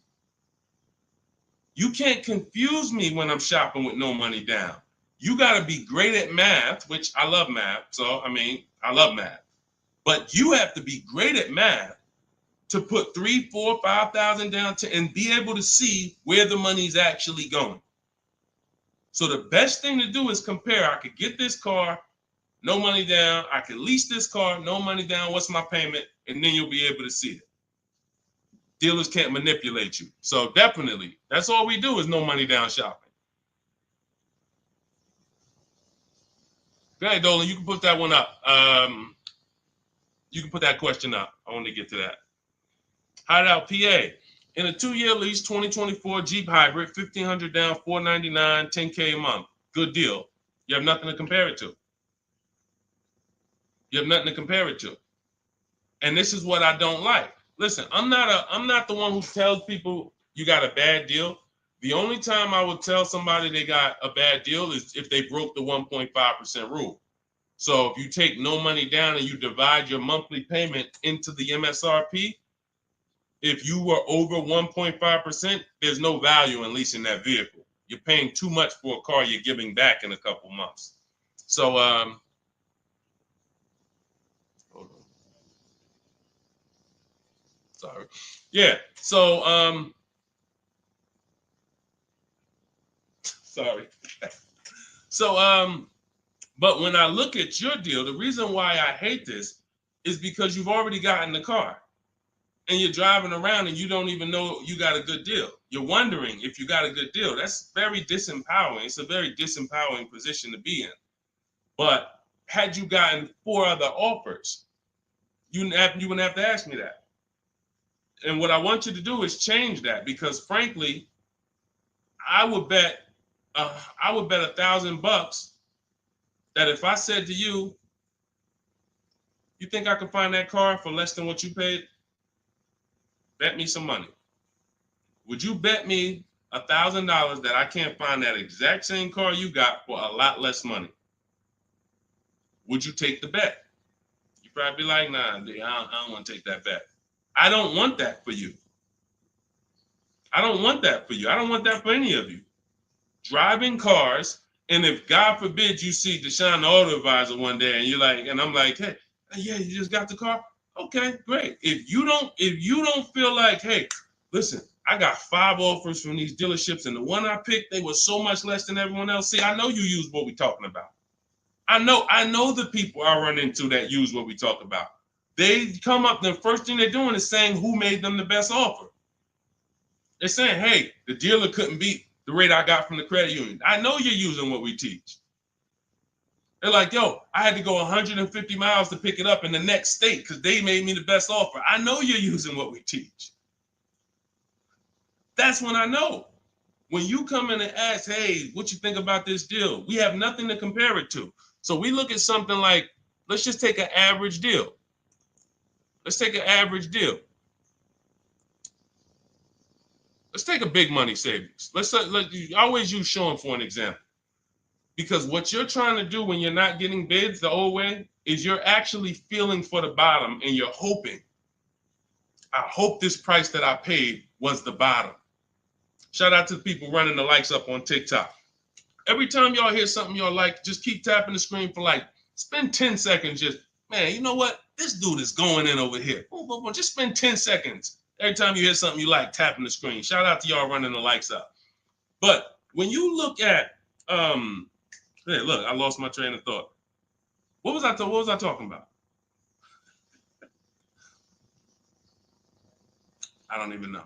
You can't confuse me when I'm shopping with no money down. You got to be great at math, which I love math. So, I mean, I love math. But you have to be great at math to put 3, 4, 5,000 down and be able to see where the money's actually going. So the best thing to do is compare. I could get this car, no money down. I could lease this car, no money down. What's my payment? And then you'll be able to see it. Dealers can't manipulate you. So definitely, that's all we do is no money down shopping. Go ahead, Dolan. You can put that one up. You can put that question up. I want to get to that. Hideout PA. In a 2-year lease, 2024 Jeep Hybrid, 1,500 down, 499, 10K a month. Good deal. You have nothing to compare it to. You have nothing to compare it to. And this is what I don't like. Listen, I'm not the one who tells people you got a bad deal. The only time I would tell somebody they got a bad deal is if they broke the 1.5% rule. So if you take no money down and you divide your monthly payment into the MSRP, if you were over 1.5%, there's no value in leasing that vehicle. You're paying too much for a car you're giving back in a couple months. So, hold on. Sorry. Yeah. So, sorry. So, but when I look at your deal, the reason why I hate this is because you've already gotten the car and you're driving around and you don't even know you got a good deal. You're wondering if you got a good deal. That's very disempowering. It's a very disempowering position to be in. But had you gotten 4 other offers, you wouldn't have to ask me that. And what I want you to do is change that, because frankly, I would bet $1,000 that if I said to you, you think I can find that car for less than what you paid? Bet me some money. Would you bet me $1,000 that I can't find that exact same car you got for a lot less money? Would you take the bet? You'd probably be like, nah, I don't want to take that bet. I don't want that for you. I don't want that for you. I don't want that for any of you. Driving cars, and if God forbid you see Deshone the Auto Advisor one day and you're like, and I'm like, hey, yeah, you just got the car? Okay, great. If you don't feel like, hey, listen, I got 5 offers from these dealerships, and the one I picked, they were so much less than everyone else. See, I know you use what we're talking about. I know the people I run into that use what we talk about. They come up, the first thing they're doing is saying who made them the best offer. They're saying, hey, the dealer couldn't beat the rate I got from the credit union. I know you're using what we teach. They're like, yo, I had to go 150 miles to pick it up in the next state because they made me the best offer. I know you're using what we teach. That's when I know. When you come in and ask, hey, what you think about this deal? We have nothing to compare it to. So we look at something like, let's just take an average deal. Let's take an average deal. Let's take a big money savings. Let's always use Sean for an example. Because what you're trying to do when you're not getting bids the old way is you're actually feeling for the bottom, and you're hoping, I hope this price that I paid was the bottom. Shout out to the people running the likes up on TikTok. Every time y'all hear something y'all like, just keep tapping the screen for like, spend 10 seconds just, man, you know what? This dude is going in over here. Just spend 10 seconds. Every time you hear something you like, tapping the screen. Shout out to y'all running the likes up. But when you look at, hey, look, I lost my train of thought. What was I talking about? I don't even know.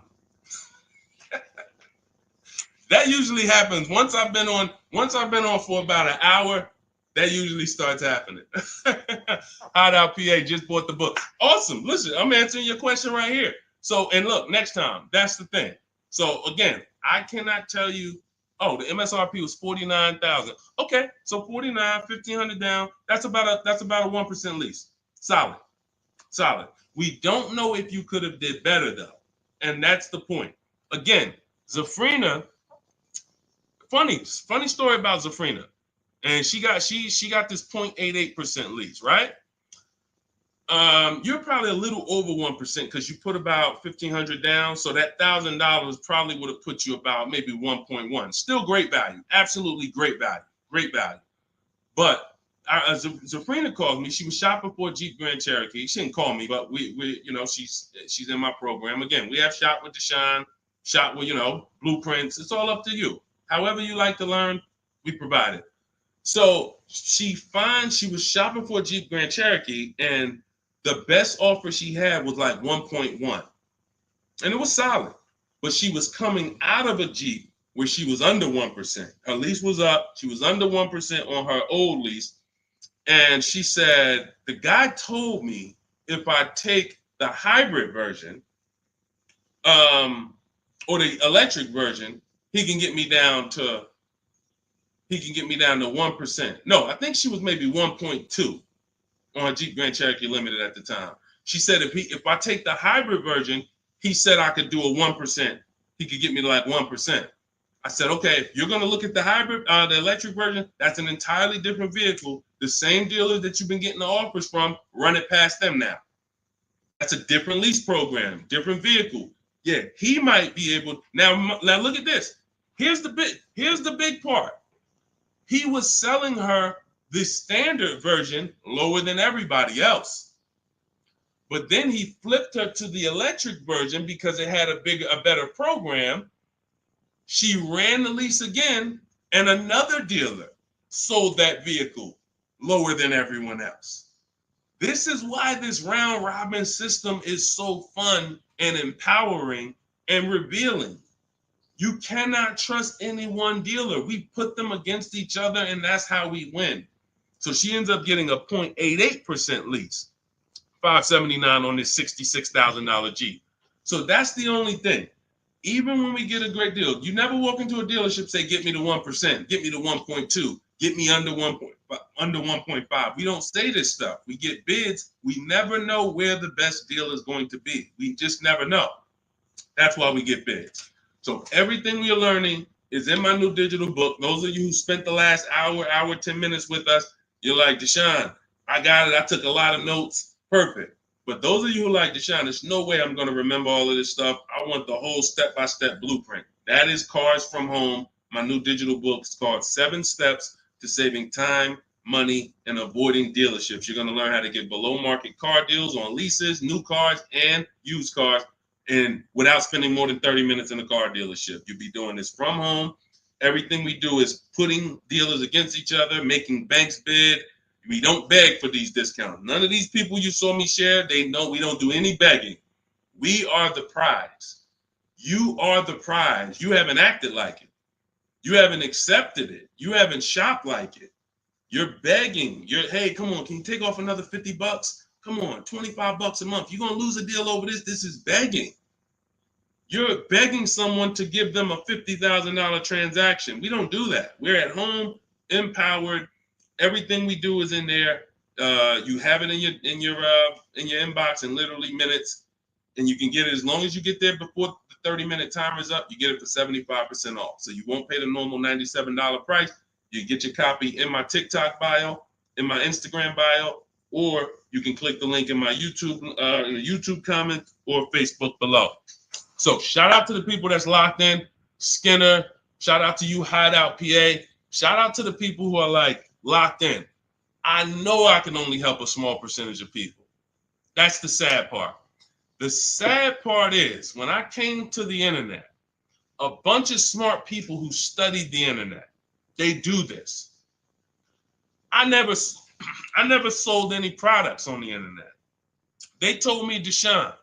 That usually happens once I've been on for about an hour. That usually starts happening. Hideout PA just bought the book. Awesome. Listen, I'm answering your question right here. So, and look, next time, that's the thing. So again, I cannot tell you, oh, the MSRP was 49,000. Okay, so 49, 1,500 down. That's about a 1% lease. Solid. We don't know if you could have did better though, and that's the point. Again, Zafrina. Funny story about Zafrina, and she got this 0.88% lease, right? You're probably a little over 1% because you put about 1,500 down, so that $1,000 probably would have put you about maybe 1.1. Still great value, absolutely great value. great value. But Zafrina called me. She was shopping for a Jeep Grand Cherokee. She didn't call me, but we you know, she's in my program. Again, we have Shop with Deshone, Shop with, you know, blueprints. It's all up to you. However you like to learn, we provide it. So she was shopping for a Jeep Grand Cherokee, and the best offer she had was like 1.1. And it was solid. But she was coming out of a Jeep where she was under 1%. Her lease was up. She was under 1% on her old lease. And she said, the guy told me if I take the hybrid version, or the electric version, he can get me down to 1%. No, I think she was maybe 1.2 on a Jeep Grand Cherokee Limited at the time. She said if I take the hybrid version, he said I could do a 1%. He could get me to like 1%. I said, okay, if you're going to look at the hybrid, the electric version, that's an entirely different vehicle. The same dealers that you've been getting the offers from, run it past them now. That's a different lease program, different vehicle. Yeah, he might be able. Now look at this. Here's the big part. He was selling her the standard version lower than everybody else. But then he flipped her to the electric version because it had a better program. She ran the lease again, and another dealer sold that vehicle lower than everyone else. This is why this round robin system is so fun and empowering and revealing. You cannot trust any one dealer. We put them against each other, and that's how we win. So she ends up getting a 0.88% lease, $579 on this $66,000 Jeep. So that's the only thing. Even when we get a great deal, you never walk into a dealership say, get me to 1%, get me to 1.2, get me under 1.5. We don't say this stuff. We get bids. We never know where the best deal is going to be. We just never know. That's why we get bids. So everything we are learning is in my new digital book. Those of you who spent the last hour, 10 minutes with us, you're like, Deshone, I got it. I took a lot of notes. Perfect. But those of you who like Deshone, there's no way I'm going to remember all of this stuff. I want the whole step-by-step blueprint. That is Cars from Home. My new digital book is called 7 Steps to Saving Time, Money, and Avoiding Dealerships. You're going to learn how to get below-market car deals on leases, new cars, and used cars, and without spending more than 30 minutes in a car dealership. You'll be doing this from home. Everything we do is putting dealers against each other, making banks bid. We don't beg for these discounts. None of these people you saw me share, they know we don't do any begging. We are the prize. You are the prize. You haven't acted like it. You haven't accepted it. You haven't shopped like it. You're begging. Hey, come on, can you take off another $50? Come on, $25 a month. You're going to lose a deal over this. This is begging. You're begging someone to give them a $50,000 transaction. We don't do that. We're at home, empowered. Everything we do is in there. You have it in your inbox in literally minutes, and you can get it as long as you get there before the 30-minute timer is up. You get it for 75% off. So you won't pay the normal $97 price. You get your copy in my TikTok bio, in my Instagram bio, or you can click the link in my YouTube comment or Facebook below. So shout out to the people that's locked in. Skinner, shout out to you, Hideout PA. Shout out to the people who are like locked in. I know I can only help a small percentage of people. That's the sad part. The sad part is when I came to the internet, a bunch of smart people who studied the internet, they do this. I never sold any products on the internet. They told me, Deshone,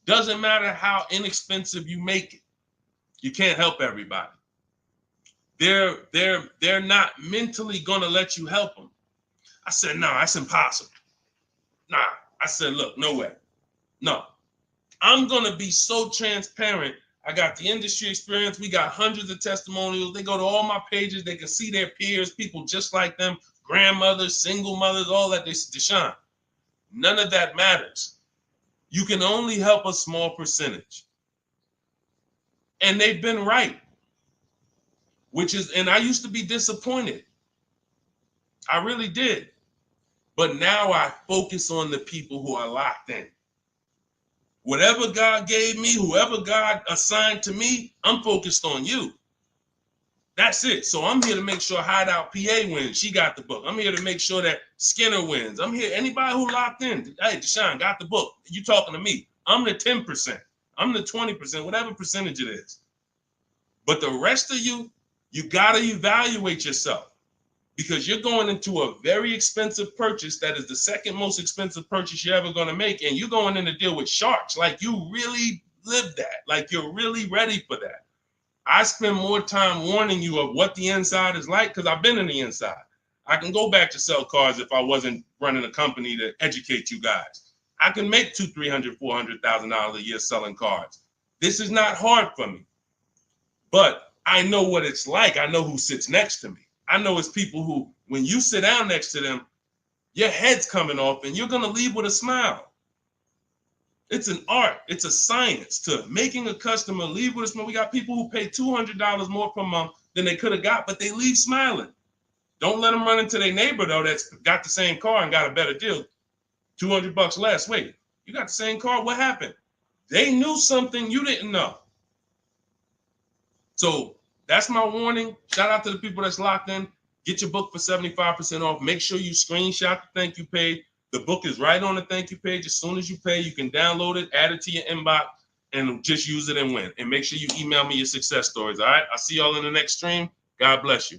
doesn't matter how inexpensive you make it, you can't help everybody. They're not mentally gonna let you help them. I said, no, that's impossible. Nah, I said, look, no way. No, I'm gonna be so transparent. I got the industry experience. We got hundreds of testimonials. They go to all my pages. They can see their peers, people just like them, grandmothers, single mothers, all that. They said, Deshone, none of that matters. You can only help a small percentage. And they've been right. And I used to be disappointed. I really did. But now I focus on the people who are locked in. Whatever God gave me, whoever God assigned to me, I'm focused on you. That's it. So I'm here to make sure Hideout PA wins. She got the book. I'm here to make sure that Skinner wins. I'm here. Anybody who locked in, hey, Deshone got the book. You talking to me. I'm the 10%. I'm the 20%, whatever percentage it is. But the rest of you, you got to evaluate yourself because you're going into a very expensive purchase that is the second most expensive purchase you're ever going to make. And you're going in to deal with sharks. Like you really live that. Like you're really ready for that. I spend more time warning you of what the inside is like because I've been in the inside. I can go back to sell cars if I wasn't running a company to educate you guys. I can make $200,000, $300,000, $400,000 a year selling cars. This is not hard for me, but I know what it's like. I know who sits next to me. I know it's people who, when you sit down next to them, your head's coming off and you're going to leave with a smile. It's an art. It's a science to making a customer leave with a smile. We got people who pay $200 more per month than they could have got, but they leave smiling. Don't let them run into their neighbor, though, that's got the same car and got a better deal. $200 less. Wait, you got the same car? What happened? They knew something you didn't know. So that's my warning. Shout out to the people that's locked in. Get your book for 75% off. Make sure you screenshot the thank you page. The book is right on the thank you page. As soon as you pay, you can download it, add it to your inbox, and just use it and win. And make sure you email me your success stories. All right. I'll see y'all in the next stream. God bless you.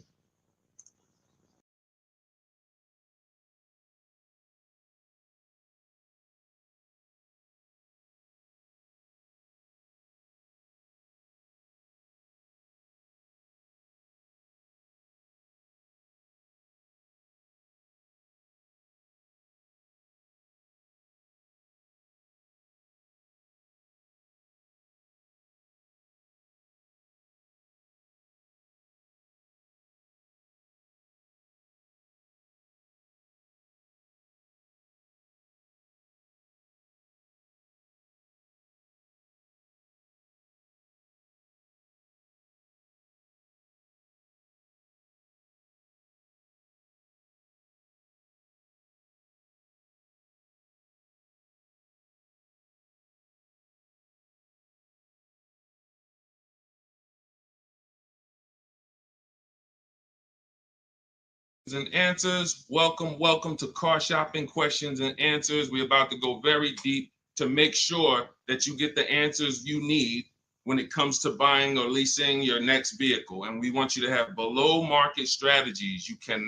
And answers. Welcome to Car Shopping Questions and Answers. We're about to go very deep to make sure that you get the answers you need when it comes to buying or leasing your next vehicle. And we want you to have below market strategies. You can't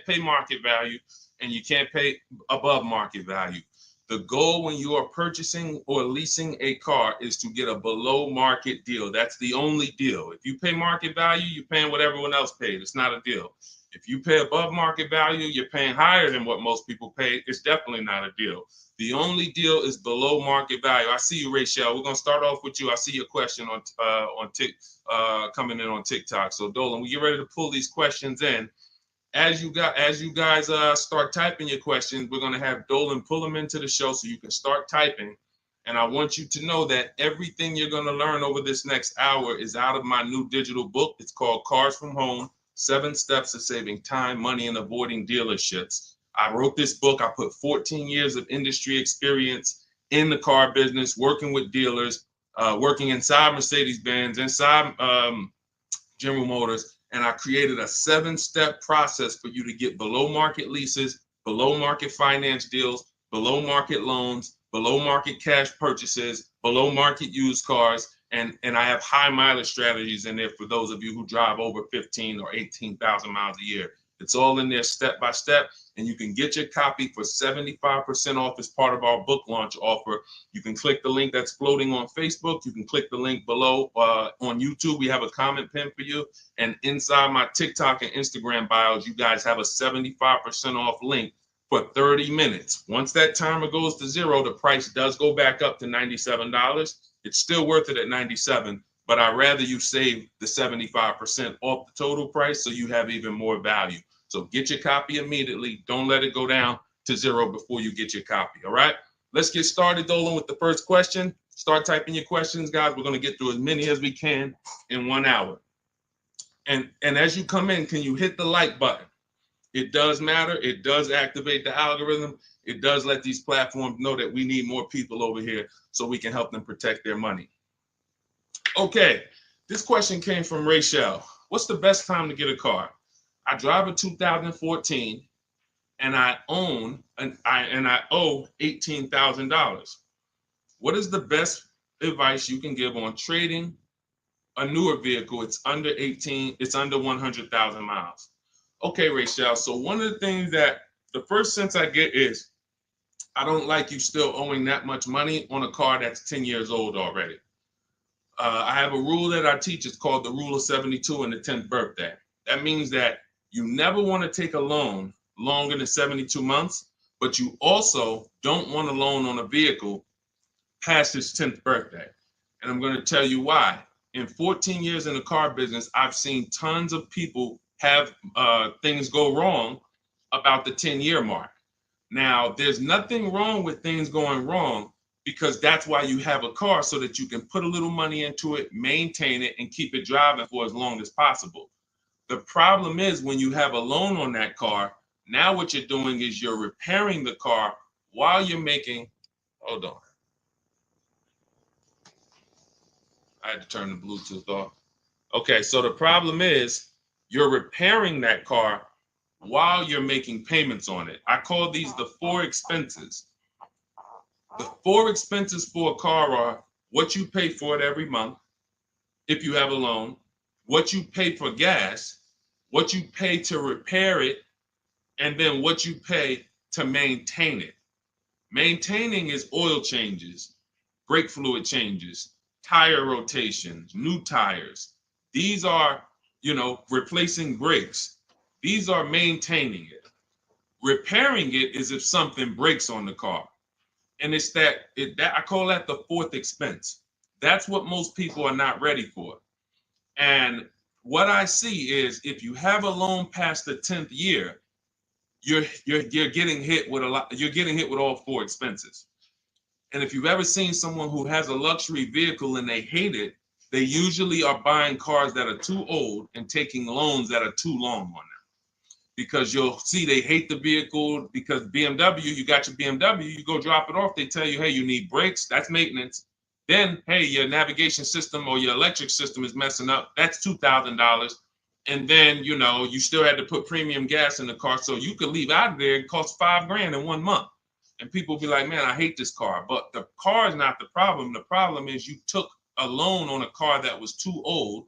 pay market value and you can't pay above market value. The goal when you are purchasing or leasing a car is to get a below market deal. That's the only deal. If you pay market value, you're paying what everyone else paid. It's not a deal. If you pay above market value, you're paying higher than what most people pay. It's definitely not a deal. The only deal is below market value. I see you, Rachel. We're gonna start off with you. I see your question on coming in on TikTok. So Dolan, we get ready to pull these questions in. As you guys start typing your questions, we're gonna have Dolan pull them into the show so you can start typing. And I want you to know that everything you're gonna learn over this next hour is out of my new digital book. It's called Cars from Home. 7 Steps to Saving Time, Money, and Avoiding Dealerships. I wrote this book. I put 14 years of industry experience in the car business, working with dealers, working inside Mercedes-Benz, inside General Motors, and I created a 7-step process for you to get below market leases, below market finance deals, below market loans, below market cash purchases, below market used cars, and I have high mileage strategies in there for those of you who drive over 15 or 18,000 miles a year. It's all in there step by step, and you can get your copy for 75% off as part of our book launch offer. You can click the link that's floating on Facebook. You can click the link below on YouTube. We have a comment pin for you, and inside my TikTok and Instagram bios, you guys have a 75% off link for 30 minutes. Once that timer goes to 0, the price does go back up to $97. It's still worth it at $97, but I'd rather you save the 75% off the total price so you have even more value. So get your copy immediately. Don't let it go down to 0 before you get your copy, all right? Let's get started, Dolan, with the first question. Start typing your questions, guys. We're going to get through as many as we can in 1 hour. And as you come in, can you hit the like button? It does matter. It does activate the algorithm. It does let these platforms know that we need more people over here so we can help them protect their money. Okay, this question came from Rachel. what's the best time to get a car? I drive a 2014 and I own and I owe $18,000. What is the best advice you can give on trading a newer vehicle? It's under 18, it's under 100,000 miles. Okay, Rachel. So one of the things that the first sense I get is I don't like you still owing that much money on a car that's 10 years old already. I have a rule that I teach. It's called the rule of 72 and the 10th birthday. That means that you never want to take a loan longer than 72 months, but you also don't want a loan on a vehicle past its 10th birthday. And I'm going to tell you why. In 14 years in the car business, I've seen tons of people have things go wrong about the 10-year mark. Now, there's nothing wrong with things going wrong because that's why you have a car, so that you can put a little money into it, maintain it, and keep it driving for as long as possible. The problem is when you have a loan on that car, now what you're doing is you're repairing the car while you're making, hold on. I had to turn the Bluetooth off. Okay, so the problem is you're repairing that car while you're making payments on it. I call these the four expenses. The four expenses for a car are what you pay for it every month, if you have a loan, what you pay for gas, what you pay to repair it, and then what you pay to maintain it. Maintaining is oil changes, brake fluid changes, tire rotations, new tires. These are, replacing brakes. These are maintaining it. Repairing it is if something breaks on the car. And it's that I call that the fourth expense. That's what most people are not ready for. And what I see is if you have a loan past the 10th year, you're getting hit with you're getting hit with all four expenses. And if you've ever seen someone who has a luxury vehicle and they hate it, they usually are buying cars that are too old and taking loans that are too long on them. Because you'll see they hate the vehicle because BMW, you got your BMW, you go drop it off, they tell you, hey, you need brakes, that's maintenance. Then, hey, your navigation system or your electric system is messing up, that's $2,000. And then, you still had to put premium gas in the car, so you could leave out of there, it costs $5,000 in 1 month. And people be like, man, I hate this car. But the car is not the problem. The problem is you took a loan on a car that was too old,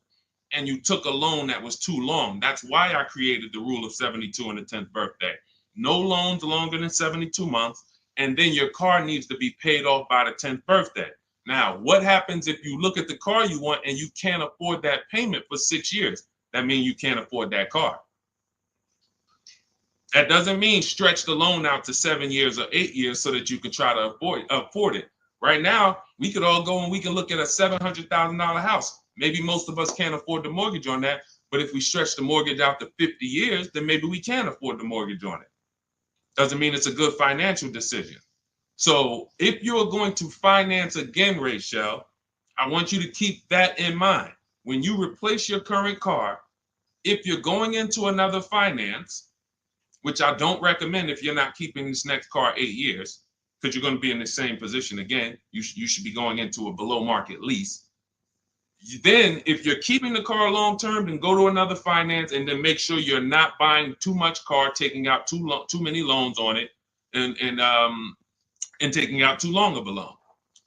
and you took a loan that was too long. That's why I created the rule of 72 and the 10th birthday. No loans longer than 72 months, and then your car needs to be paid off by the 10th birthday. Now, what happens if you look at the car you want and you can't afford that payment for 6 years? That means you can't afford that car. That doesn't mean stretch the loan out to 7 years or 8 years so that you can try to afford it. Right now, we could all go and we can look at a $700,000 house. Maybe most of us can't afford the mortgage on that, but if we stretch the mortgage out to 50 years, then maybe we can afford the mortgage on it. Doesn't mean it's a good financial decision. So if you're going to finance again, Rachel, I want you to keep that in mind. When you replace your current car, if you're going into another finance, which I don't recommend if you're not keeping this next car 8 years, because you're going to be in the same position again, you should be going into a below market lease. Then if you're keeping the car long term, then go to another finance and then make sure you're not buying too much car, taking out too many loans on it, and taking out too long of a loan.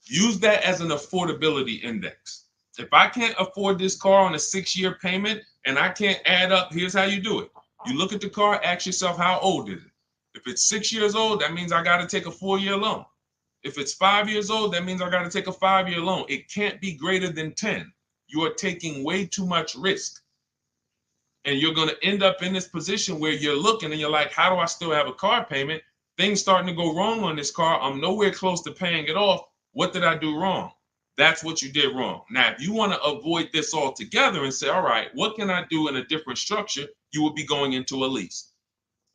Use that as an affordability index. If I can't afford this car on a 6-year payment and I can't add up, here's how you do it. You look at the car, ask yourself, how old is it? If it's 6 years old, that means I got to take a 4-year loan. If it's 5 years old, that means I got to take a 5-year loan. It can't be greater than 10. You are taking way too much risk. And you're going to end up in this position where you're looking and you're like, how do I still have a car payment? Things starting to go wrong on this car. I'm nowhere close to paying it off. What did I do wrong? That's what you did wrong. Now, if you want to avoid this altogether and say, all right, what can I do in a different structure? You would be going into a lease.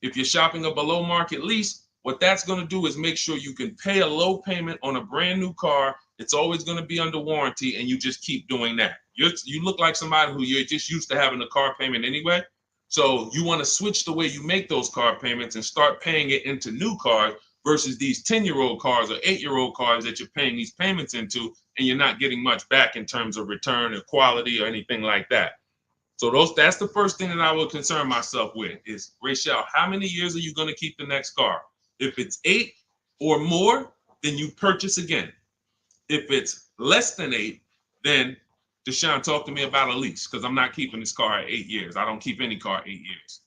If you're shopping a below market lease, what that's going to do is make sure you can pay a low payment on a brand new car. It's always going to be under warranty, and you just keep doing that. You look like somebody who you're just used to having a car payment anyway. So you want to switch the way you make those car payments and start paying it into new cars versus these 10-year-old cars or 8-year-old cars that you're paying these payments into, and you're not getting much back in terms of return or quality or anything like that. So that's the first thing that I would concern myself with is, Rachel, how many years are you going to keep the next car? If it's 8 or more, then you purchase again. If it's less than 8, then Deshone, talk to me about a lease, because I'm not keeping this car at 8 years. I don't keep any car 8 years.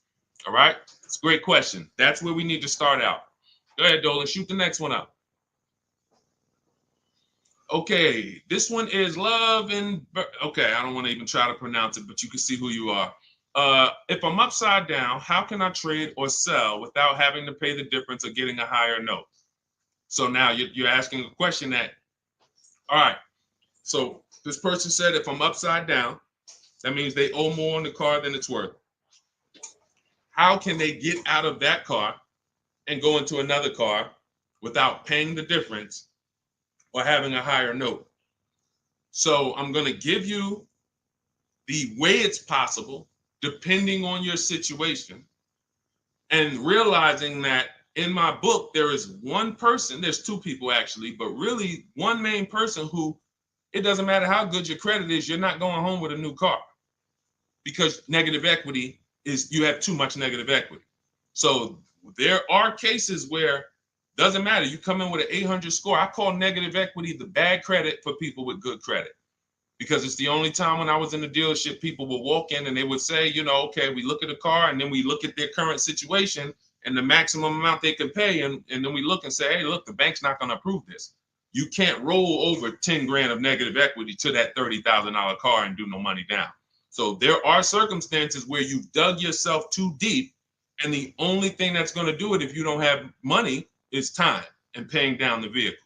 All right? It's a great question. That's where we need to start out. Go ahead, Dolan. Shoot the next one up. Okay, this one is Love and... Okay, I don't want to even try to pronounce it, but you can see who you are. If I'm upside down, how can I trade or sell without having to pay the difference or getting a higher note? So now you're asking a question that... All right, so this person said, if I'm upside down, that means they owe more on the car than it's worth. How can they get out of that car and go into another car without paying the difference or having a higher note? So I'm going to give you the way it's possible, depending on your situation, and realizing that in my book, there is one person, there's two people actually, but really one main person who, it doesn't matter how good your credit is, you're not going home with a new car, because negative equity is, you have too much negative equity. So there are cases where doesn't matter. You come in with an 800 score. I call negative equity the bad credit for people with good credit, because it's the only time when I was in the dealership, people would walk in and they would say, you know, okay, we look at a car and then we look at their current situation and the maximum amount they can pay. And then we look and say, hey, look, the bank's not going to approve this. You can't roll over 10 grand of negative equity to that $30,000 car and do no money down. So there are circumstances where you've dug yourself too deep, and the only thing that's going to do it if you don't have money is time and paying down the vehicle.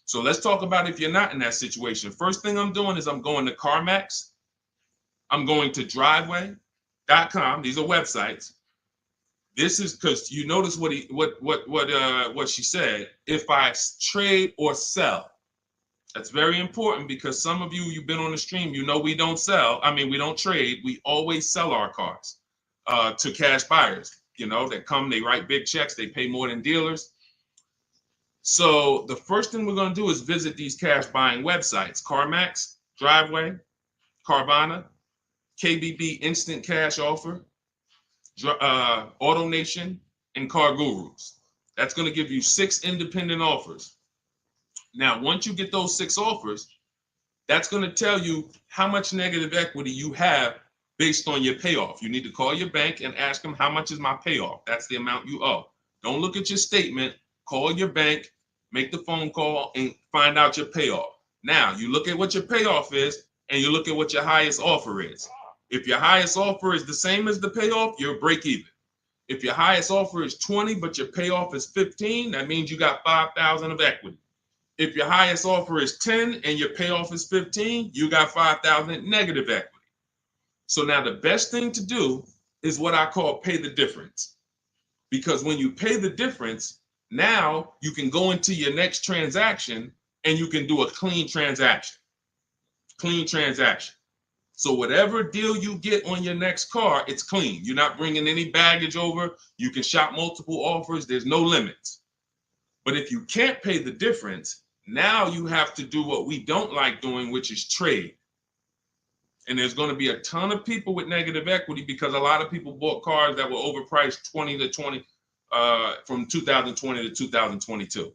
So let's talk about if you're not in that situation. First thing I'm doing is I'm going to CarMax. I'm going to driveway.com. These are websites. This is because you notice what she said. If I trade or sell, that's very important, because some of you've been on the stream, you know we don't sell. I mean, we don't trade. We always sell our cars to cash buyers. You know, that come, they write big checks, they pay more than dealers. So the first thing we're going to do is visit these cash buying websites: CarMax, Driveway, Carvana, KBB Instant Cash Offer, AutoNation, and Car Gurus. That's going to give you 6 independent offers. Now, once you get those 6 offers, that's going to tell you how much negative equity you have based on your payoff. You need to call your bank and ask them, how much is my payoff? That's the amount you owe. Don't look at your statement. Call your bank, make the phone call, and find out your payoff. Now, you look at what your payoff is, and you look at what your highest offer is. If your highest offer is the same as the payoff, you're break even. If your highest offer is 20, but your payoff is 15, that means you got 5,000 of equity. If your highest offer is 10 and your payoff is 15, you got 5,000 negative equity. So now the best thing to do is what I call pay the difference. Because when you pay the difference, now you can go into your next transaction and you can do a clean transaction. Clean transaction. So whatever deal you get on your next car, it's clean. You're not bringing any baggage over. You can shop multiple offers. There's no limits. But if you can't pay the difference, now you have to do what we don't like doing, which is trade. And there's going to be a ton of people with negative equity, because a lot of people bought cars that were overpriced from 2020 to 2022.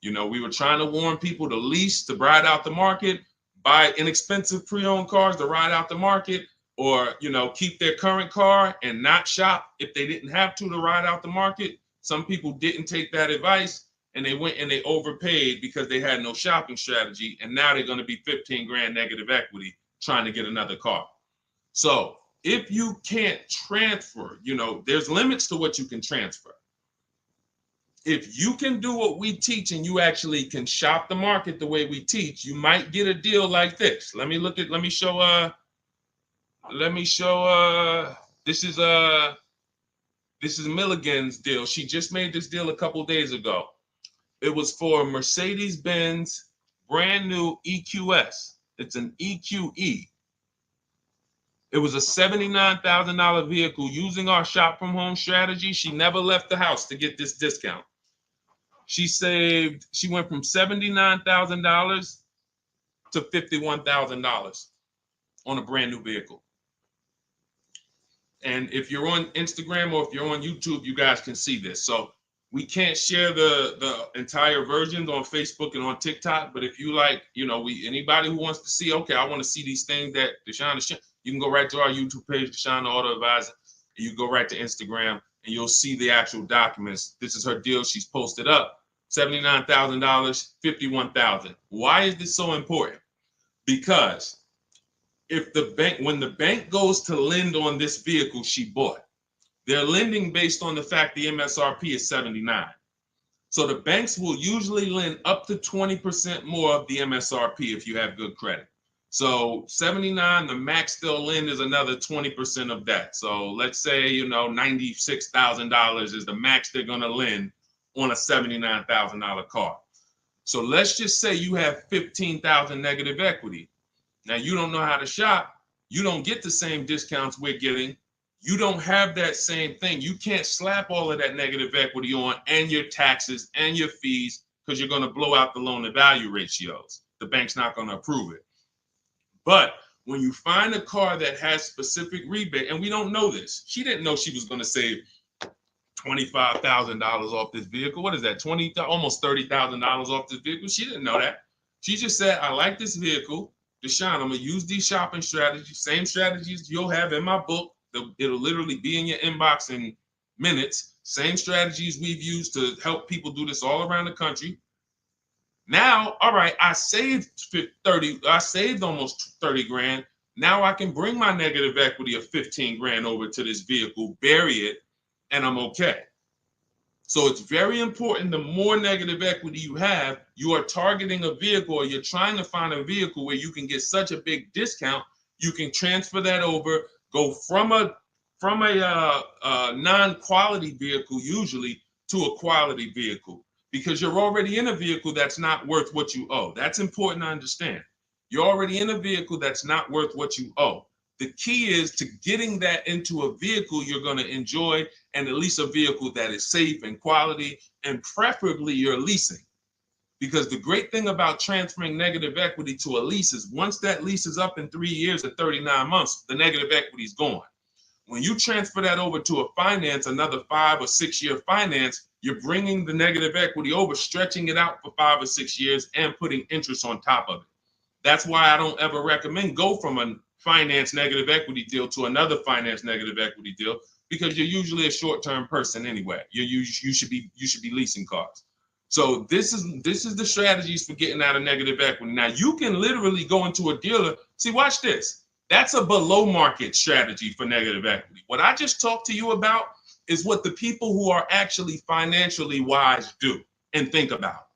You know, we were trying to warn people to lease, to ride out the market, buy inexpensive pre-owned cars to ride out the market, or, you know, keep their current car and not shop if they didn't have to ride out the market. Some people didn't take that advice, and they went and they overpaid because they had no shopping strategy. And now they're going to be 15 grand negative equity trying to get another car. So if you can't transfer, you know, there's limits to what you can transfer. If you can do what we teach and you actually can shop the market the way we teach, you might get a deal like this. Let me show, this is Milligan's deal. She just made this deal a couple days ago. It was for a Mercedes-Benz brand new EQS. It's an EQE. It was a $79,000 vehicle. Using our shop from home strategy, she never left the house to get this discount. She went from $79,000 to $51,000 on a brand new vehicle. And if you're on Instagram or if you're on YouTube, you guys can see this. So we can't share the entire versions on Facebook and on TikTok. But if you like, anybody who wants to see, okay, I want to see these things that Deshone is, you can go right to our YouTube page, Deshone the Auto Advisor. And you go right to Instagram and you'll see the actual documents. This is her deal. She's posted up $79,000, $51,000. Why is this so important? Because when the bank goes to lend on this vehicle she bought, they're lending based on the fact the MSRP is 79. So the banks will usually lend up to 20% more of the MSRP if you have good credit. So 79, the max they'll lend is another 20% of that. So let's say, $96,000 is the max they're going to lend on a $79,000 car. So let's just say you have 15,000 negative equity. Now, you don't know how to shop. You don't get the same discounts we're getting. You don't have that same thing. You can't slap all of that negative equity on and your taxes and your fees because you're going to blow out the loan to value ratios. The bank's not going to approve it. But when you find a car that has specific rebate, and we don't know this, she didn't know she was going to save $25,000 off this vehicle. What is that? Almost $30,000 off this vehicle. She didn't know that. She just said, I like this vehicle. Deshone, I'm going to use these shopping strategies, same strategies you'll have in my book. It'll literally be in your inbox in minutes. Same strategies we've used to help people do this all around the country. Now, all right, I saved almost 30 grand. Now I can bring my negative equity of 15 grand over to this vehicle, bury it, and I'm okay. So it's very important. The more negative equity you have, you are targeting a vehicle, or you're trying to find a vehicle where you can get such a big discount, you can transfer that over, go from a non-quality vehicle usually to a quality vehicle, because you're already in a vehicle that's not worth what you owe. That's important to understand. You're already in a vehicle that's not worth what you owe. The key is to getting that into a vehicle you're going to enjoy, and at least a vehicle that is safe and quality, and preferably you're leasing. Because the great thing about transferring negative equity to a lease is once that lease is up in 3 years or 39 months, the negative equity is gone. When you transfer that over to a finance, another 5 or 6 year finance, you're bringing the negative equity over, stretching it out for 5 or 6 years and putting interest on top of it. That's why I don't ever recommend go from a finance negative equity deal to another finance negative equity deal, because you're usually a short-term person anyway. You should be leasing cars. So this is the strategies for getting out of negative equity. Now you can literally go into a dealer. See, watch this. That's a below market strategy for negative equity. What I just talked to you about is what the people who are actually financially wise do and think about.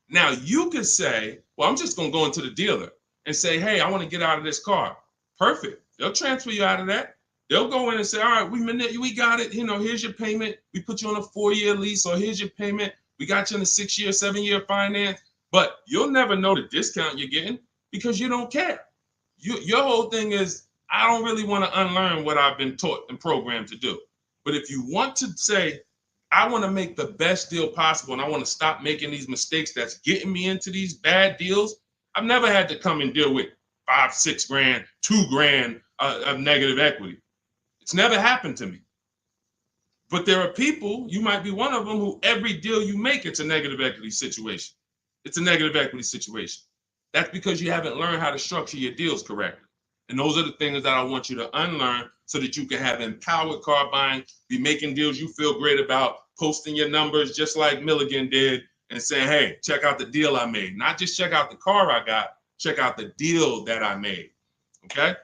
Now you could say, well, I'm just going to go into the dealer and say, hey, I want to get out of this car. Perfect. They'll transfer you out of that. They'll go in and say, all right, we got it. Here's your payment. We put you on a 4-year lease, or here's your payment. We got you in a 6-year, 7-year finance. But you'll never know the discount you're getting because you don't care. Your whole thing is, I don't really want to unlearn what I've been taught and programmed to do. But if you want to say, I want to make the best deal possible and I want to stop making these mistakes that's getting me into these bad deals, I've never had to come and deal with 5, 6 grand, 2 grand of negative equity. It's never happened to me. But there are people, you might be one of them, who every deal you make, it's a negative equity situation. It's a negative equity situation. That's because you haven't learned how to structure your deals correctly. And those are the things that I want you to unlearn so that you can have empowered car buying, be making deals you feel great about, posting your numbers just like Milligan did, and saying, hey, check out the deal I made. Not just check out the car I got, check out the deal that I made. Okay?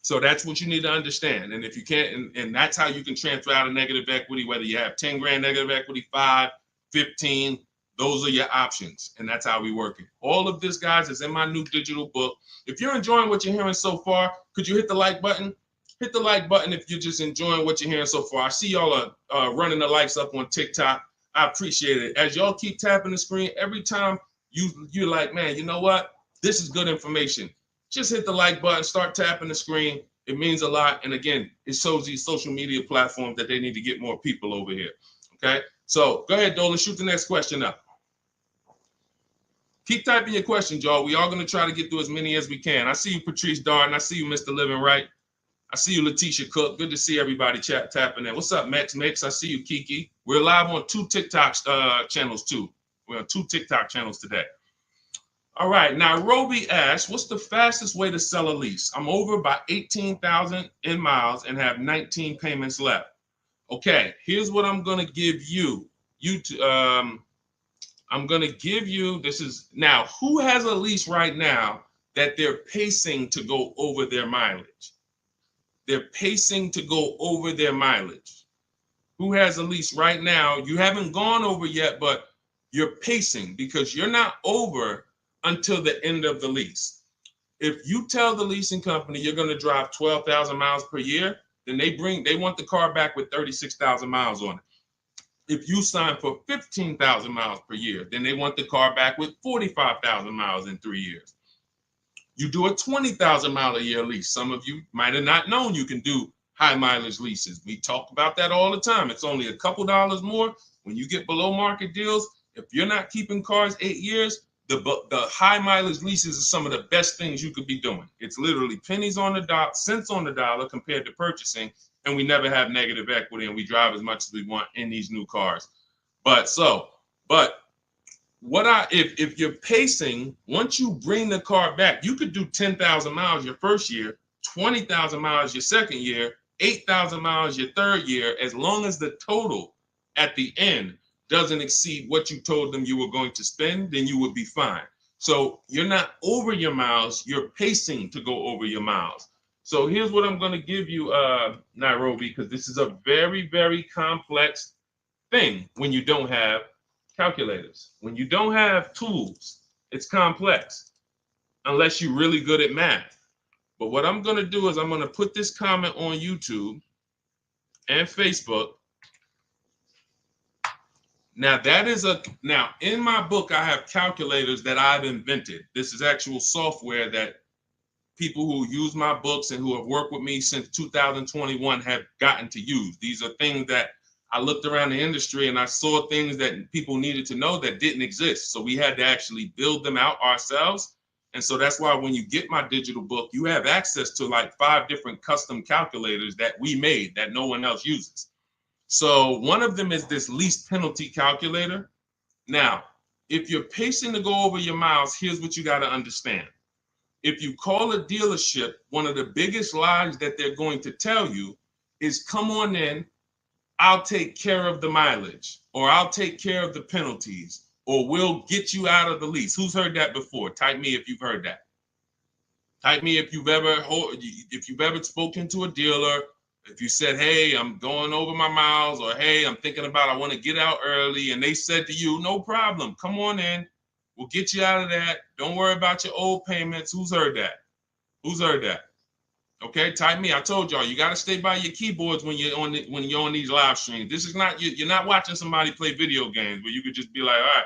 So that's what you need to understand. And if you can't, and that's how you can transfer out of negative equity, whether you have 10 grand negative equity, 5, 15, those are your options. And that's how we work it. All of this, guys, is in my new digital book. If you're enjoying what you're hearing so far, could you hit the like button? Hit the like button if you're just enjoying what you're hearing so far. I see y'all are running the likes up on TikTok. I appreciate it. As y'all keep tapping the screen, every time you're like, man, you know what? This is good information. Just hit the like button, start tapping the screen. It means a lot. And again, it shows these social media platforms that they need to get more people over here. Okay? So go ahead, Dolan, shoot the next question up. Keep typing your questions, y'all. We are going to try to get through as many as we can. I see you, Patrice Darden. I see you, Mr. Living Right. I see you, Letitia Cook. Good to see everybody tapping in. What's up, Mex? I see you, Kiki. We're live on 2 TikTok channels too. We're on 2 TikTok channels today. All right, now Roby asks, what's the fastest way to sell a lease? I'm over by 18,000 in miles and have 19 payments left. Okay, here's what I'm gonna give you. I'm gonna give you, this is, now, who has a lease right now that they're pacing to go over their mileage? They're pacing to go over their mileage. Who has a lease right now? You haven't gone over yet, but you're pacing because you're not over until the end of the lease. If you tell the leasing company you're going to drive 12,000 miles per year, then they want the car back with 36,000 miles on it. If you sign for 15,000 miles per year, then they want the car back with 45,000 miles in 3 years. You do a 20,000 mile a year lease. Some of you might have not known you can do high mileage leases. We talk about that all the time. It's only a couple dollars more when you get below market deals. If you're not keeping cars 8 years, the high mileage leases are some of the best things you could be doing. It's literally pennies on the dot, cents on the dollar compared to purchasing, and we never have negative equity, and we drive as much as we want in these new cars. If you're pacing, once you bring the car back, you could do 10,000 miles your first year, 20,000 miles your second year, 8,000 miles your third year, as long as the total at the end doesn't exceed what you told them you were going to spend, then you would be fine. So you're not over your miles, you're pacing to go over your miles. So here's what I'm going to give you, Nairobi, because this is a very, very complex thing when you don't have calculators. When you don't have tools, it's complex unless you're really good at math. But what I'm going to do is I'm going to put this comment on YouTube and Facebook. Now now in my book, I have calculators that I've invented. This is actual software that people who use my books and who have worked with me since 2021 have gotten to use. These are things that I looked around the industry and I saw things that people needed to know that didn't exist. So we had to actually build them out ourselves. And so that's why when you get my digital book, you have access to like 5 different custom calculators that we made that no one else uses. So one of them is this lease penalty calculator. Now, if you're pacing to go over your miles, here's what you got to understand. If you call a dealership, one of the biggest lies that they're going to tell you is, come on in, I'll take care of the mileage, or I'll take care of the penalties, or we'll get you out of the lease. Who's heard that before? Type me if you've heard that. Type me if you've ever spoken to a dealer, if you said, hey, I'm going over my miles, or hey, I'm thinking about, I want to get out early, and they said to you, no problem, come on in, we'll get you out of that. Don't worry about your old payments. Who's heard that? Who's heard that? Okay, type me. I told y'all, you got to stay by your keyboards when you're on these live streams. This is not, you're not watching somebody play video games where you could just be like, all right,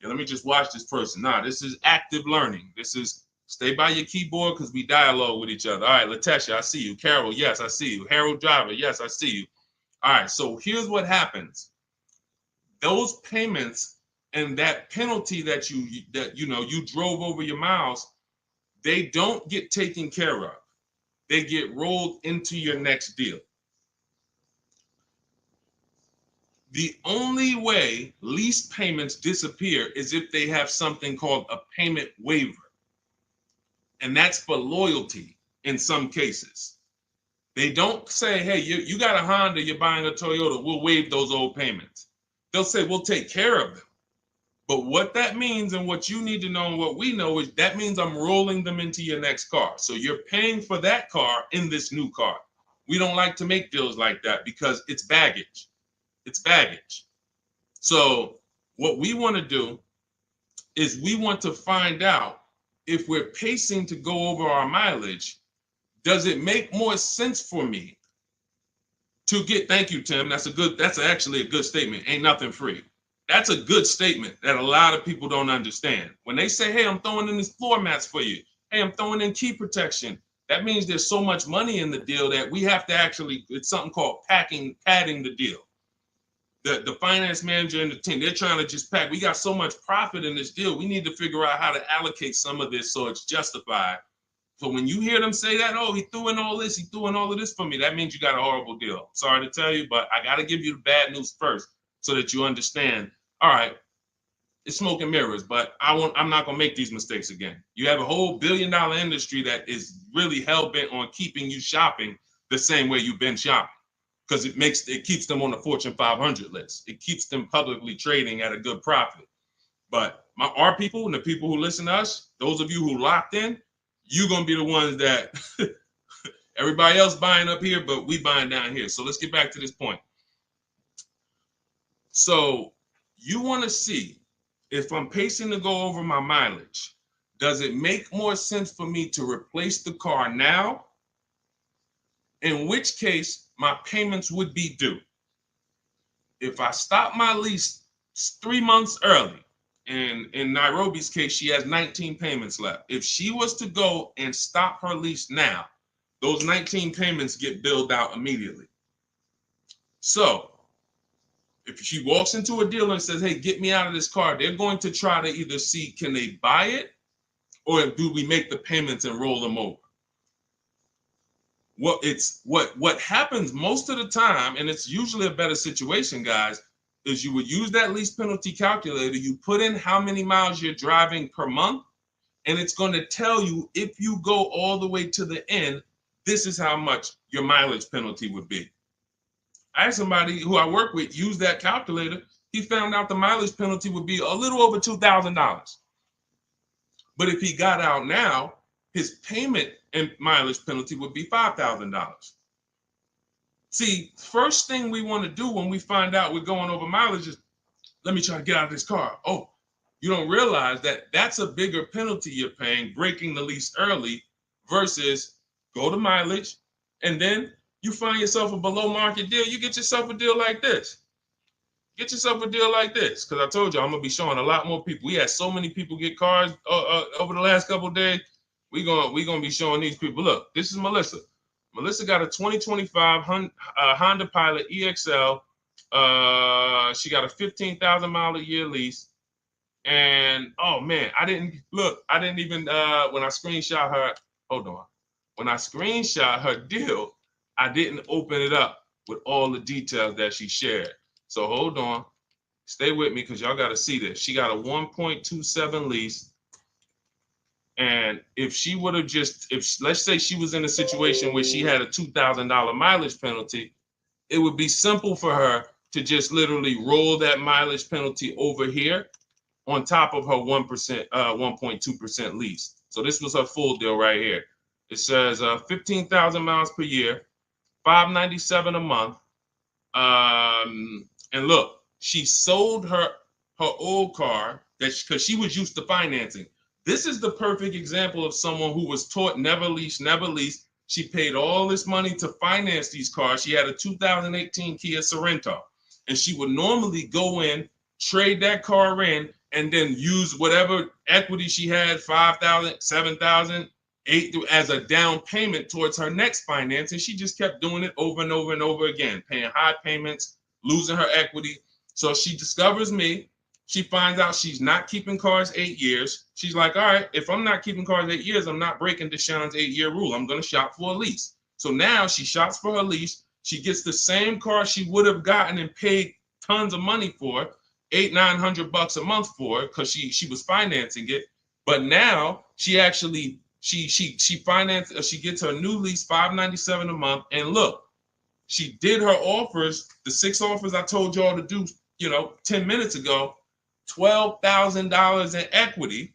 yeah, let me just watch this person. Nah, this is active learning. This is stay by your keyboard because we dialogue with each other. All right, Latesha, I see you. Carol, yes, I see you. Harold Driver, yes, I see you. All right, so here's what happens. Those payments and that penalty that you drove over your miles, they don't get taken care of. They get rolled into your next deal. The only way lease payments disappear is if they have something called a payment waiver. And that's for loyalty in some cases. They don't say, hey, you got a Honda, you're buying a Toyota, we'll waive those old payments. They'll say, we'll take care of them. But what that means and what you need to know and what we know is that means I'm rolling them into your next car. So you're paying for that car in this new car. We don't like to make deals like that because it's baggage. It's baggage. So what we want to do is we want to find out if we're pacing to go over our mileage, does it make more sense for me to get, thank you, Tim. That's actually a good statement. Ain't nothing free. That's a good statement that a lot of people don't understand. When they say, hey, I'm throwing in these floor mats for you. Hey, I'm throwing in key protection. That means there's so much money in the deal that we have to actually, it's something called padding the deal. The finance manager and the team, they're trying to just pack. We got so much profit in this deal. We need to figure out how to allocate some of this so it's justified So when you hear them say that, oh, he threw in all this, he threw in all of this for me, that means you got a horrible deal. Sorry to tell you, but I got to give you the bad news first so that you understand, all right, it's smoke and mirrors, but I'm not going to make these mistakes again. You have a whole billion-dollar industry that is really hell-bent on keeping you shopping the same way you've been shopping, because it keeps them on the Fortune 500 list. It keeps them publicly trading at a good profit. But our people and the people who listen to us, those of you who locked in, you're going to be the ones that everybody else buying up here, but we buying down here. So let's get back to this point. So you want to see if I'm pacing to go over my mileage, does it make more sense for me to replace the car now? In which case my payments would be due. If I stop my lease 3 months early, and in Nairobi's case, she has 19 payments left. If she was to go and stop her lease now, those 19 payments get billed out immediately. So if she walks into a dealer and says, hey, get me out of this car, they're going to try to either see, can they buy it, or do we make the payments and roll them over? What happens most of the time, and it's usually a better situation, guys, is you would use that lease penalty calculator, you put in how many miles you're driving per month, and it's going to tell you, if you go all the way to the end, this is how much your mileage penalty would be. I had somebody who I work with use that calculator. He found out the mileage penalty would be a little over $2,000. But if he got out now, his payment and mileage penalty would be $5,000. See, first thing we want to do when we find out we're going over mileage is, let me try to get out of this car. Oh, you don't realize that that's a bigger penalty you're paying, breaking the lease early, versus go to mileage, and then you find yourself a below market deal. You get yourself a deal like this. Get yourself a deal like this, because I told you I'm gonna be showing a lot more people. We had so many people get cars over the last couple of days. We gonna be showing these people. Look, this is Melissa. Melissa got a 2025 Honda Pilot EXL. She got a 15,000 mile a year lease. And oh man, I didn't even when I screenshot her, hold on. When I screenshot her deal, I didn't open it up with all the details that she shared. So hold on. Stay with me, because y'all got to see this. She got a 1.27 lease. And if she would have let's say she was in a situation where she had a $2,000 mileage penalty, it would be simple for her to just literally roll that mileage penalty over here on top of her 1.2% lease. So this was her full deal right here. It says 15,000 miles per year, $597 a month. And look, she sold her old car because she was used to financing. This is the perfect example of someone who was taught never lease, never lease. She paid all this money to finance these cars. She had a 2018 Kia Sorento, and she would normally go in, trade that car in, and then use whatever equity she had, 5,000, 7,000, 8,000, as a down payment towards her next finance. And she just kept doing it over and over and over again, paying high payments, losing her equity. So she discovers me. She finds out she's not keeping cars 8 years. She's like, all right, if I'm not keeping cars 8 years, I'm not breaking Deshone's 8-year rule. I'm going to shop for a lease. So now she shops for her lease. She gets the same car she would have gotten and paid tons of money for, $800-900 a month for, because she was financing it. But now she actually she financed, she gets her new lease, $597 a month. And look, she did her offers, the 6 offers I told y'all to do, 10 minutes ago, $12,000 in equity.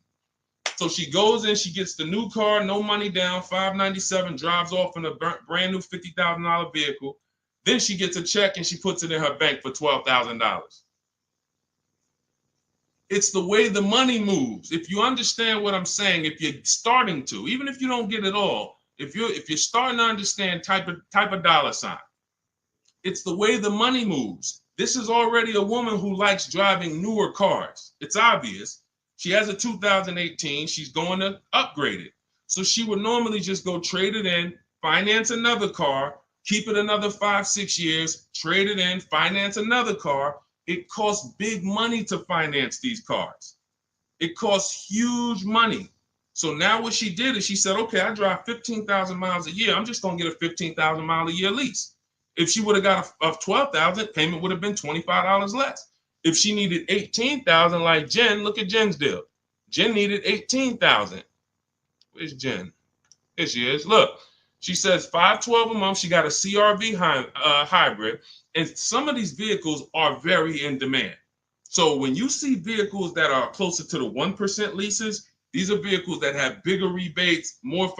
So she goes in, she gets the new car, no money down, $597, drives off in a brand new $50,000 vehicle. Then she gets a check and she puts it in her bank for $12,000. It's the way the money moves. If you understand what I'm saying, if you're starting to, even if you don't get it all, if you're starting to understand type of dollar sign, it's the way the money moves. This is already a woman who likes driving newer cars. It's obvious. She has a 2018. She's going to upgrade it. So she would normally just go trade it in, finance another car, keep it another 5-6 years, trade it in, finance another car. It costs big money to finance these cars. It costs huge money. So now what she did is she said, okay, I drive 15,000 miles a year. I'm just going to get a 15,000 mile a year lease. If she would have got a 12,000, payment would have been $25 less. If she needed 18,000 like Jen, look at Jen's deal. Jen needed 18,000. Where's Jen? Here she is. Look, she says $512 a month. She got a CRV hybrid, and some of these vehicles are very in demand. So when you see vehicles that are closer to the 1% leases, these are vehicles that have bigger rebates, more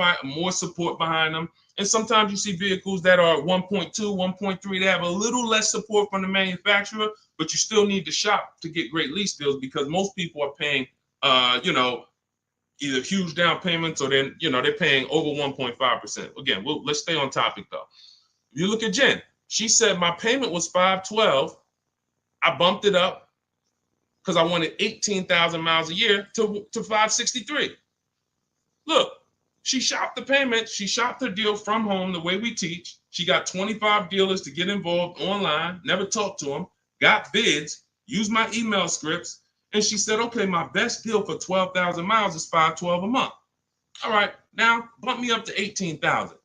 support behind them. And sometimes you see vehicles that are 1.2, 1.3. They have a little less support from the manufacturer, but you still need to shop to get great lease deals because most people are paying, either huge down payments or then, they're paying over 1.5%. Again, let's stay on topic though. If you look at Jen, she said my payment was $512. I bumped it up because I wanted 18,000 miles a year to $563. Look, she shopped the payment. She shopped her deal from home the way we teach. She got 25 dealers to get involved online, never talked to them, got bids, used my email scripts, and she said, okay, my best deal for 12,000 miles is $512 a month. All right, now bump me up to 18,000.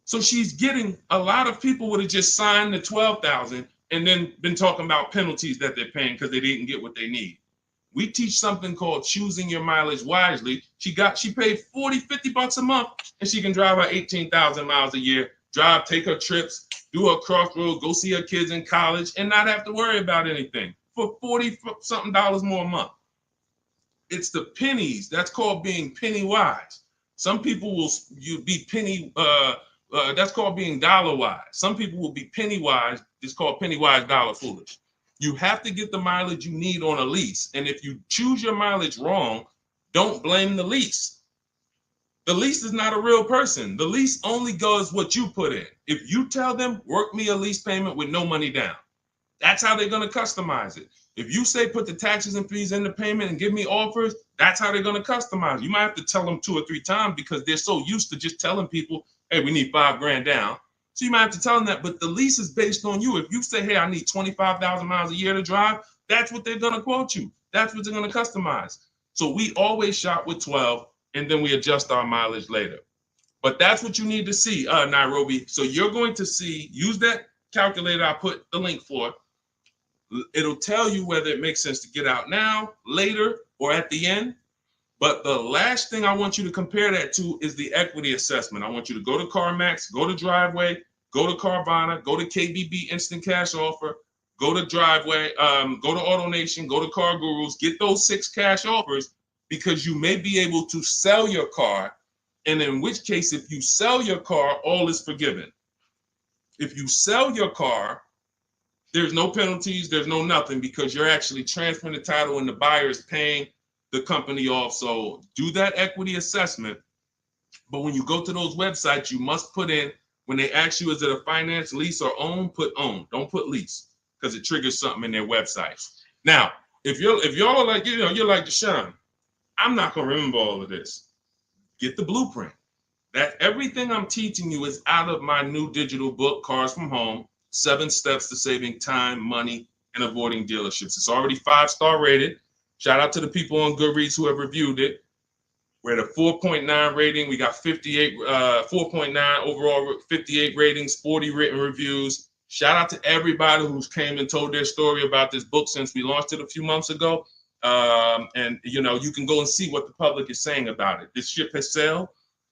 So she's getting, a lot of people would have just signed the 12,000 and then been talking about penalties that they're paying because they didn't get what they need. We teach something called choosing your mileage wisely. She paid $40-$50 a month and she can drive her 18,000 miles a year, take her trips, do her crossroads, go see her kids in college and not have to worry about anything for $40-something more a month. It's the pennies. That's called being penny wise. Some people will be penny, that's called being dollar wise. Some people will be penny wise. It's called penny wise, dollar foolish. You have to get the mileage you need on a lease. And if you choose your mileage wrong, don't blame the lease. The lease is not a real person. The lease only goes what you put in. If you tell them, work me a lease payment with no money down, that's how they're going to customize it. If you say put the taxes and fees in the payment and give me offers, that's how they're going to customize it. You might have to tell them 2 or 3 times because they're so used to just telling people, hey, we need $5,000 down. So you might have to tell them that, but the lease is based on you. If you say, hey, I need 25,000 miles a year to drive, that's what they're going to quote you. That's what they're going to customize. So we always shop with 12 and then we adjust our mileage later. But that's what you need to see, Nairobi. So you're going to see, use that calculator I put the link for. It'll tell you whether it makes sense to get out now, later, or at the end. But the last thing I want you to compare that to is the equity assessment. I want you to go to CarMax, go to Driveway, go to Carvana, go to KBB Instant Cash Offer, go to Driveway, go to AutoNation, go to Car Gurus, get those 6 cash offers because you may be able to sell your car. And in which case, if you sell your car, all is forgiven. If you sell your car, there's no penalties, there's no nothing because you're actually transferring the title and the buyer is paying the company off. So do that equity assessment. But when you go to those websites, you must put in, when they ask you, is it a finance, lease, or own, put own. Don't put lease because it triggers something in their websites. Now, if y'all are like, you're like Deshone, I'm not going to remember all of this. Get the blueprint. That everything I'm teaching you is out of my new digital book, Cars from Home, 7 Steps to Saving Time, Money, and Avoiding Dealerships. It's already 5-star rated. Shout out to the people on Goodreads who have reviewed it. We're at a 4.9 rating. We got 4.9 overall, 58 ratings, 40 written reviews. Shout out to everybody who's came and told their story about this book since we launched it a few months ago. And you can go and see what the public is saying about it. This ship has sailed.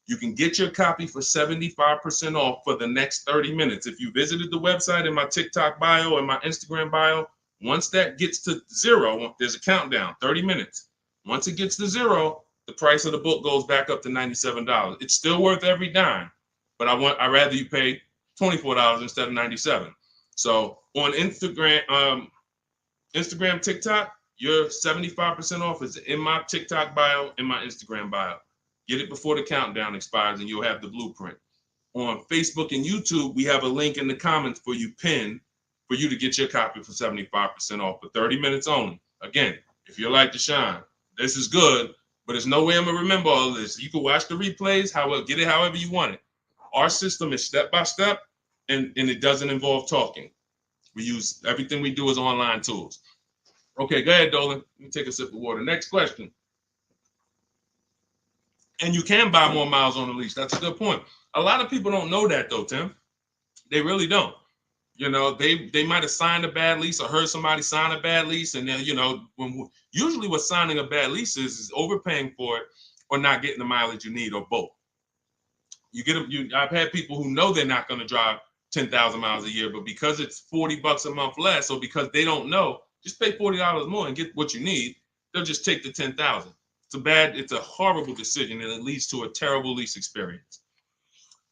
You can get your copy for 75% off for the next 30 minutes. If you visited the website in my TikTok bio and my Instagram bio, once that gets to 0, there's a countdown, 30 minutes. Once it gets to 0, the price of the book goes back up to $97. It's still worth every dime, but I'd rather you pay $24 instead of $97. So on Instagram, TikTok, your 75% off is in my TikTok bio, in my Instagram bio. Get it before the countdown expires and you'll have the blueprint. On Facebook and YouTube, we have a link in the comments for you pinned for you to get your copy for 75% off for 30 minutes only. Again, if you're like Deshone, this is good, but there's no way I'm going to remember all of this. You can watch the replays, get it however you want it. Our system is step-by-step, and it doesn't involve talking. Everything we do is online tools. Okay, go ahead, Dolan. Let me take a sip of water. Next question. And you can buy more miles on the lease. That's a good point. A lot of people don't know that though, Tim. They really don't. You know, they might have signed a bad lease or heard somebody sign a bad lease, and then, you know, usually what signing a bad lease is overpaying for it or not getting the mileage you need, or both. You get them. I've had people who know they're not going to drive 10,000 miles a year, but because it's $40 a month less, or because they don't know, just pay $40 more and get what you need. They'll just take the 10,000. It's a horrible decision, and it leads to a terrible lease experience.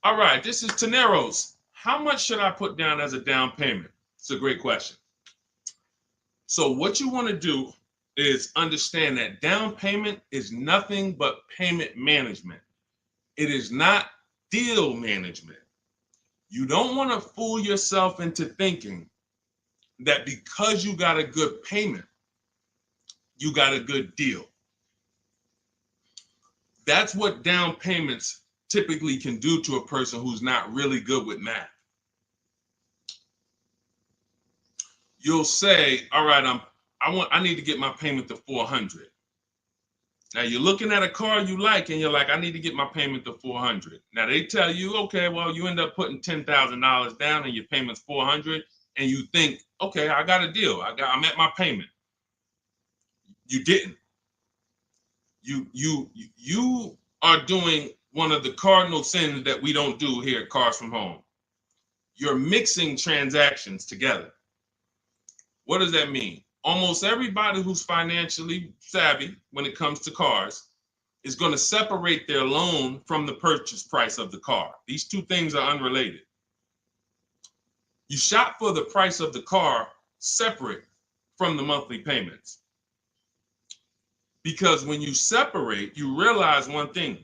All right, this is Teneros. How much should I put down as a down payment? It's a great question. So what you want to do is understand that down payment is nothing but payment management. It is not deal management. You don't want to fool yourself into thinking that because you got a good payment, you got a good deal. That's what down payments typically can do to a person who's not really good with math. You'll say, all right, I need to get my payment to 400. Now you're looking at a car you like, and you're like, I need to get my payment to 400. Now they tell you, okay, well, you end up putting $10,000 down and your payment's 400, and you think, okay, I got a deal. I'm at my payment. You didn't. You are doing one of the cardinal sins that we don't do here at Cars from Home. You're mixing transactions together. What does that mean? Almost everybody who's financially savvy when it comes to cars is going to separate their loan from the purchase price of the car. These two things are unrelated. You shop for the price of the car separate from the monthly payments. Because when you separate, you realize one thing.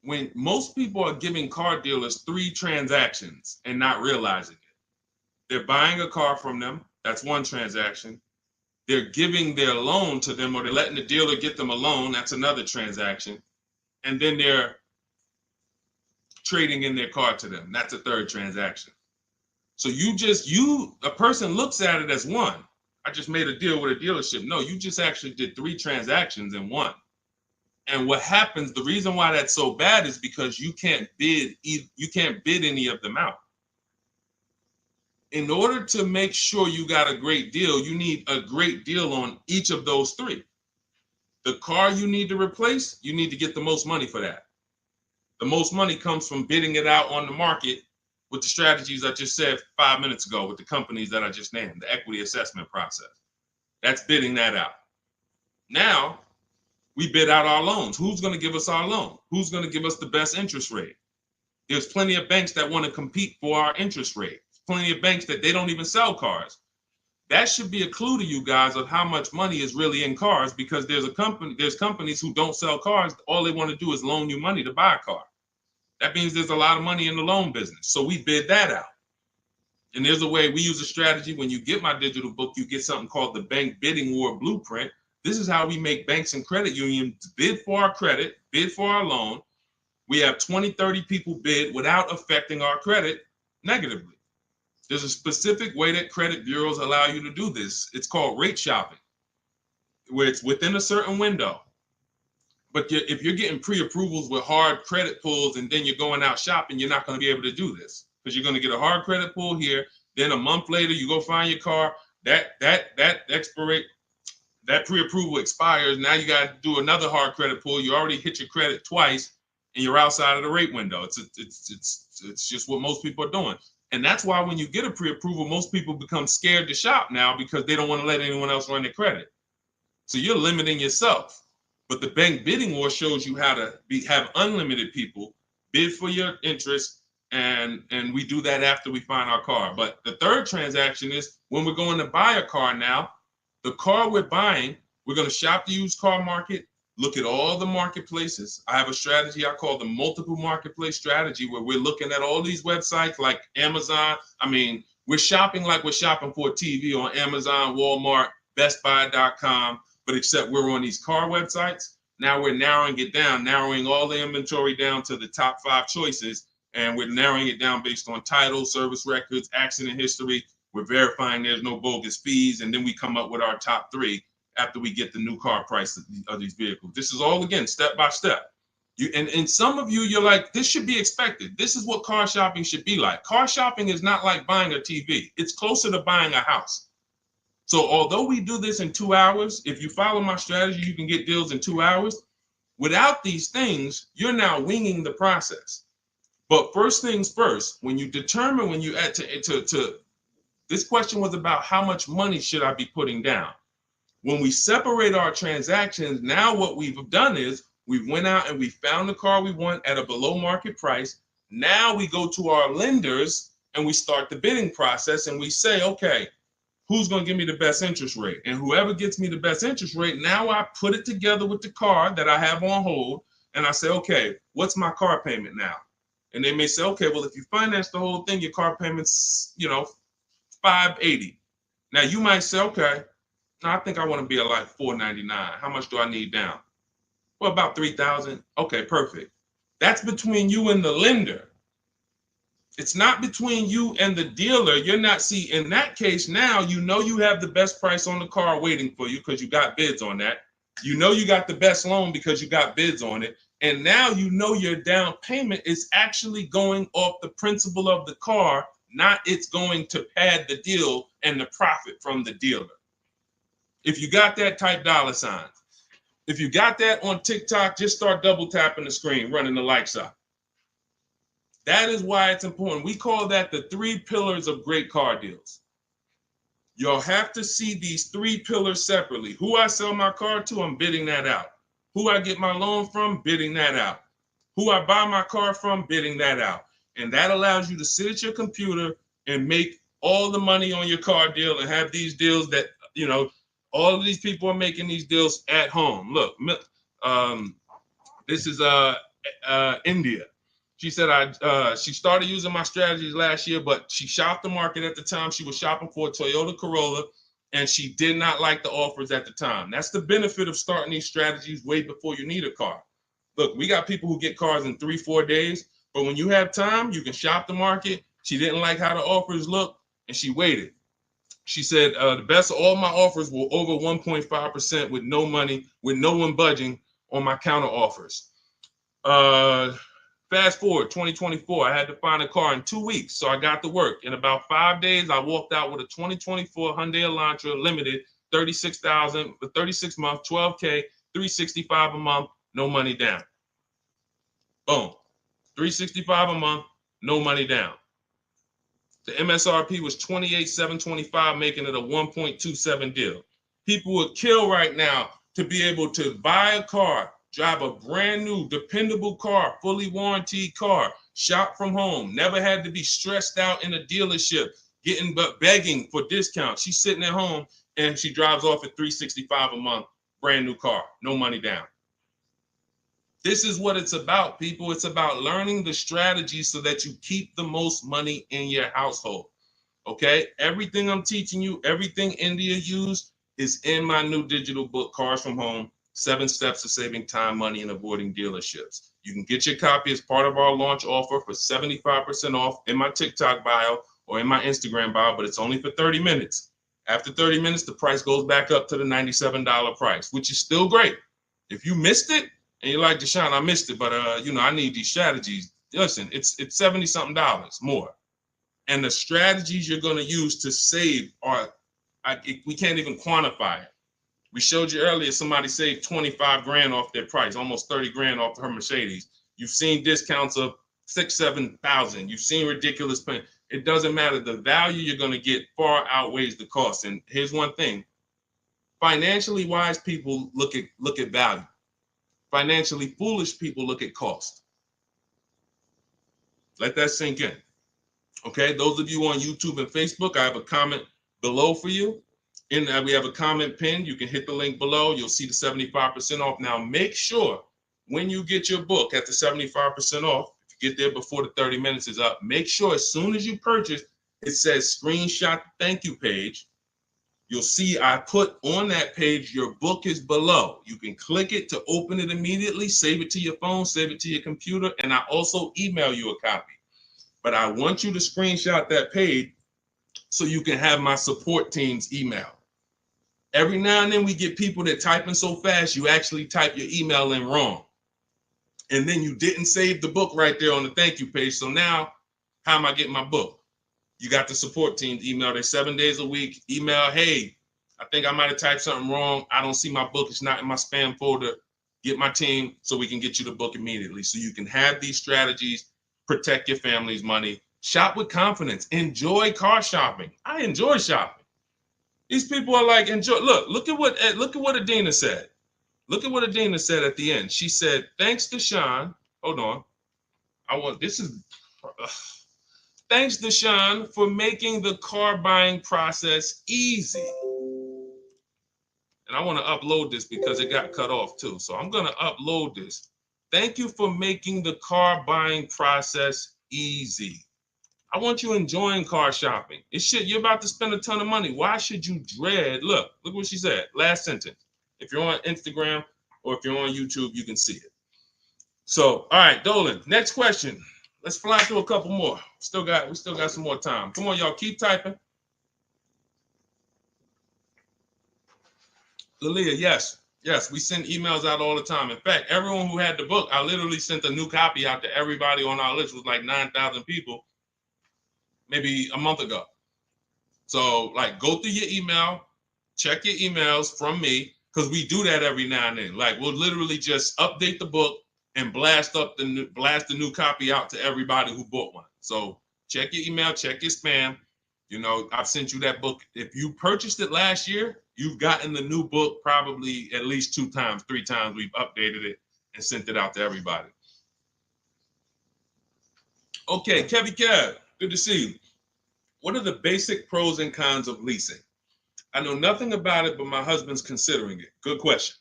When most people are giving car dealers 3 transactions and not realizing it, they're buying a car from them. That's one transaction. They're giving their loan to them, or they're letting the dealer get them a loan. That's another transaction. And then they're trading in their car to them. That's a third transaction. So a person looks at it as one. I just made a deal with a dealership. No, you just actually did 3 transactions in one. And what happens, the reason why that's so bad is because you can't bid any of them out. In order to make sure you got a great deal, you need a great deal on each of those 3. The car you need to replace, you need to get the most money for that. The most money comes from bidding it out on the market with the strategies I just said 5 minutes ago with the companies that I just named, the equity assessment process. That's bidding that out. Now, we bid out our loans. Who's going to give us our loan? Who's going to give us the best interest rate? There's plenty of banks that want to compete for our interest rate. Plenty of banks that they don't even sell cars. That should be a clue to you guys of how much money is really in cars, because there's companies who don't sell cars. All they want to do is loan you money to buy a car. That means there's a lot of money in the loan business. So we bid that out. And there's a way we use a strategy. When you get my digital book, you get something called the Bank Bidding War Blueprint. This is how we make banks and credit unions bid for our credit, bid for our loan. We have 20, 30 people bid without affecting our credit negatively. There's a specific way that credit bureaus allow you to do this. It's called rate shopping, where it's within a certain window. But if you're getting pre-approvals with hard credit pulls and then you're going out shopping, you're not going to be able to do this, because you're going to get a hard credit pull here. Then a month later, you go find your car. That pre-approval expires. Now you got to do another hard credit pull. You already hit your credit twice, and you're outside of the rate window. It's just what most people are doing. And that's why when you get a pre-approval, most people become scared to shop now, because they don't want to let anyone else run their credit. So you're limiting yourself. But the Bank Bidding War shows you how to have unlimited people bid for your interest, and we do that after we find our car. But the third transaction is when we're going to buy a car now. The car we're buying, we're going to shop the used car market, look at all the marketplaces. I have a strategy I call the multiple marketplace strategy, where we're looking at all these websites like Amazon. I mean, we're shopping like we're shopping for a TV on Amazon, Walmart, BestBuy.com, but except we're on these car websites. Now we're narrowing it down, narrowing all the inventory down to the top 5 choices, and we're narrowing it down based on title, service records, accident history. We're verifying there's no bogus fees, and then we come up with our top 3 after we get the new car price of these vehicles. This is all, again, step by step. And some of you, you're like, this should be expected. This is what car shopping should be like. Car shopping is not like buying a TV. It's closer to buying a house. So although we do this in 2 hours, if you follow my strategy, you can get deals in 2 hours. Without these things, you're now winging the process. But first things first, when you determine, when you add to this question was about how much money should I be putting down? When we separate our transactions, now what we've done is we went out and we found the car we want at a below market price. Now we go to our lenders and we start the bidding process and we say, okay, who's going to give me the best interest rate? And whoever gets me the best interest rate, now I put it together with the car that I have on hold. And I say, okay, what's my car payment now? And they may say, okay, well, if you finance the whole thing, your car payment's, $580. Now you might say, okay, I think I want to be at like $499. How much do I need down? Well, about $3,000. Okay, perfect. That's between you and the lender. It's not between you and the dealer. You're not, see, in that case, now you have the best price on the car waiting for you because you got bids on that. You got the best loan because you got bids on it. And now your down payment is actually going off the principal of the car, not it's going to pad the deal and the profit from the dealer. If you got that, type $sign. If you got that on TikTok, just start double tapping the screen, running the like sign. That is why it's important. We call that the 3 pillars of great car deals. You'll have to see these 3 pillars separately. Who I sell my car to, I'm bidding that out. Who I get my loan from, bidding that out. Who I buy my car from, bidding that out. And that allows you to sit at your computer and make all the money on your car deal and have these deals that, all of these people are making these deals at home. Look, this is India. She said she started using my strategies last year, but she shopped the market at the time. She was shopping for a Toyota Corolla, and she did not like the offers at the time. That's the benefit of starting these strategies way before you need a car. Look, we got people who get cars in 3-4 days, but when you have time, you can shop the market. She didn't like how the offers looked, and she waited. She said the best of all my offers were over 1.5% with no money, with no one budging on my counter offers. Fast forward 2024, I had to find a car in 2 weeks, so I got to work. In about 5 days, I walked out with a 2024 Hyundai Elantra Limited, $36,000 for 36 months, $12K, $365 a month, no money down. Boom, $365 a month, no money down. The MSRP was $28,725, making it a 1.27 deal. People would kill right now to be able to buy a car, drive a brand new, dependable car, fully warranted car, shop from home, never had to be stressed out in a dealership, begging for discounts. She's sitting at home and she drives off at $365 a month, brand new car, no money down. This is what it's about, people. It's about learning the strategy so that you keep the most money in your household. Okay? Everything I'm teaching you, everything India used is in my new digital book, Cars from Home, 7 Steps to Saving Time, Money, and Avoiding Dealerships. You can get your copy as part of our launch offer for 75% off in my TikTok bio or in my Instagram bio, but it's only for 30 minutes. After 30 minutes, the price goes back up to the $97 price, which is still great. If you missed it, and you're like, Deshone, I missed it, but I need these strategies. Listen, it's $70-something more. And the strategies you're going to use to save we can't even quantify it. We showed you earlier, somebody saved 25 grand off their price, almost 30 grand off her Mercedes. You've seen discounts of 6,000-7,000. You've seen ridiculous pay. It doesn't matter. The value you're going to get far outweighs the cost. And here's one thing. Financially wise people look at value. Financially foolish people look at cost. Let that sink in. Okay, those of you on YouTube and Facebook, I have a comment below for you. We have a comment pinned. You can hit the link below. You'll see the 75% off. Now, make sure when you get your book at the 75% off, if you get there before the 30 minutes is up, make sure as soon as you purchase, it says screenshot the thank you page. You'll see I put on that page, your book is below. You can click it to open it immediately, save it to your phone, save it to your computer, and I also email you a copy. But I want you to screenshot that page so you can have my support team's email. Every now and then we get people that typing so fast, you actually type your email in wrong. and then you didn't save the book right there on the thank you page. So now, how am I getting my book? You got the support team email. They're 7 days a week. Email, hey, I think I might have typed something wrong. I don't see my book. It's not in my spam folder. Get my team so we can get you the book immediately. So you can have these strategies, protect your family's money, shop with confidence, enjoy car shopping. I enjoy shopping. These people are like, enjoy. Look at what Adenas said. Look at what Adenas said at the end. She said, thanks to Sean. Hold on. Thanks to Sean for making the car buying process easy. And I want to upload this because it got cut off too. So I'm going to upload this. Thank you for making the car buying process easy. I want you enjoying car shopping. You're about to spend a ton of money. Why should you dread? Look what she said. Last sentence. If you're on Instagram or if you're on YouTube, you can see it. So, all right, Dolan, next question. Let's fly through a couple more. We still got some more time. Come on, y'all, keep typing. Lalia, yes, we send emails out all the time. In fact, everyone who had the book, I literally sent a new copy out to everybody on our list. It was like 9,000 people, maybe a month ago. So, like, go through your email, check your emails from me, because we do that every now and then. Like, we'll literally just update the book and blast the new copy out to everybody who bought one. So check your email, check your spam. You know, I've sent you that book. If you purchased it last year, you've gotten the new book probably at least 2 times, 3 times. We've updated it and sent it out to everybody. Okay, Kevy Kev, good to see you. What are the basic pros and cons of leasing? I know nothing about it, but my husband's considering it. Good question.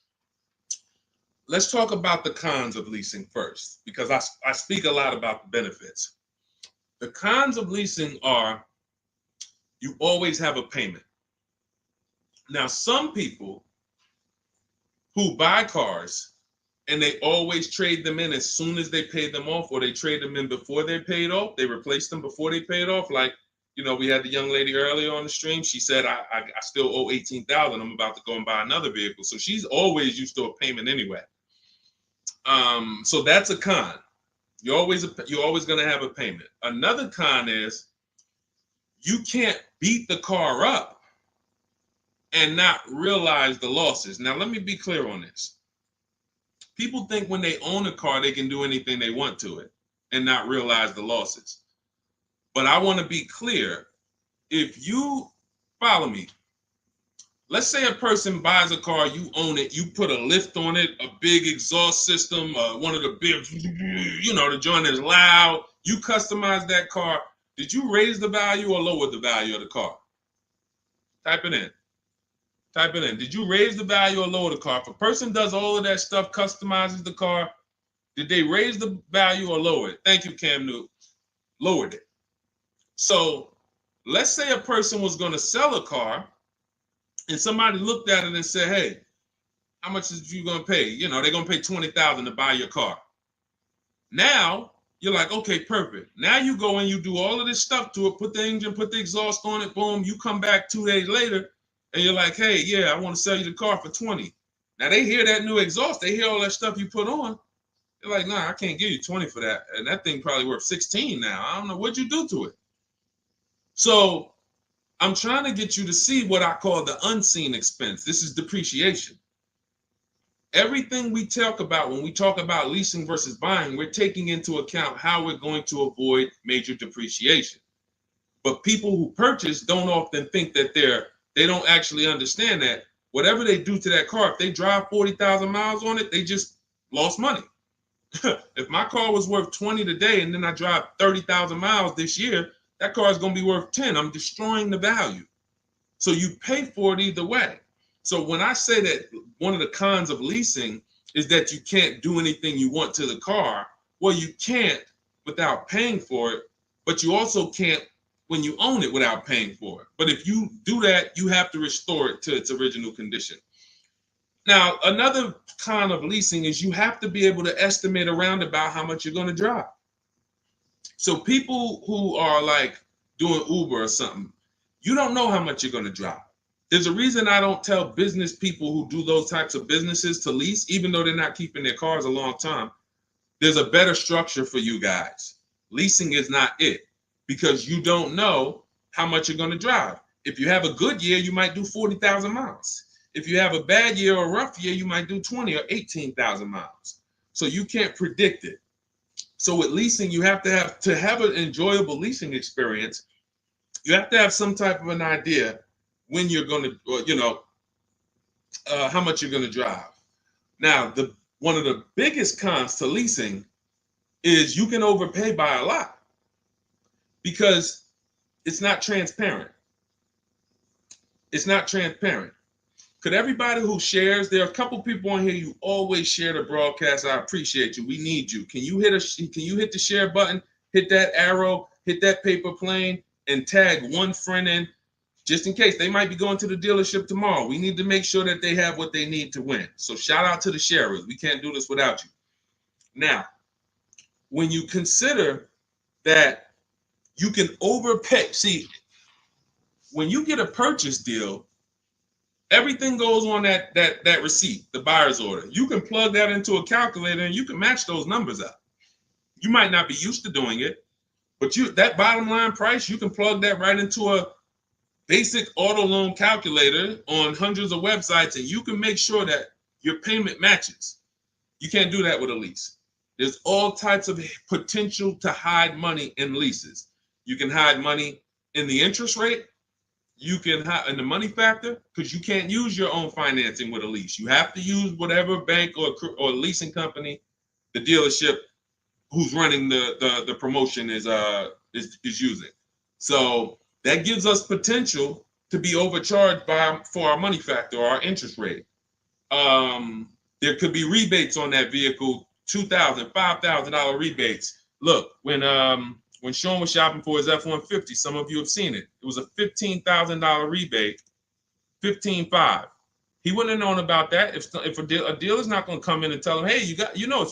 Let's talk about the cons of leasing first, because I speak a lot about the benefits. The cons of leasing are you always have a payment. Now, some people who buy cars and they always trade them in as soon as they pay them off, or they trade them in before they paid off, they replace them before they paid off. Like, you know, we had the young lady earlier on the stream. She said, I still owe $18,000. I'm about to go and buy another vehicle. So she's always used to a payment anyway. So that's a con. You're always going to have a payment. Another con is you can't beat the car up and not realize the losses. Now, let me be clear on this. People think when they own a car, they can do anything they want to it and not realize the losses. But I want to be clear. If you follow me, let's say a person buys a car, you own it, you put a lift on it, a big exhaust system, one of the big, the joint is loud. You customize that car. Did you raise the value or lower the value of the car? Type it in. Did you raise the value or lower the car? If a person does all of that stuff, customizes the car, did they raise the value or lower it? Thank you, Cam Newton. Lowered it. So let's say a person was going to sell a car, and somebody looked at it and said, hey, how much is you going to pay? You know, they're going to pay $20,000 to buy your car. Now, you're like, okay, perfect. Now you go and you do all of this stuff to it, put the engine, put the exhaust on it, boom. You come back 2 days later, and you're like, hey, yeah, I want to sell you the car for $20,000. Now, they hear that new exhaust. They hear all that stuff you put on. They're like, nah, I can't give you $20,000 for that. And that thing probably worth $16,000 now. I don't know. What'd you do to it? So I'm trying to get you to see what I call the unseen expense. This is depreciation. Everything we talk about when we talk about leasing versus buying, we're taking into account how we're going to avoid major depreciation. But people who purchase don't often think that they don't actually understand that whatever they do to that car, if they drive 40,000 miles on it, they just lost money. If my car was worth 20 today and then I drive 30,000 miles this year, that car is going to be worth 10. I'm destroying the value. So you pay for it either way. So when I say that one of the cons of leasing is that you can't do anything you want to the car, well, you can't without paying for it, but you also can't when you own it without paying for it. But if you do that, you have to restore it to its original condition. Now, another con of leasing is you have to be able to estimate around about how much you're going to drive. So people who are like doing Uber or something, you don't know how much you're going to drive. There's a reason I don't tell business people who do those types of businesses to lease, even though they're not keeping their cars a long time. there's a better structure for you guys. Leasing is not it, because you don't know how much you're going to drive. If you have a good year, you might do 40,000 miles. If you have a bad year or a rough year, you might do 20 or 18,000 miles. So you can't predict it. So with leasing, you have to have an enjoyable leasing experience. You have to have some type of an idea when you're going to, how much you're going to drive. Now, one of the biggest cons to leasing is you can overpay by a lot because it's not transparent. It's not transparent. Could everybody who shares, there are a couple people on here, you always share the broadcast. I appreciate you. We need you. Can you hit the share button, hit that arrow, hit that paper plane, and tag one friend in, just in case they might be going to the dealership tomorrow. We need to make sure that they have what they need to win. So shout out to the sharers. We can't do this without you. Now, when you consider that you can overpay, see, when you get a purchase deal, everything goes on that receipt, the buyer's order. You can plug that into a calculator and you can match those numbers up. You might not be used to doing it, but that bottom line price, you can plug that right into a basic auto loan calculator on hundreds of websites, and you can make sure that your payment matches. You can't do that with a lease. There's all types of potential to hide money in leases. You can hide money in the interest rate. You can hide in the money factor, because you can't use your own financing with a lease. You have to use whatever bank or leasing company the dealership who's running the promotion is using. So that gives us potential to be overcharged for our money factor or our interest rate. There could be rebates on that vehicle, $2,000, $5,000 rebates. Look, when Sean was shopping for his F-150, some of you have seen it. It was a $15,000 rebate, $15,500. He wouldn't have known about that if a dealer's not going to come in and tell him, hey, it's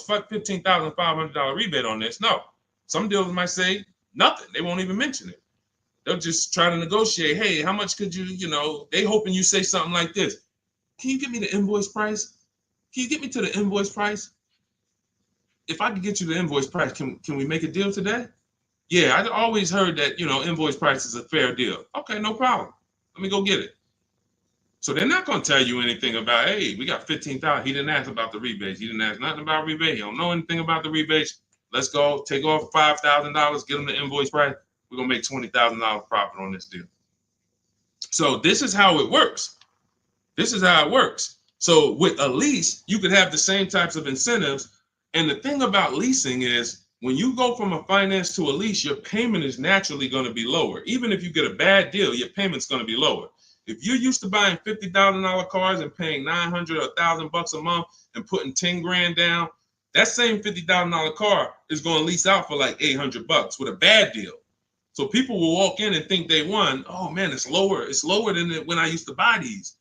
$15,500 rebate on this. No, some dealers might say nothing. They won't even mention it. They'll just try to negotiate. Hey, how much could you, they hoping you say something like this. Can you get me the invoice price? Can you get me to the invoice price? If I could get you the invoice price, can we make a deal today? Yeah, I always heard that, invoice price is a fair deal. Okay, no problem. Let me go get it. So they're not going to tell you anything about, hey, we got $15,000. He didn't ask about the rebates. He didn't ask nothing about rebate. He don't know anything about the rebates. Let's go take off $5,000, get him the invoice price. We're going to make $20,000 profit on this deal. So this is how it works. This is how it works. So with a lease, you could have the same types of incentives. And the thing about leasing is when you go from a finance to a lease, your payment is naturally going to be lower. Even if you get a bad deal, your payment's going to be lower. If you're used to buying $50,000 cars and paying $900 or $1,000 a month and putting 10 grand down, that same $50,000 car is going to lease out for like $800 with a bad deal. So people will walk in and think they won. Oh man, it's lower. It's lower than when I used to buy these.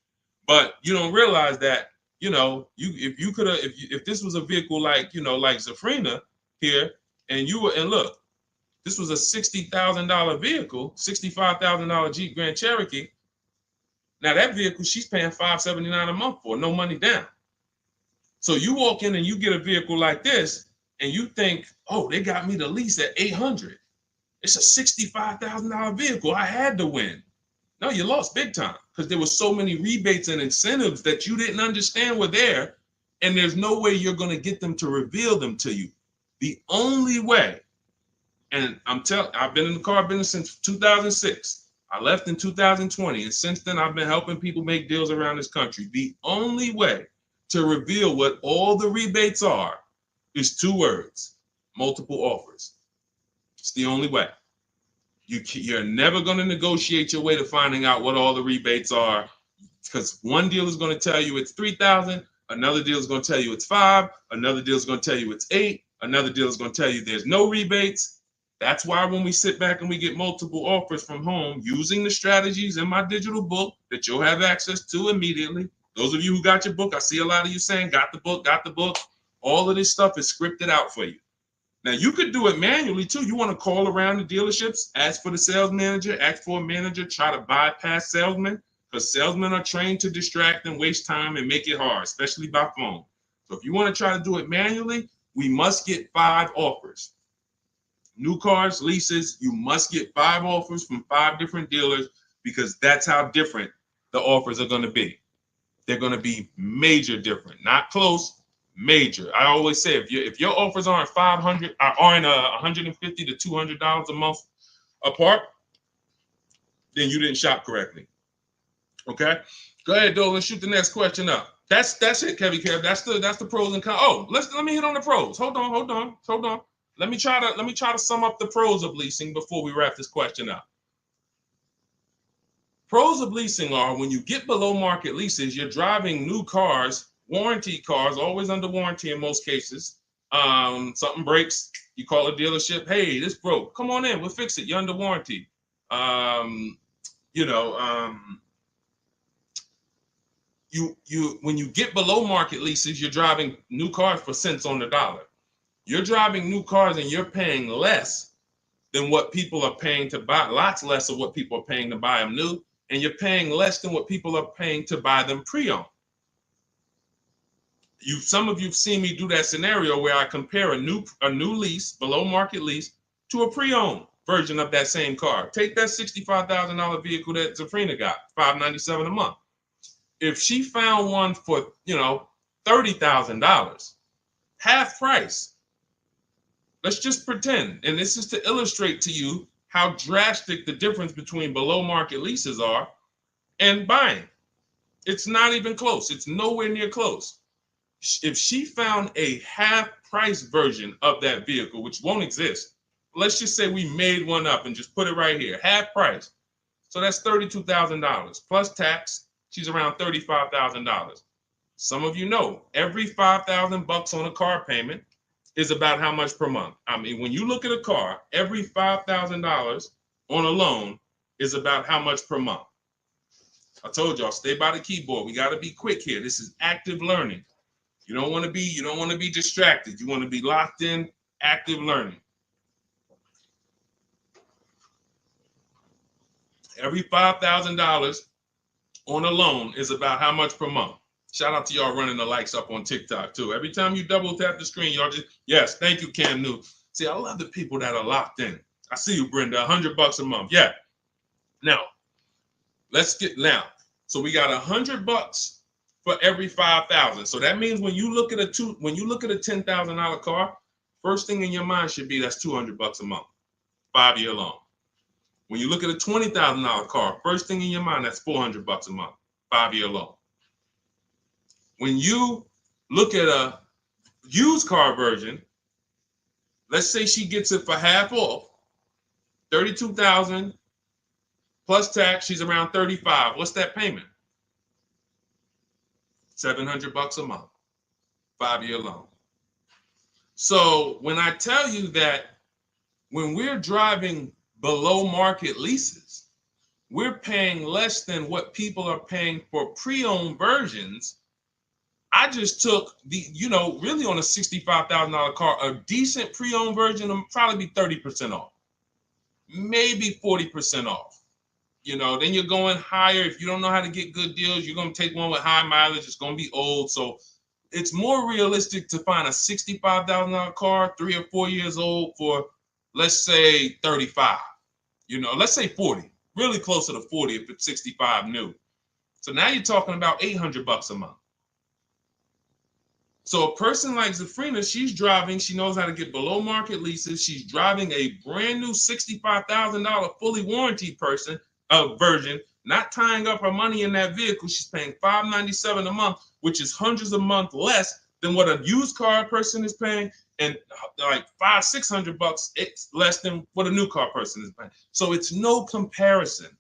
But you don't realize that, if this was a vehicle like Zafrina here, and look, this was a $60,000 vehicle, $65,000 Jeep Grand Cherokee. Now that vehicle, she's paying $579 a month for, no money down. So you walk in and you get a vehicle like this, and you think, oh, they got me the lease at $800. It's a $65,000 vehicle. I had to win. No, you lost big time because there were so many rebates and incentives that you didn't understand were there, and there's no way you're going to get them to reveal them to you. The only way, and I've been in the car business since 2006. I left in 2020, and since then I've been helping people make deals around this country. The only way to reveal what all the rebates are is 2 words: multiple offers. It's the only way. You're never going to negotiate your way to finding out what all the rebates are, because one deal is going to tell you it's $3,000, another deal is going to tell you it's $5,000, another deal is going to tell you it's $8,000, another deal is going to tell you there's no rebates. That's why when we sit back and we get multiple offers from home using the strategies in my digital book that you'll have access to immediately. Those of you who got your book, I see a lot of you saying, got the book. All of this stuff is scripted out for you. Now, you could do it manually, too. You want to call around the dealerships, ask for the sales manager, ask for a manager, try to bypass salesmen, because salesmen are trained to distract and waste time and make it hard, especially by phone. So if you want to try to do it manually, we must get 5 offers. New cars, leases, you must get 5 offers from 5 different dealers because that's how different the offers are going to be. They're going to be major different, not close, major. I always say if your offers aren't $150 to $200 a month apart, then you didn't shop correctly. Okay, go ahead, Doe. Let's shoot the next question up. That's it, Kevy Kev. That's the pros and cons. Oh, let me hit on the pros. Hold on. Let me try to sum up the pros of leasing before we wrap this question up. Pros of leasing are when you get below market leases, you're driving new cars, warranty cars, always under warranty in most cases. Something breaks, you call a dealership. Hey, this broke. Come on in, we'll fix it. You're under warranty. When you get below market leases, you're driving new cars for cents on the dollar. You're driving new cars and you're paying less than what people are paying to buy, lots less of what people are paying to buy them new, and you're paying less than what people are paying to buy them pre-owned. Some of you've seen me do that scenario where I compare a new lease, below market lease, to a pre-owned version of that same car. Take that $65,000 vehicle that Zafrina got, $597 a month. If she found one for, $30,000, half price, let's just pretend, and this is to illustrate to you how drastic the difference between below market leases are and buying. It's not even close. It's nowhere near close. If she found a half price version of that vehicle, which won't exist, let's just say we made one up and just put it right here, half price. So that's $32,000 plus tax. She's around $35,000. Some of you know every $5,000 on a car payment is about how much per month. I mean, when you look at a car, every $5,000 on a loan is about how much per month. I told y'all, stay by the keyboard. We got to be quick here. This is active learning. You don't want to be distracted. You want to be locked in, active learning. Every $5,000 on a loan is about how much per month. Shout out to y'all running the likes up on TikTok too. Every time you double tap the screen, y'all just, yes, thank you, Cam New. See, I love the people that are locked in. I see you, Brenda, $100 a month. Yeah. Now, so we got $100 for every 5,000. So that means when you look at a $10,000 car, first thing in your mind should be that's $200 a month, 5-year loan. When you look at a $20,000 car, first thing in your mind, that's $400 a month, 5-year loan. When you look at a used car version, let's say she gets it for half off, $32,000 plus tax, she's around $35,000. What's that payment? $700 a month, 5-year loan. So when I tell you that when we're driving below market leases, we're paying less than what people are paying for pre-owned versions. I just took really on a $65,000 car, a decent pre-owned version will probably be 30% off, maybe 40% off. Then you're going higher. If you don't know how to get good deals, you're going to take one with high mileage. It's going to be old. So it's more realistic to find a $65,000 car, 3 or 4 years old for, let's say 35, let's say 40, really closer to 40 if it's 65 new. So now you're talking about $800 a month. So a person like Zafrina, she's driving, she knows how to get below market leases. She's driving a brand new $65,000 fully warranted version, not tying up her money in that vehicle. She's paying $597 a month, which is hundreds a month less than what a used car person is paying, and like $500-$600 it's less than what a new car person is paying. So it's no comparison.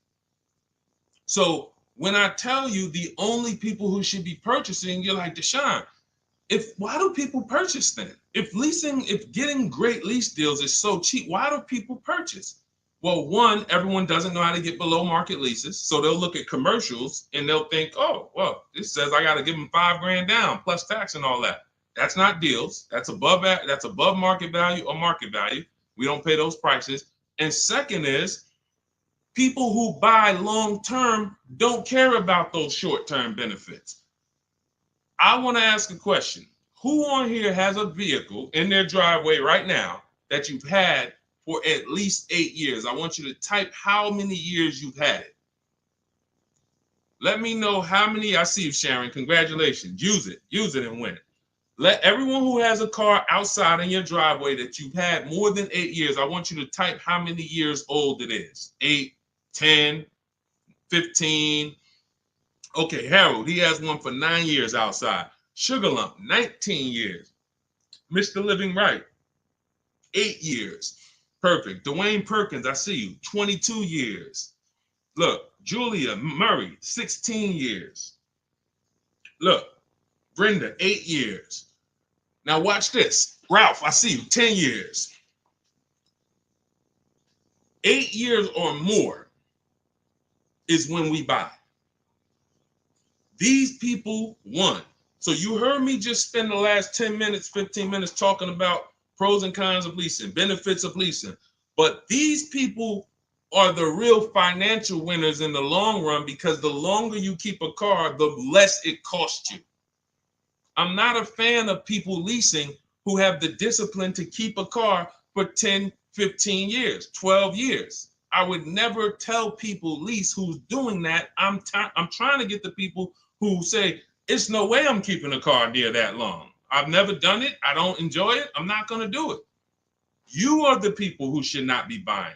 So when I tell you the only people who should be purchasing, you're like, Deshone, why do people purchase then? If getting great lease deals is so cheap, why do people purchase? Well, one, everyone doesn't know how to get below market leases. So they'll look at commercials and they'll think, oh, well, this says I got to give them $5,000 down plus tax and all that. That's not deals. That's above market value or market value. We don't pay those prices. And second is, people who buy long-term don't care about those short-term benefits. I want to ask a question. Who on here has a vehicle in their driveway right now that you've had for at least 8 years? I want you to type how many years you've had it. Let me know how many. I see you, Sharon. Congratulations. Use it and win. Let everyone who has a car outside in your driveway that you've had more than 8 years, I want you to type how many years old it is. 8, 10, 15. Okay, Harold, he has one for 9 years outside. Sugar Lump, 19 years. Mr. Living Right, 8 years. Perfect. Dwayne Perkins, I see you, 22 years. Look, Julia Murray, 16 years. Look, Brenda, 8 years. Now watch this. Ralph, I see you, 10 years. 8 years or more is when we buy. These people won. So you heard me just spend the last 10 minutes, 15 minutes talking about pros and cons of leasing, benefits of leasing. But these people are the real financial winners in the long run, because the longer you keep a car, the less it costs you. I'm not a fan of people leasing who have the discipline to keep a car for 10, 15 years, 12 years. I would never tell people lease who's doing that. I'm trying to get the people who say, it's no way I'm keeping a car near that long. I've never done it. I don't enjoy it. I'm not going to do it. You are the people who should not be buying.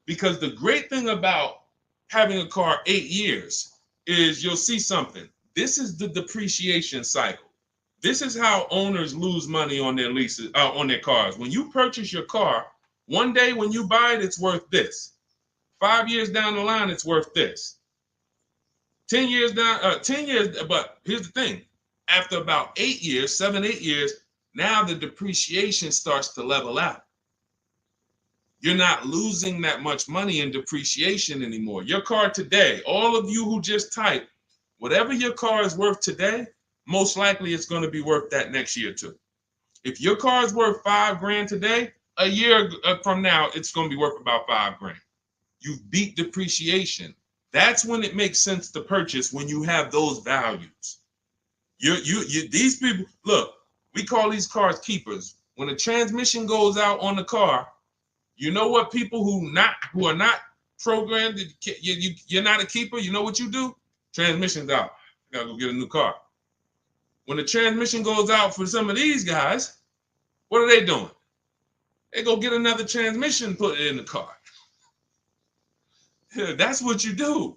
Because the great thing about having a car 8 years is you'll see something. This is the depreciation cycle. This is how owners lose money on their leases, on their cars. When you purchase your car, one day when you buy it, it's worth this. 5 years down the line, it's worth this. 10 years down, 10 years, but here's the thing. After about 8 years, 7, 8 years, now the depreciation starts to level out. You're not losing that much money in depreciation anymore. Your car today, all of you who just typed, whatever your car is worth today, most likely it's going to be worth that next year too. If your car is worth $5,000 today, a year from now, it's going to be worth about $5,000. You beat depreciation. That's when it makes sense to purchase, when you have those values. These people, look, we call these cars keepers. When a transmission goes out on the car, you know what people who are not programmed, you're not a keeper, you know what you do? Transmission's out. You gotta go get a new car. When the transmission goes out for some of these guys, what are they doing? They go get another transmission and put it in the car. That's what you do.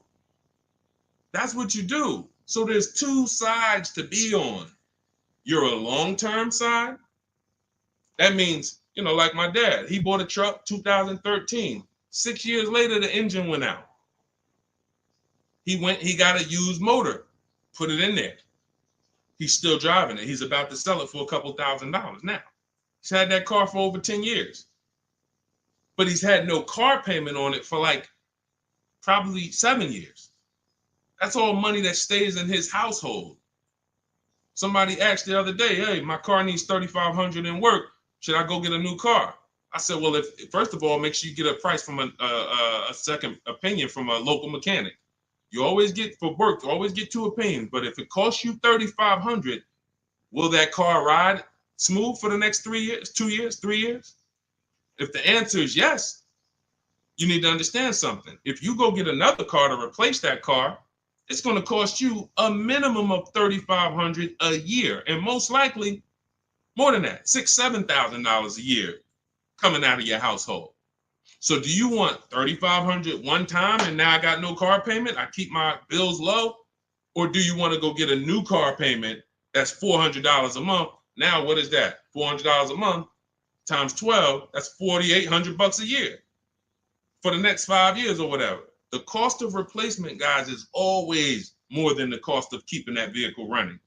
That's what you do. So there's two sides to be on. You're a long-term side. That means, like my dad, he bought a truck 2013. 6 years later, the engine went out. He got a used motor, put it in there. He's still driving it. He's about to sell it for a couple $1,000s now. He's had that car for over 10 years. But he's had no car payment on it for probably 7 years. That's all money that stays in his household. Somebody asked the other day, hey, my car needs $3,500 in work. Should I go get a new car? I said, well, first of all, make sure you get a price from a second opinion from a local mechanic. You always get, for work, you always get 2 opinions. But if it costs you $3,500, will that car ride smooth for the next 3 years, 2 years, 3 years? If the answer is yes, you need to understand something. If you go get another car to replace that car, it's going to cost you a minimum of $3,500 a year, and most likely more than that, $6,000, $7,000 a year coming out of your household. So do you want $3,500 one time and now I got no car payment, I keep my bills low? Or do you want to go get a new car payment that's $400 a month? Now what is that? $400 a month times 12, that's $4,800 a year for the next 5 years or whatever. The cost of replacement, guys, is always more than the cost of keeping that vehicle running.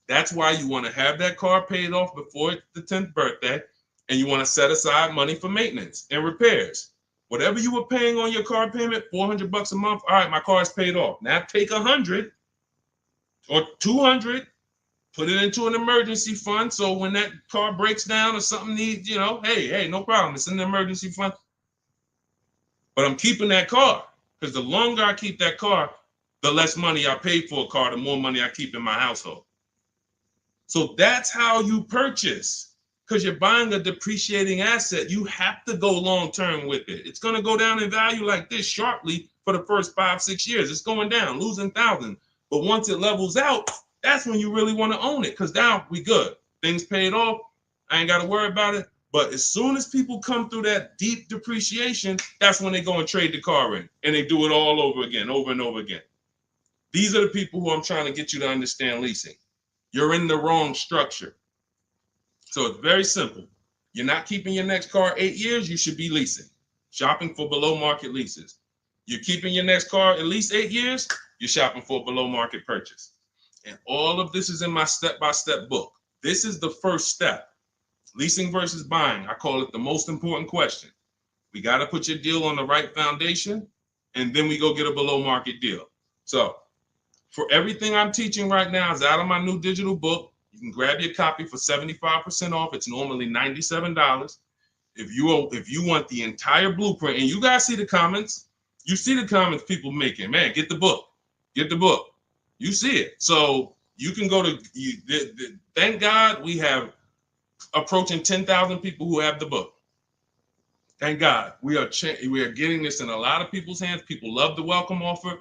That's why you want to have that car paid off before the 10th birthday, and you want to set aside money for maintenance and repairs. Whatever you were paying on your car payment, $400 a month. All right, my car is paid off. Now take $100 or $200, put it into an emergency fund. So when that car breaks down or something needs, hey, no problem. It's in the emergency fund. But I'm keeping that car, because the longer I keep that car, the less money I pay for a car, the more money I keep in my household. So that's how you purchase, because you're buying a depreciating asset. You have to go long term with it. It's going to go down in value like this sharply for the first 5-6 years. It's going down, losing thousands. But once it levels out, that's when you really want to own it, because now we good. Things paid off. I ain't got to worry about it. But as soon as people come through that deep depreciation, that's when they go and trade the car in, and they do it all over again, over and over again. These are the people who I'm trying to get you to understand leasing. You're in the wrong structure. So it's very simple. You're not keeping your next car 8 years, you should be leasing, shopping for below market leases. You're keeping your next car at least 8 years, you're shopping for a below market purchase. And all of this is in my step-by-step book. This is the first step. Leasing versus buying. I call it the most important question. We got to put your deal on the right foundation, and then we go get a below market deal. So for everything I'm teaching right now is out of my new digital book. You can grab your copy for 75% off. It's normally $97. If you want the entire blueprint, and you guys see the comments, you see the comments people making, man, get the book. Get the book. You see it. So you can go to, thank God we have approaching 10,000 people who have the book. Thank God. We are getting this in a lot of people's hands. People love the welcome offer.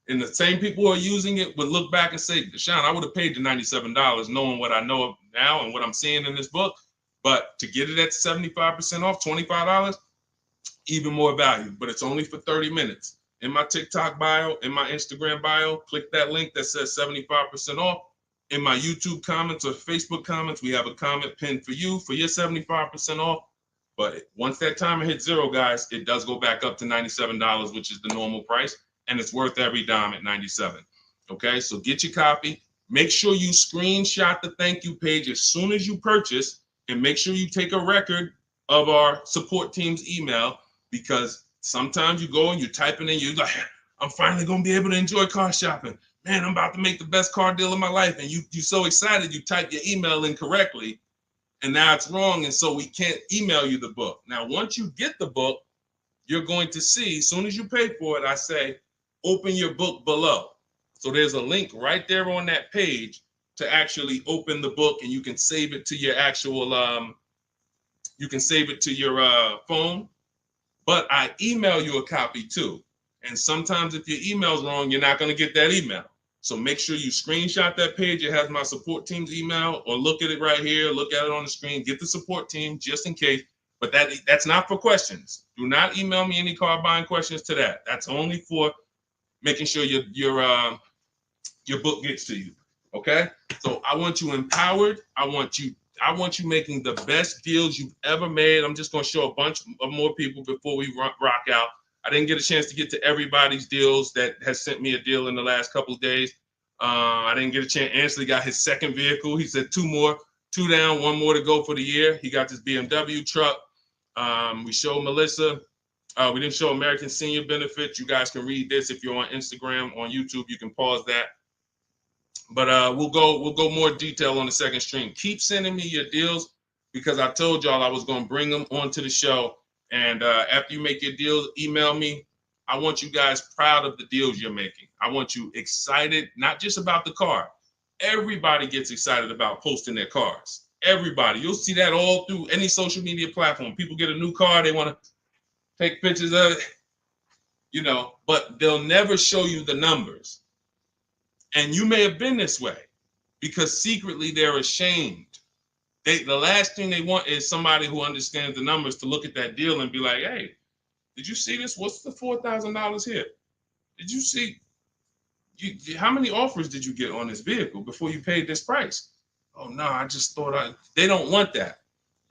And the same people who are using it would look back and say, Deshone, I would have paid the $97 knowing what I know now and what I'm seeing in this book. But to get it at 75% off, $25, even more value. But it's only for 30 minutes. In my TikTok bio, in my Instagram bio, click that link that says 75% off. In my YouTube comments or Facebook comments, we have a comment pinned for you for your 75% off. But once that timer hits zero, guys, it does go back up to $97, which is the normal price. And it's worth every dime at $97. Okay, so get your copy. Make sure you screenshot the thank you page as soon as you purchase, and make sure you take a record of our support team's email, because sometimes you go and you type it in, you're like, I'm finally going to be able to enjoy car shopping. Man, I'm about to make the best car deal of my life. And you're so excited, you type your email in correctly, and now it's wrong. And so we can't email you the book. Now, once you get the book, you're going to see, as soon as you pay for it, I say, open your book below. So there's a link right there on that page to actually open the book, and you can save it to your actual, you can save it to your phone. But I email you a copy too. And sometimes if your email's wrong, you're not going to get that email. So make sure you screenshot that page. It has my support team's email, or look at it right here. Look at it on the screen. Get the support team just in case. But that's not for questions. Do not email me any car buying questions to that. That's only for making sure your book gets to you. Okay? So I want you empowered. I want you making the best deals you've ever made. I'm just going to show a bunch of more people before we rock out. I didn't get a chance to get to everybody's deals that has sent me a deal in the last couple of days. I didn't get a chance. Ansley got his second vehicle. He said 2 down, 1 more to go for the year. He got this BMW truck. We showed Melissa. We didn't show American Senior Benefits. You guys can read this if you're on Instagram, on YouTube. You can pause that. But we'll go more detail on the second stream. Keep sending me your deals, because I told y'all I was going to bring them onto the show. And after you make your deals, email me. I want you guys proud of the deals you're making. I want you excited, not just about the car. Everybody gets excited about posting their cars. Everybody. You'll see that all through any social media platform. People get a new car, they want to take pictures of it, but they'll never show you the numbers. And you may have been this way, because secretly they're ashamed. The last thing they want is somebody who understands the numbers to look at that deal and be like, hey, did you see this? What's the $4,000 here? Did you see? How many offers did you get on this vehicle before you paid this price? Oh, no, I just thought they don't want that.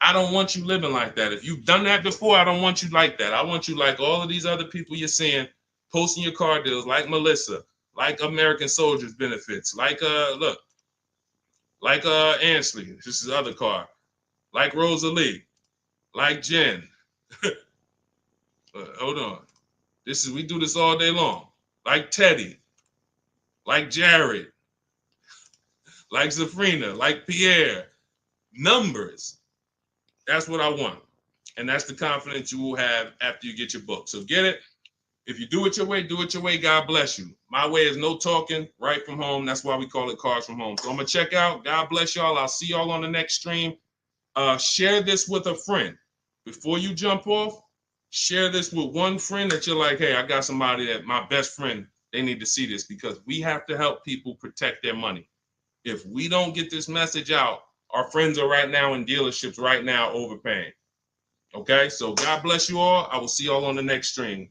I don't want you living like that. If you've done that before, I don't want you like that. I want you like all of these other people you're seeing posting your car deals, like Melissa, like American Soldiers Benefits, like Ansley, this is his other car, like Rosalie, like Jen. Hold on. We do this all day long. Like Teddy, like Jared, like Zafrina, like Pierre. Numbers. That's what I want. And that's the confidence you will have after you get your book. So get it. If you do it your way, do it your way. God bless you. My way is no talking, right from home. That's why we call it Cars from Home. So I'm going to check out. God bless y'all. I'll see y'all on the next stream. Share this with a friend. Before you jump off, share this with one friend that you're like, hey, I got somebody that my best friend, they need to see this, because we have to help people protect their money. If we don't get this message out, our friends are right now in dealerships right now overpaying. Okay, so God bless you all. I will see y'all on the next stream.